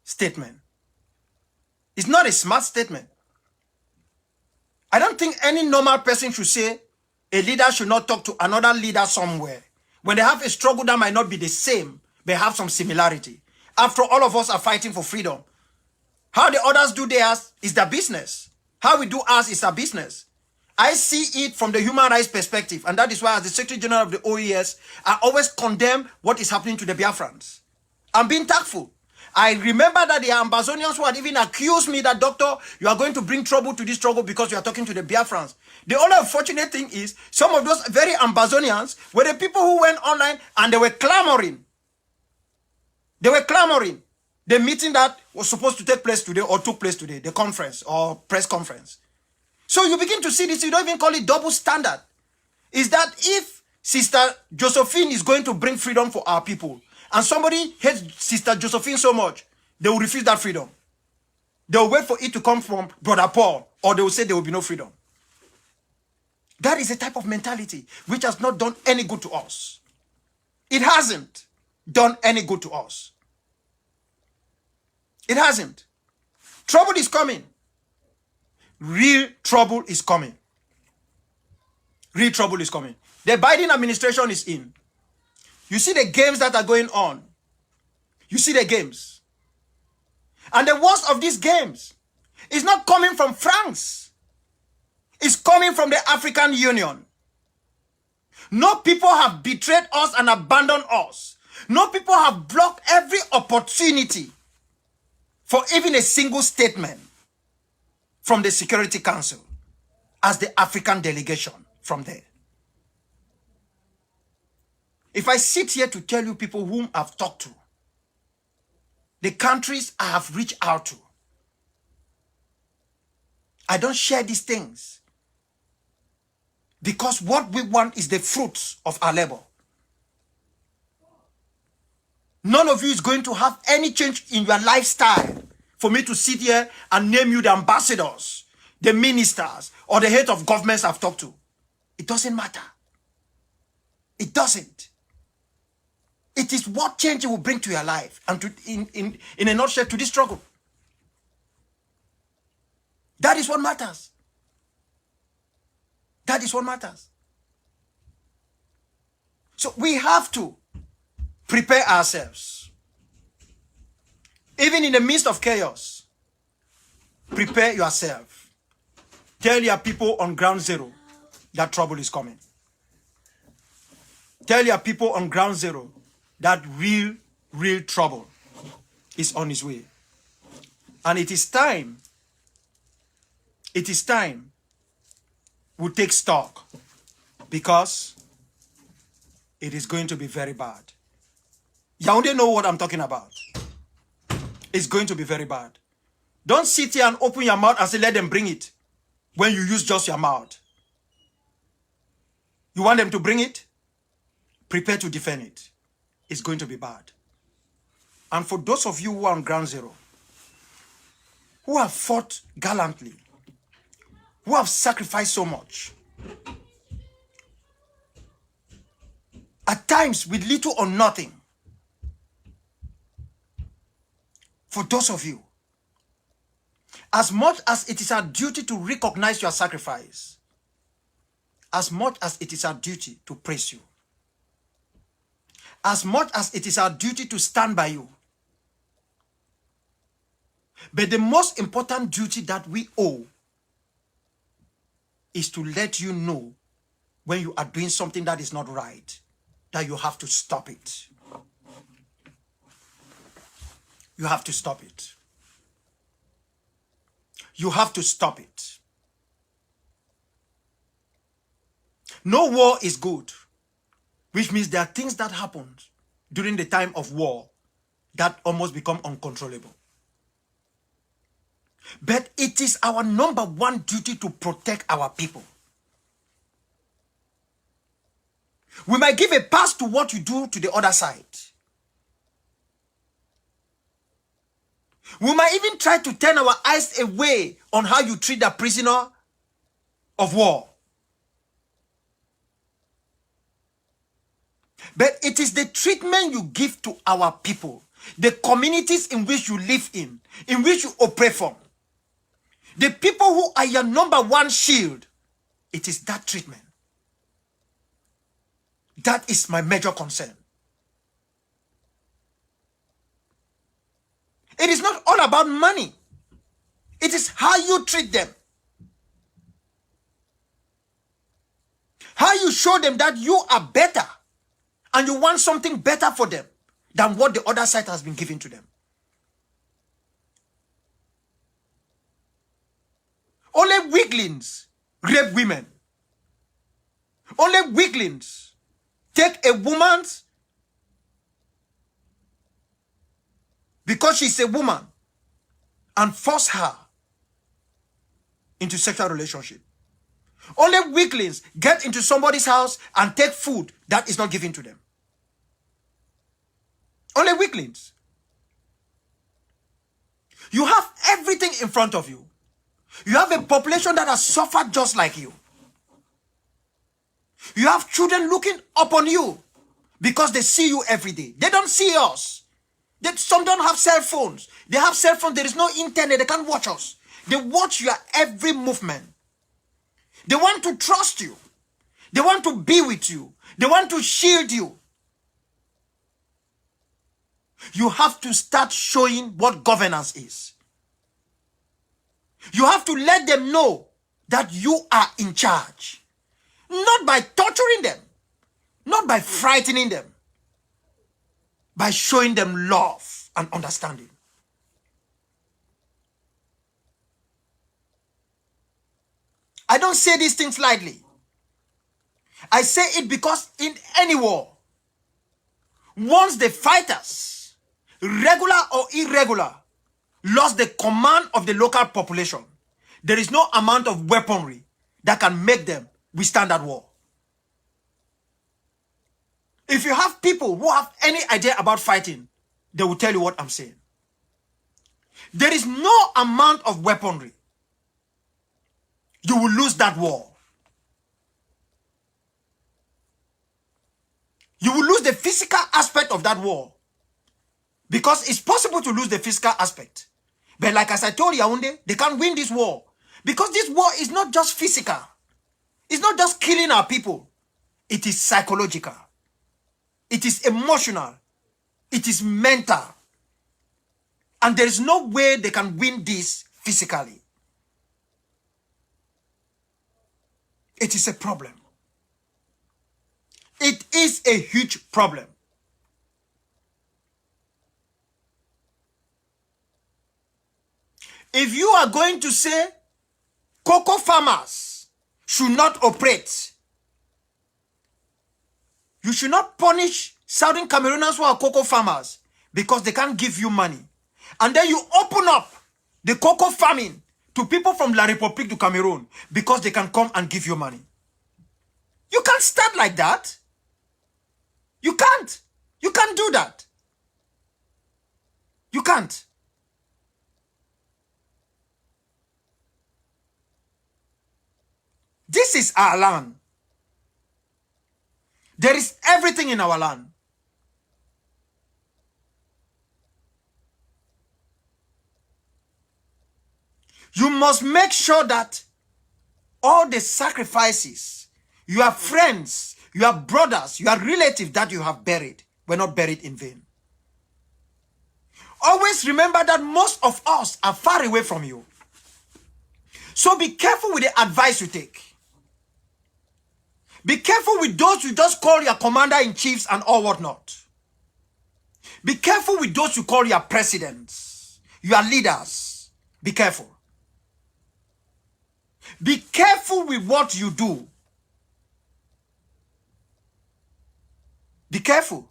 statement. It's not a smart statement. I don't think any normal person should say a leader should not talk to another leader somewhere. When they have a struggle that might not be the same, they have some similarity. After all of us are fighting for freedom. How the others do theirs is their business. How we do ours is our business. I see it from the human rights perspective. And that is why as the Secretary General of the OES, I always condemn what is happening to the Biafrans. I'm being tactful. I remember that the Ambazonians who had even accused me that, doctor, you are going to bring trouble to this struggle because you are talking to the Biafrans. The only unfortunate thing is some of those very Ambazonians were the people who went online and they were clamoring. They were clamoring. The meeting that was supposed to take place today or took place today, the conference or press conference. So you begin to see this, you don't even call it double standard. Is that if Sister Josephine is going to bring freedom for our people, and somebody hates Sister Josephine so much, they will refuse that freedom. They will wait for it to come from Brother Paul, or they will say there will be no freedom. That is a type of mentality which has not done any good to us. It hasn't done any good to us. It hasn't. Trouble is coming. Real trouble is coming. Real trouble is coming. The Biden administration is in. You see the games that are going on. You see the games. And the worst of these games is not coming from France. It's coming from the African Union. No people have betrayed us and abandoned us. No people have blocked every opportunity for even a single statement from the Security Council as the African delegation from there. If I sit here to tell you people whom I've talked to, the countries I have reached out to, I don't share these things. Because what we want is the fruits of our labor. None of you is going to have any change in your lifestyle for me to sit here and name you the ambassadors, the ministers, or the head of governments I've talked to. It doesn't matter. It doesn't. It is what change it will bring to your life and to, in a nutshell, to this struggle. That is what matters. That is what matters. So we have to prepare ourselves. Even in the midst of chaos, prepare yourself. Tell your people on ground zero that trouble is coming. Tell your people on ground zero that real trouble is on its way. And it is time we take stock, because it is going to be very bad. Yaoundé know what I'm talking about. It's going to be very bad. Don't sit here and open your mouth and say, let them bring it, when you use just your mouth. You want them to bring it? Prepare to defend it. It's going to be bad. And for those of you who are on ground zero, who have fought gallantly, who have sacrificed so much, at times with little or nothing, for those of you, as much as it is our duty to recognize your sacrifice, as much as it is our duty to praise you, as much as it is our duty to stand by you, but the most important duty that we owe is to let you know when you are doing something that is not right, that you have to stop it. You have to stop it. You have to stop it. No war is good, which means there are things that happen during the time of war that almost become uncontrollable. But it is our number one duty to protect our people. We might give a pass to what you do to the other side. We might even try to turn our eyes away on how you treat the prisoner of war. But it is the treatment you give to our people, the communities in which you live in which you operate from, the people who are your number one shield. It is that treatment. That is my major concern. It is not all about money. It is how you treat them. How you show them that you are better and you want something better for them than what the other side has been giving to them. Only weaklings rape women. Only weaklings take a woman's, because she's a woman, and force her into sexual relationship. Only weaklings get into somebody's house and take food that is not given to them. Only weaklings. You have everything in front of you. You have a population that has suffered just like you. You have children looking upon you because they see you every day. They don't see us. Some don't have cell phones. They have cell phones. There is no internet. They can't watch us. They watch your every movement. They want to trust you. They want to be with you. They want to shield you. You have to start showing what governance is. You have to let them know that you are in charge. Not by torturing them. Not by frightening them. By showing them love and understanding. I don't say these things lightly. I say it because in any war, once the fighters, regular or irregular, lost the command of the local population, There is no amount of weaponry that can make them withstand that war. If you have people who have any idea about fighting, they will tell you what I'm saying. There is no amount of weaponry. You will lose that war. You will lose the physical aspect of that war. Because it's possible to lose the physical aspect. But like as I told Yaoundé, they can't win this war. Because this war is not just physical. It's not just killing our people. It is psychological. It is emotional. It is mental. And there is no way they can win this physically. It is a problem. It is a huge problem. If you are going to say cocoa farmers should not operate, you should not punish Southern Camerooners who are cocoa farmers because they can't give you money. And then you open up the cocoa farming to people from La République du Cameroon because they can come and give you money. You can't start like that. You can't. You can't do that. You can't. This is our land. There is everything in our land. You must make sure that all the sacrifices, your friends, your brothers, your relatives that you have buried were not buried in vain. Always remember that most of us are far away from you. So be careful with the advice you take. Be careful with those you just call your commander-in-chiefs and all whatnot. Be careful with those you call your presidents, your leaders. Be careful. Be careful with what you do. Be careful.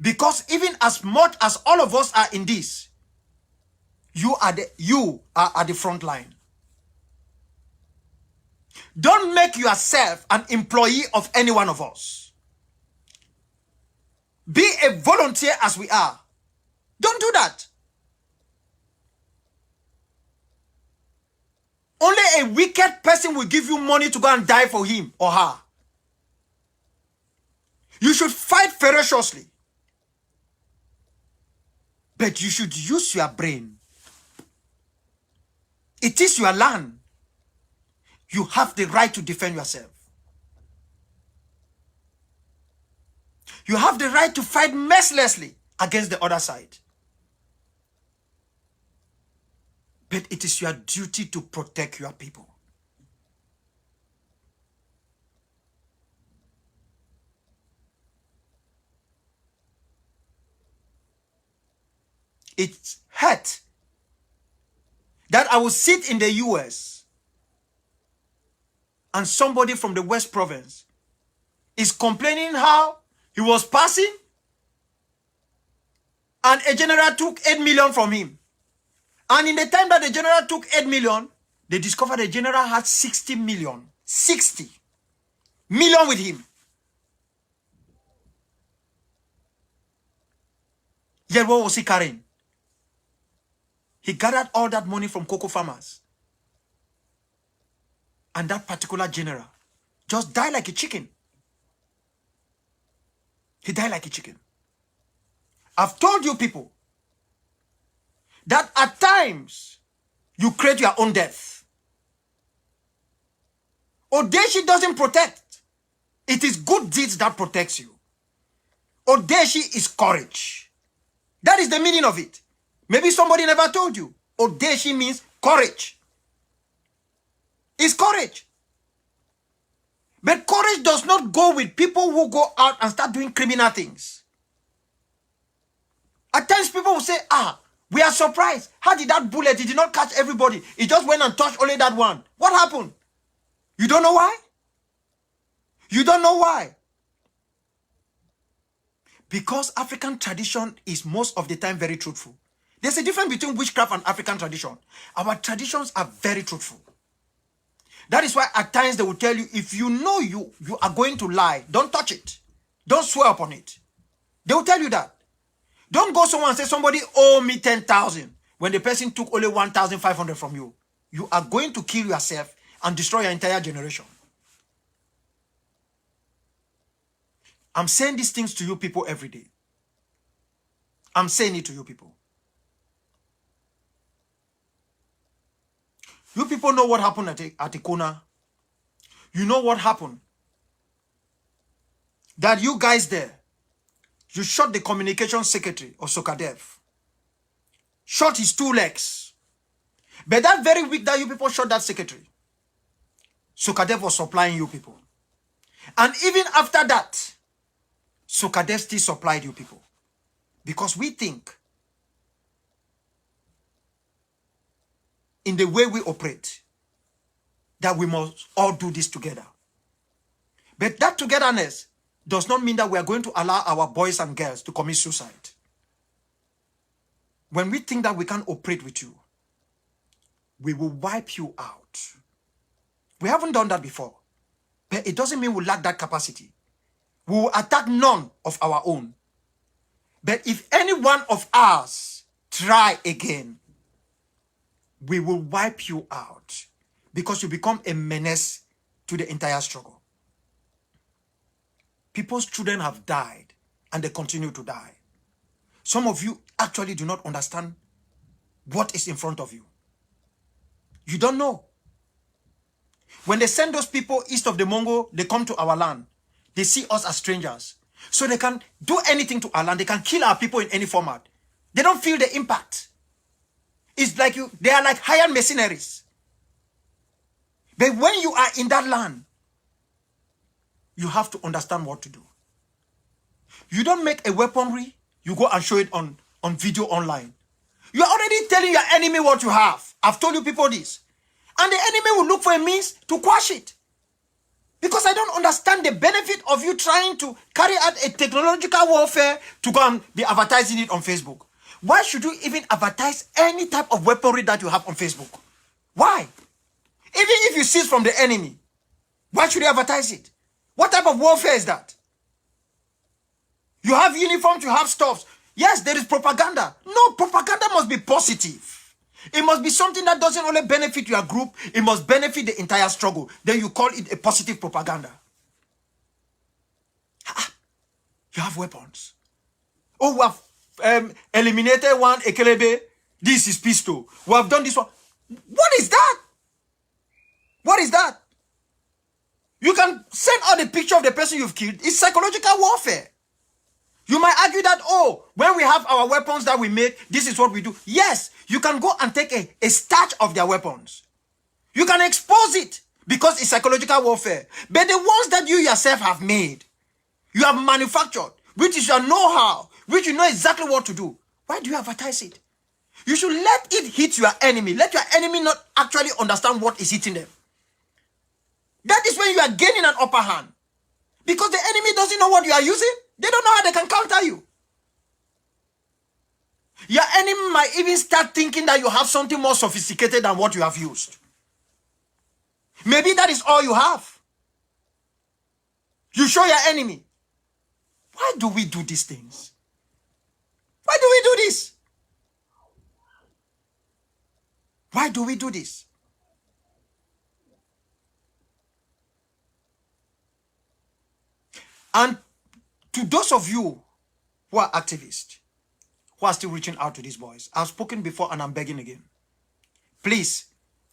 Because even as much as all of us are in this, you are at the front line. Don't make yourself an employee of any one of us. Be a volunteer as we are. Don't do that. Only a wicked person will give you money to go and die for him or her. You should fight ferociously. But you should use your brain. It is your land. You have the right to defend yourself. You have the right to fight mercilessly against the other side. But it is your duty to protect your people. It hurt that I will sit in the US and somebody from the West Province is complaining how he was passing and a general took 8 million from him. And in the time that the general took 8 million, they discovered the general had 60 million. 60 million with him. Yet what was he carrying? He gathered all that money from cocoa farmers. And that particular general just died like a chicken. He died like a chicken. I've told you people that at times you create your own death. Odeshi doesn't protect. It is good deeds that protects you. Odeshi is courage. That is the meaning of it. Maybe somebody never told you. Odeshi means courage. It's courage. But courage does not go with people who go out and start doing criminal things. At times people will say, we are surprised. How did that bullet, it did not catch everybody. It just went and touched only that one. What happened? You don't know why? You don't know why? Because African tradition is most of the time very truthful. There's a difference between witchcraft and African tradition. Our traditions are very truthful. That is why at times they will tell you, if you know you are going to lie, don't touch it. Don't swear upon it. They will tell you that. Don't go somewhere and say, somebody owe me 10,000 when the person took only 1,500 from you. You are going to kill yourself and destroy your entire generation. I'm saying these things to you people every day. I'm saying it to you people. You people know what happened at Ikona. You know what happened. That you guys there, you shot the communication secretary of Sokadev. Shot his 2 legs. But that very week that you people shot that secretary, Sokadev was supplying you people. And even after that, Sokadev still supplied you people. Because we think in the way we operate that we must all do this together. But that togetherness does not mean that we are going to allow our boys and girls to commit suicide. When we think that we can operate with you, we will wipe you out. We haven't done that before. But it doesn't mean we lack that capacity. We will attack none of our own. But if any one of us try again, we will wipe you out because you become a menace to the entire struggle. People's children have died and they continue to die. Some of you actually do not understand what is in front of you. You don't know. When they send those people east of the Mongo, they come to our land. They see us as strangers. So they can do anything to our land. They can kill our people in any format. They don't feel the impact. It's like they are like hired mercenaries. But when you are in that land, you have to understand what to do. You don't make a weaponry, you go and show it on video online. You are already telling your enemy what you have. I've told you people this. And the enemy will look for a means to quash it. Because I don't understand the benefit of you trying to carry out a technological warfare to go and be advertising it on Facebook. Why should you even advertise any type of weaponry that you have on Facebook? Why? Even if you see it from the enemy, why should you advertise it? What type of warfare is that? You have uniforms, you have stuffs. Yes, there is propaganda. No, propaganda must be positive. It must be something that doesn't only benefit your group, it must benefit the entire struggle. Then you call it a positive propaganda. You have weapons. Oh, we have eliminated one Ekelebe. This is pistol. We have done this one. What is that? What is that? You can send out the picture of the person you've killed. It's psychological warfare. You might argue that, oh, when we have our weapons that we make, this is what we do. Yes, you can go and take a starch of their weapons. You can expose it because it's psychological warfare. But the ones that you yourself have made, you have manufactured, which is your know-how, which you know exactly what to do. Why do you advertise it? You should let it hit your enemy. Let your enemy not actually understand what is hitting them. That is when you are gaining an upper hand. Because the enemy doesn't know what you are using. They don't know how they can counter you. Your enemy might even start thinking that you have something more sophisticated than what you have used. Maybe that is all you have. You show your enemy. Why do we do these things? Why do we do this? Why do we do this? And to those of you who are activists, who are still reaching out to these boys, I've spoken before and I'm begging again. Please,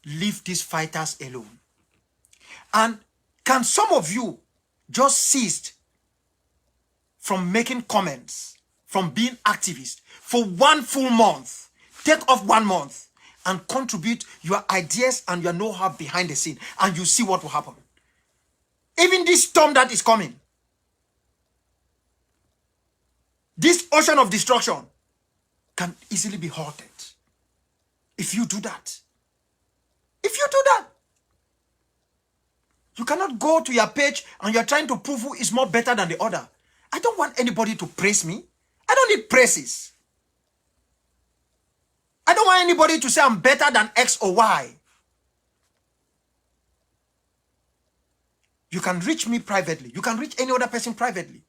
leave these fighters alone. And can some of you just cease from making comments, from being activists for 1 full month, take off 1 month and contribute your ideas and your know-how behind the scene, and you see what will happen. Even this storm that is coming, this ocean of destruction can easily be halted if you do that. If you do that, you cannot go to your page and you're trying to prove who is more better than the other. I don't want anybody to praise me. I don't need praises. I don't want anybody to say I'm better than X or Y. You can reach me privately. You can reach any other person privately.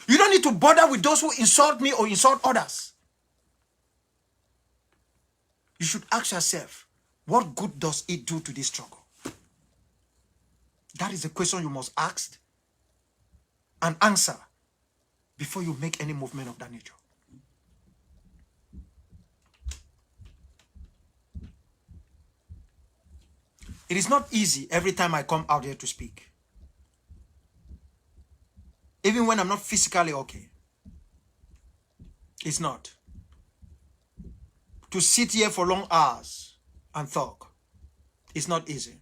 You don't need to bother with those who insult me or insult others. You should ask yourself, what good does it do to this struggle? That is the question you must ask and answer before you make any movement of that nature. It is not easy every time I come out here to speak. Even when I'm not physically okay. It's not. To sit here for long hours and talk, it's not easy.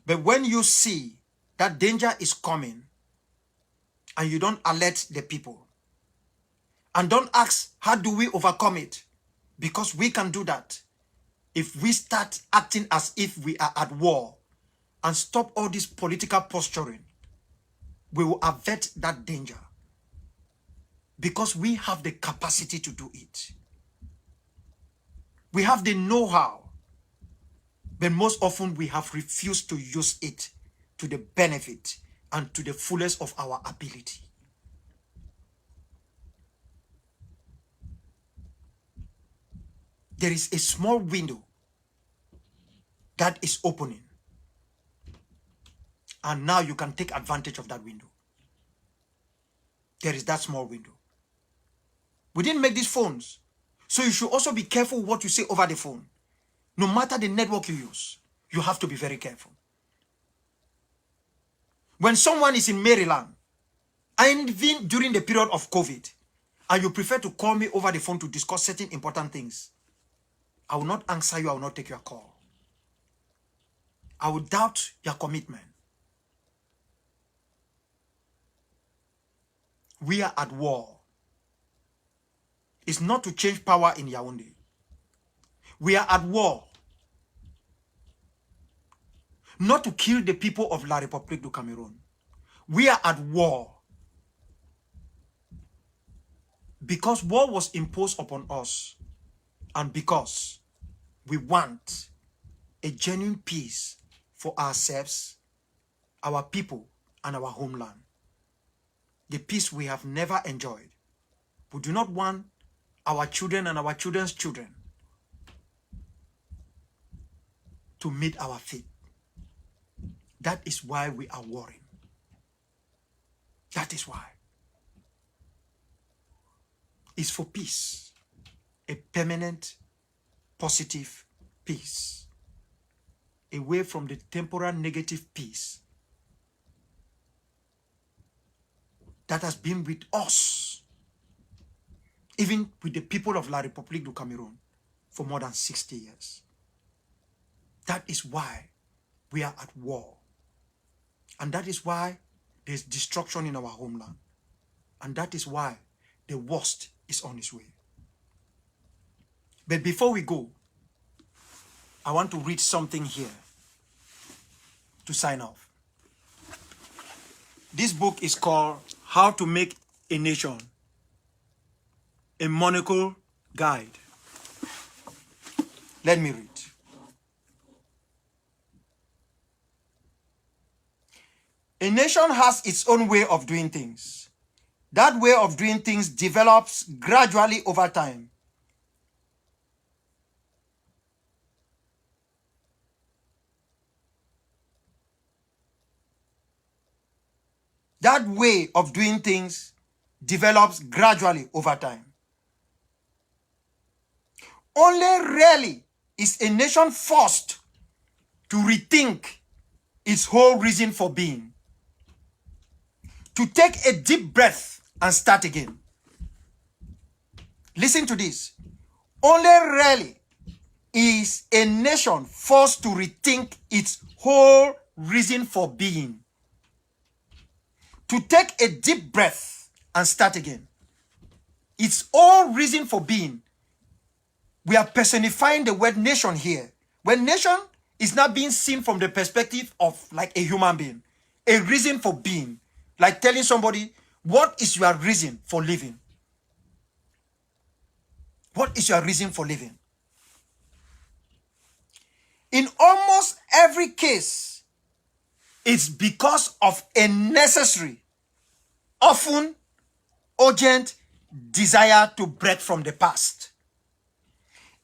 But when you see that danger is coming and you don't alert the people and don't ask, how do we overcome it? Because we can do that if we start acting as if we are at war and stop all this political posturing. We will avert that danger because we have the capacity to do it. We have the know-how, but most often we have refused to use it to the benefit and to the fullest of our ability. There is a small window that is opening. And now you can take advantage of that window. There is that small window. We didn't make these phones. So you should also be careful what you say over the phone. No matter the network you use, you have to be very careful. When someone is in Maryland, and even during the period of COVID, and you prefer to call me over the phone to discuss certain important things, I will not answer you, I will not take your call. I will doubt your commitment. We are at war. It's not to change power in Yaoundé. We are at war. Not to kill the people of La République du Cameroon. We are at war. Because war was imposed upon us. And because we want a genuine peace for ourselves, our people, and our homeland. The peace we have never enjoyed. We do not want our children and our children's children to meet our fate. That is why we are warring. That is why. It's for peace. A permanent, positive peace. Away from the temporal negative peace that has been with us, even with the people of La République du Cameroon, for more than 60 years. That is why we are at war. And that is why there's destruction in our homeland. And that is why the worst is on its way. But before we go, I want to read something here to sign off. This book is called How to Make a Nation, a Monocle Guide. Let me read. A nation has its own way of doing things. That way of doing things develops gradually over time. That way of doing things develops gradually over time. Only rarely is a nation forced to rethink its whole reason for being. To take a deep breath and start again. Listen to this. Only rarely is a nation forced to rethink its whole reason for being. To take a deep breath and start again. Its all reason for being. We are personifying the word nation here. When nation is not being seen from the perspective of like a human being. A reason for being. Like telling somebody, what is your reason for living? What is your reason for living? In almost every case, it's because of a necessary, often urgent desire to break from the past.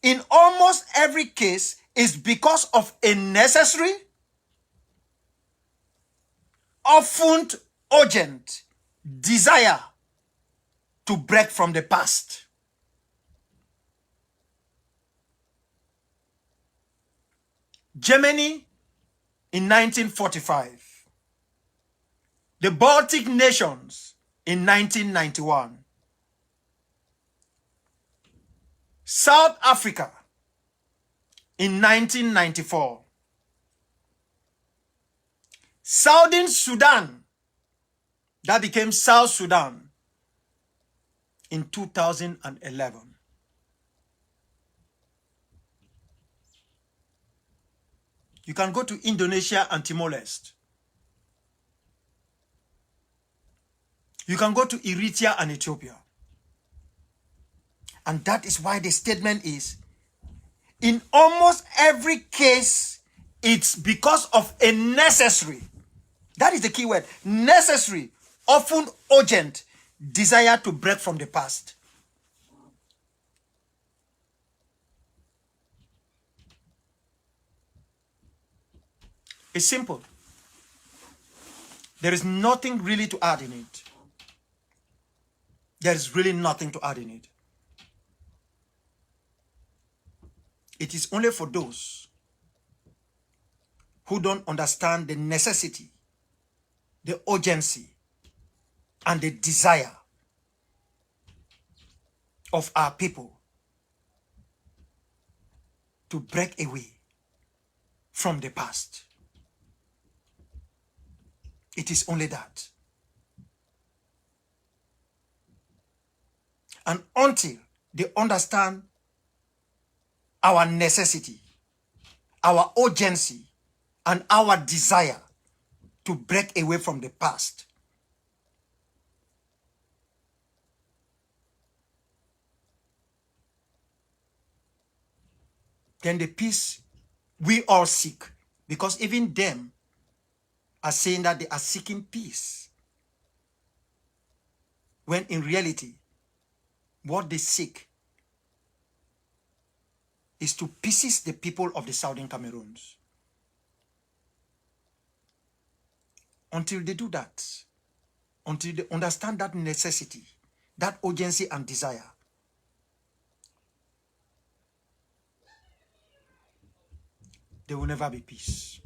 In almost every case, it's because of a necessary, often urgent desire to break from the past. Germany in 1945. The Baltic nations in 1991. South Africa in 1994. Southern Sudan, that became South Sudan, in 2011. You can go to Indonesia and Timor-Leste. You can go to Eritrea and Ethiopia. And that is why the statement is, in almost every case, it's because of a necessary, that is the key word, necessary, often urgent desire to break from the past. It's simple. There is nothing really to add in it. There is really nothing to add in it. It is only for those who don't understand the necessity, the urgency, and the desire of our people to break away from the past. It is only that. And until they understand our necessity, our urgency, and our desire to break away from the past, then the peace we all seek, because even them are saying that they are seeking peace, when in reality, what they seek is to pieces the people of the Southern Cameroons. Until they do that, until they understand that necessity, that urgency and desire, there will never be peace.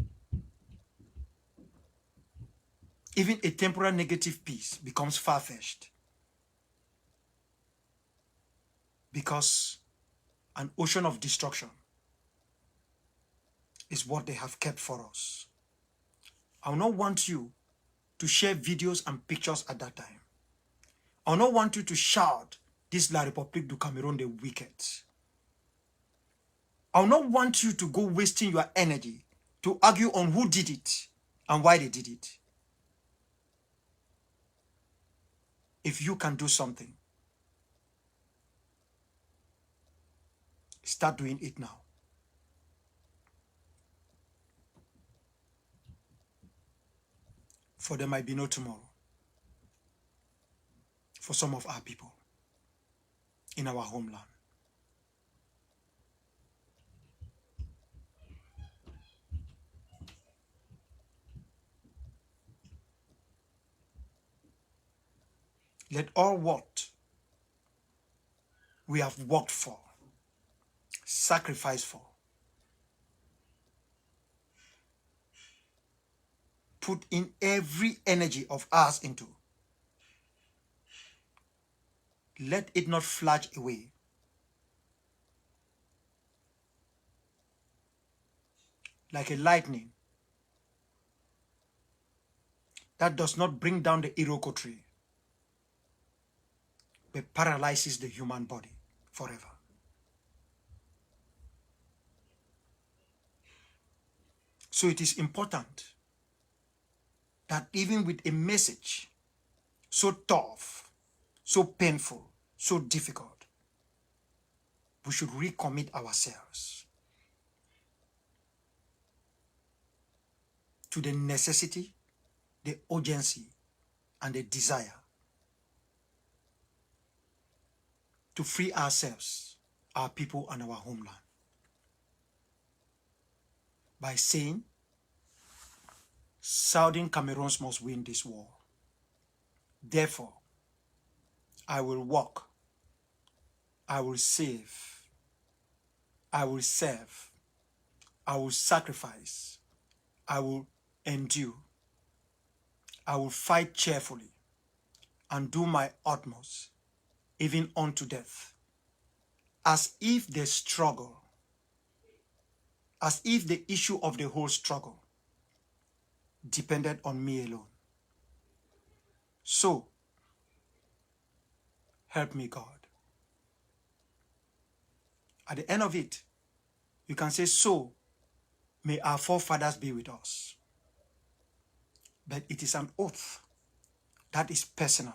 Even a temporary negative peace becomes far-fetched, because an ocean of destruction is what they have kept for us. I will not want you to share videos and pictures at that time. I will not want you to shout, "This La République du Cameroun, the wicked." I will not want you to go wasting your energy to argue on who did it and why they did it. If you can do something, start doing it now. For there might be no tomorrow for some of our people in our homeland. Let all what we have worked for, sacrificed for, put in every energy of ours into, let it not flash away. Like a lightning that does not bring down the Iroko tree, but paralyzes the human body forever. So it is important that even with a message so tough, so painful, so difficult, we should recommit ourselves to the necessity, the urgency, and the desire to free ourselves, our people, and our homeland by saying, Southern Cameroons must win this war. Therefore, I will walk, I will save, I will serve, I will sacrifice, I will endure, I will fight cheerfully and do my utmost, even unto death, as if the struggle, as if the issue of the whole struggle depended on me alone. So, help me, God. At the end of it, you can say, so may our forefathers be with us. But it is an oath that is personal.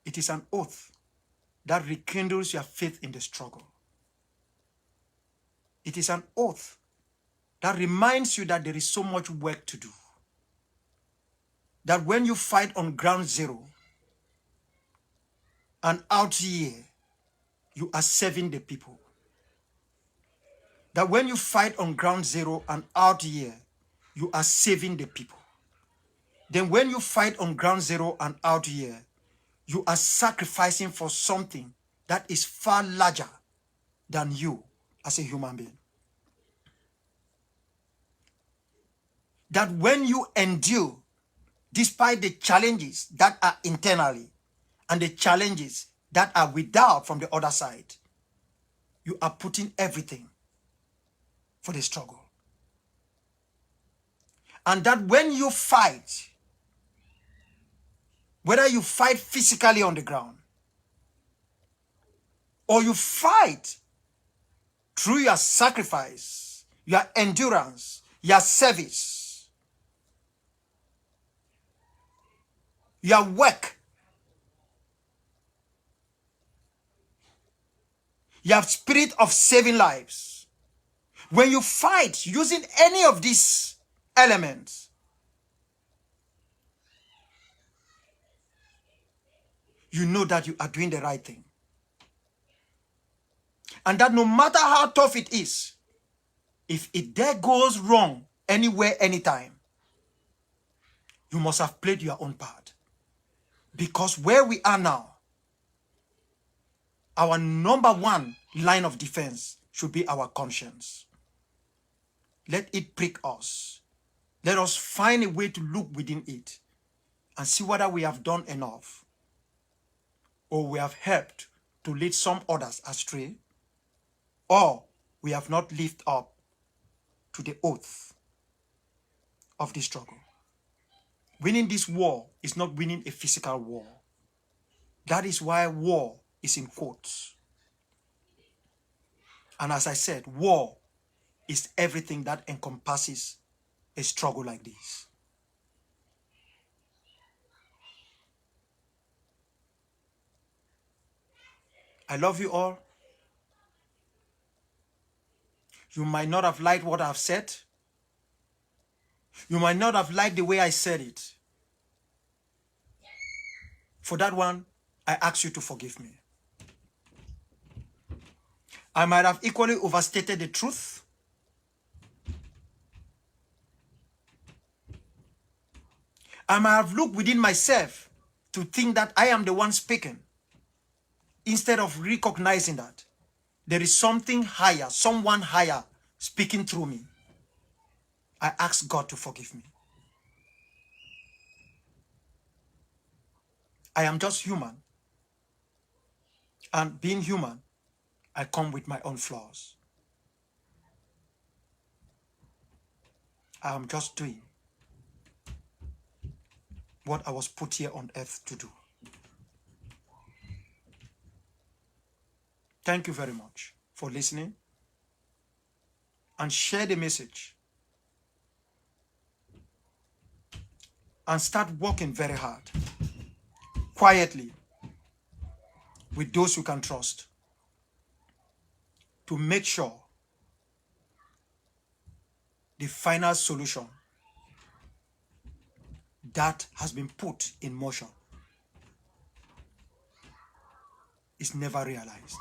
It is an oath that rekindles your faith in the struggle. It is an oath that reminds you that there is so much work to do. That when you fight on ground zero and out here, you are serving the people. That when you fight on ground zero and out here, you are saving the people. Then when you fight on ground zero and out here, you are sacrificing for something that is far larger than you as a human being. That when you endure, despite the challenges that are internally and the challenges that are without from the other side, you are putting everything for the struggle. And that when you fight, whether you fight physically on the ground or you fight through your sacrifice, your endurance, your service, your work, your spirit of saving lives, when you fight using any of these elements, you know that you are doing the right thing. And that no matter how tough it is, if it there goes wrong anywhere, anytime, you must have played your own part. Because where we are now, our number one line of defense should be our conscience. Let it prick us. Let us find a way to look within it and see whether we have done enough or we have helped to lead some others astray, or we have not lived up to the oath of the struggle. Winning this war is not winning a physical war. That is why war is in quotes. And as I said, war is everything that encompasses a struggle like this. I love you all. You might not have liked what I've said. You might not have liked the way I said it. For that one, I ask you to forgive me. I might have equally overstated the truth. I might have looked within myself to think that I am the one speaking, instead of recognizing that there is something higher, someone higher speaking through me. I ask God to forgive me. I am just human. And being human, I come with my own flaws. I am just doing what I was put here on earth to do. Thank you very much for listening, and share the message and start working very hard, quietly, with those you can trust. to make sure the final solution that has been put in motion is never realized.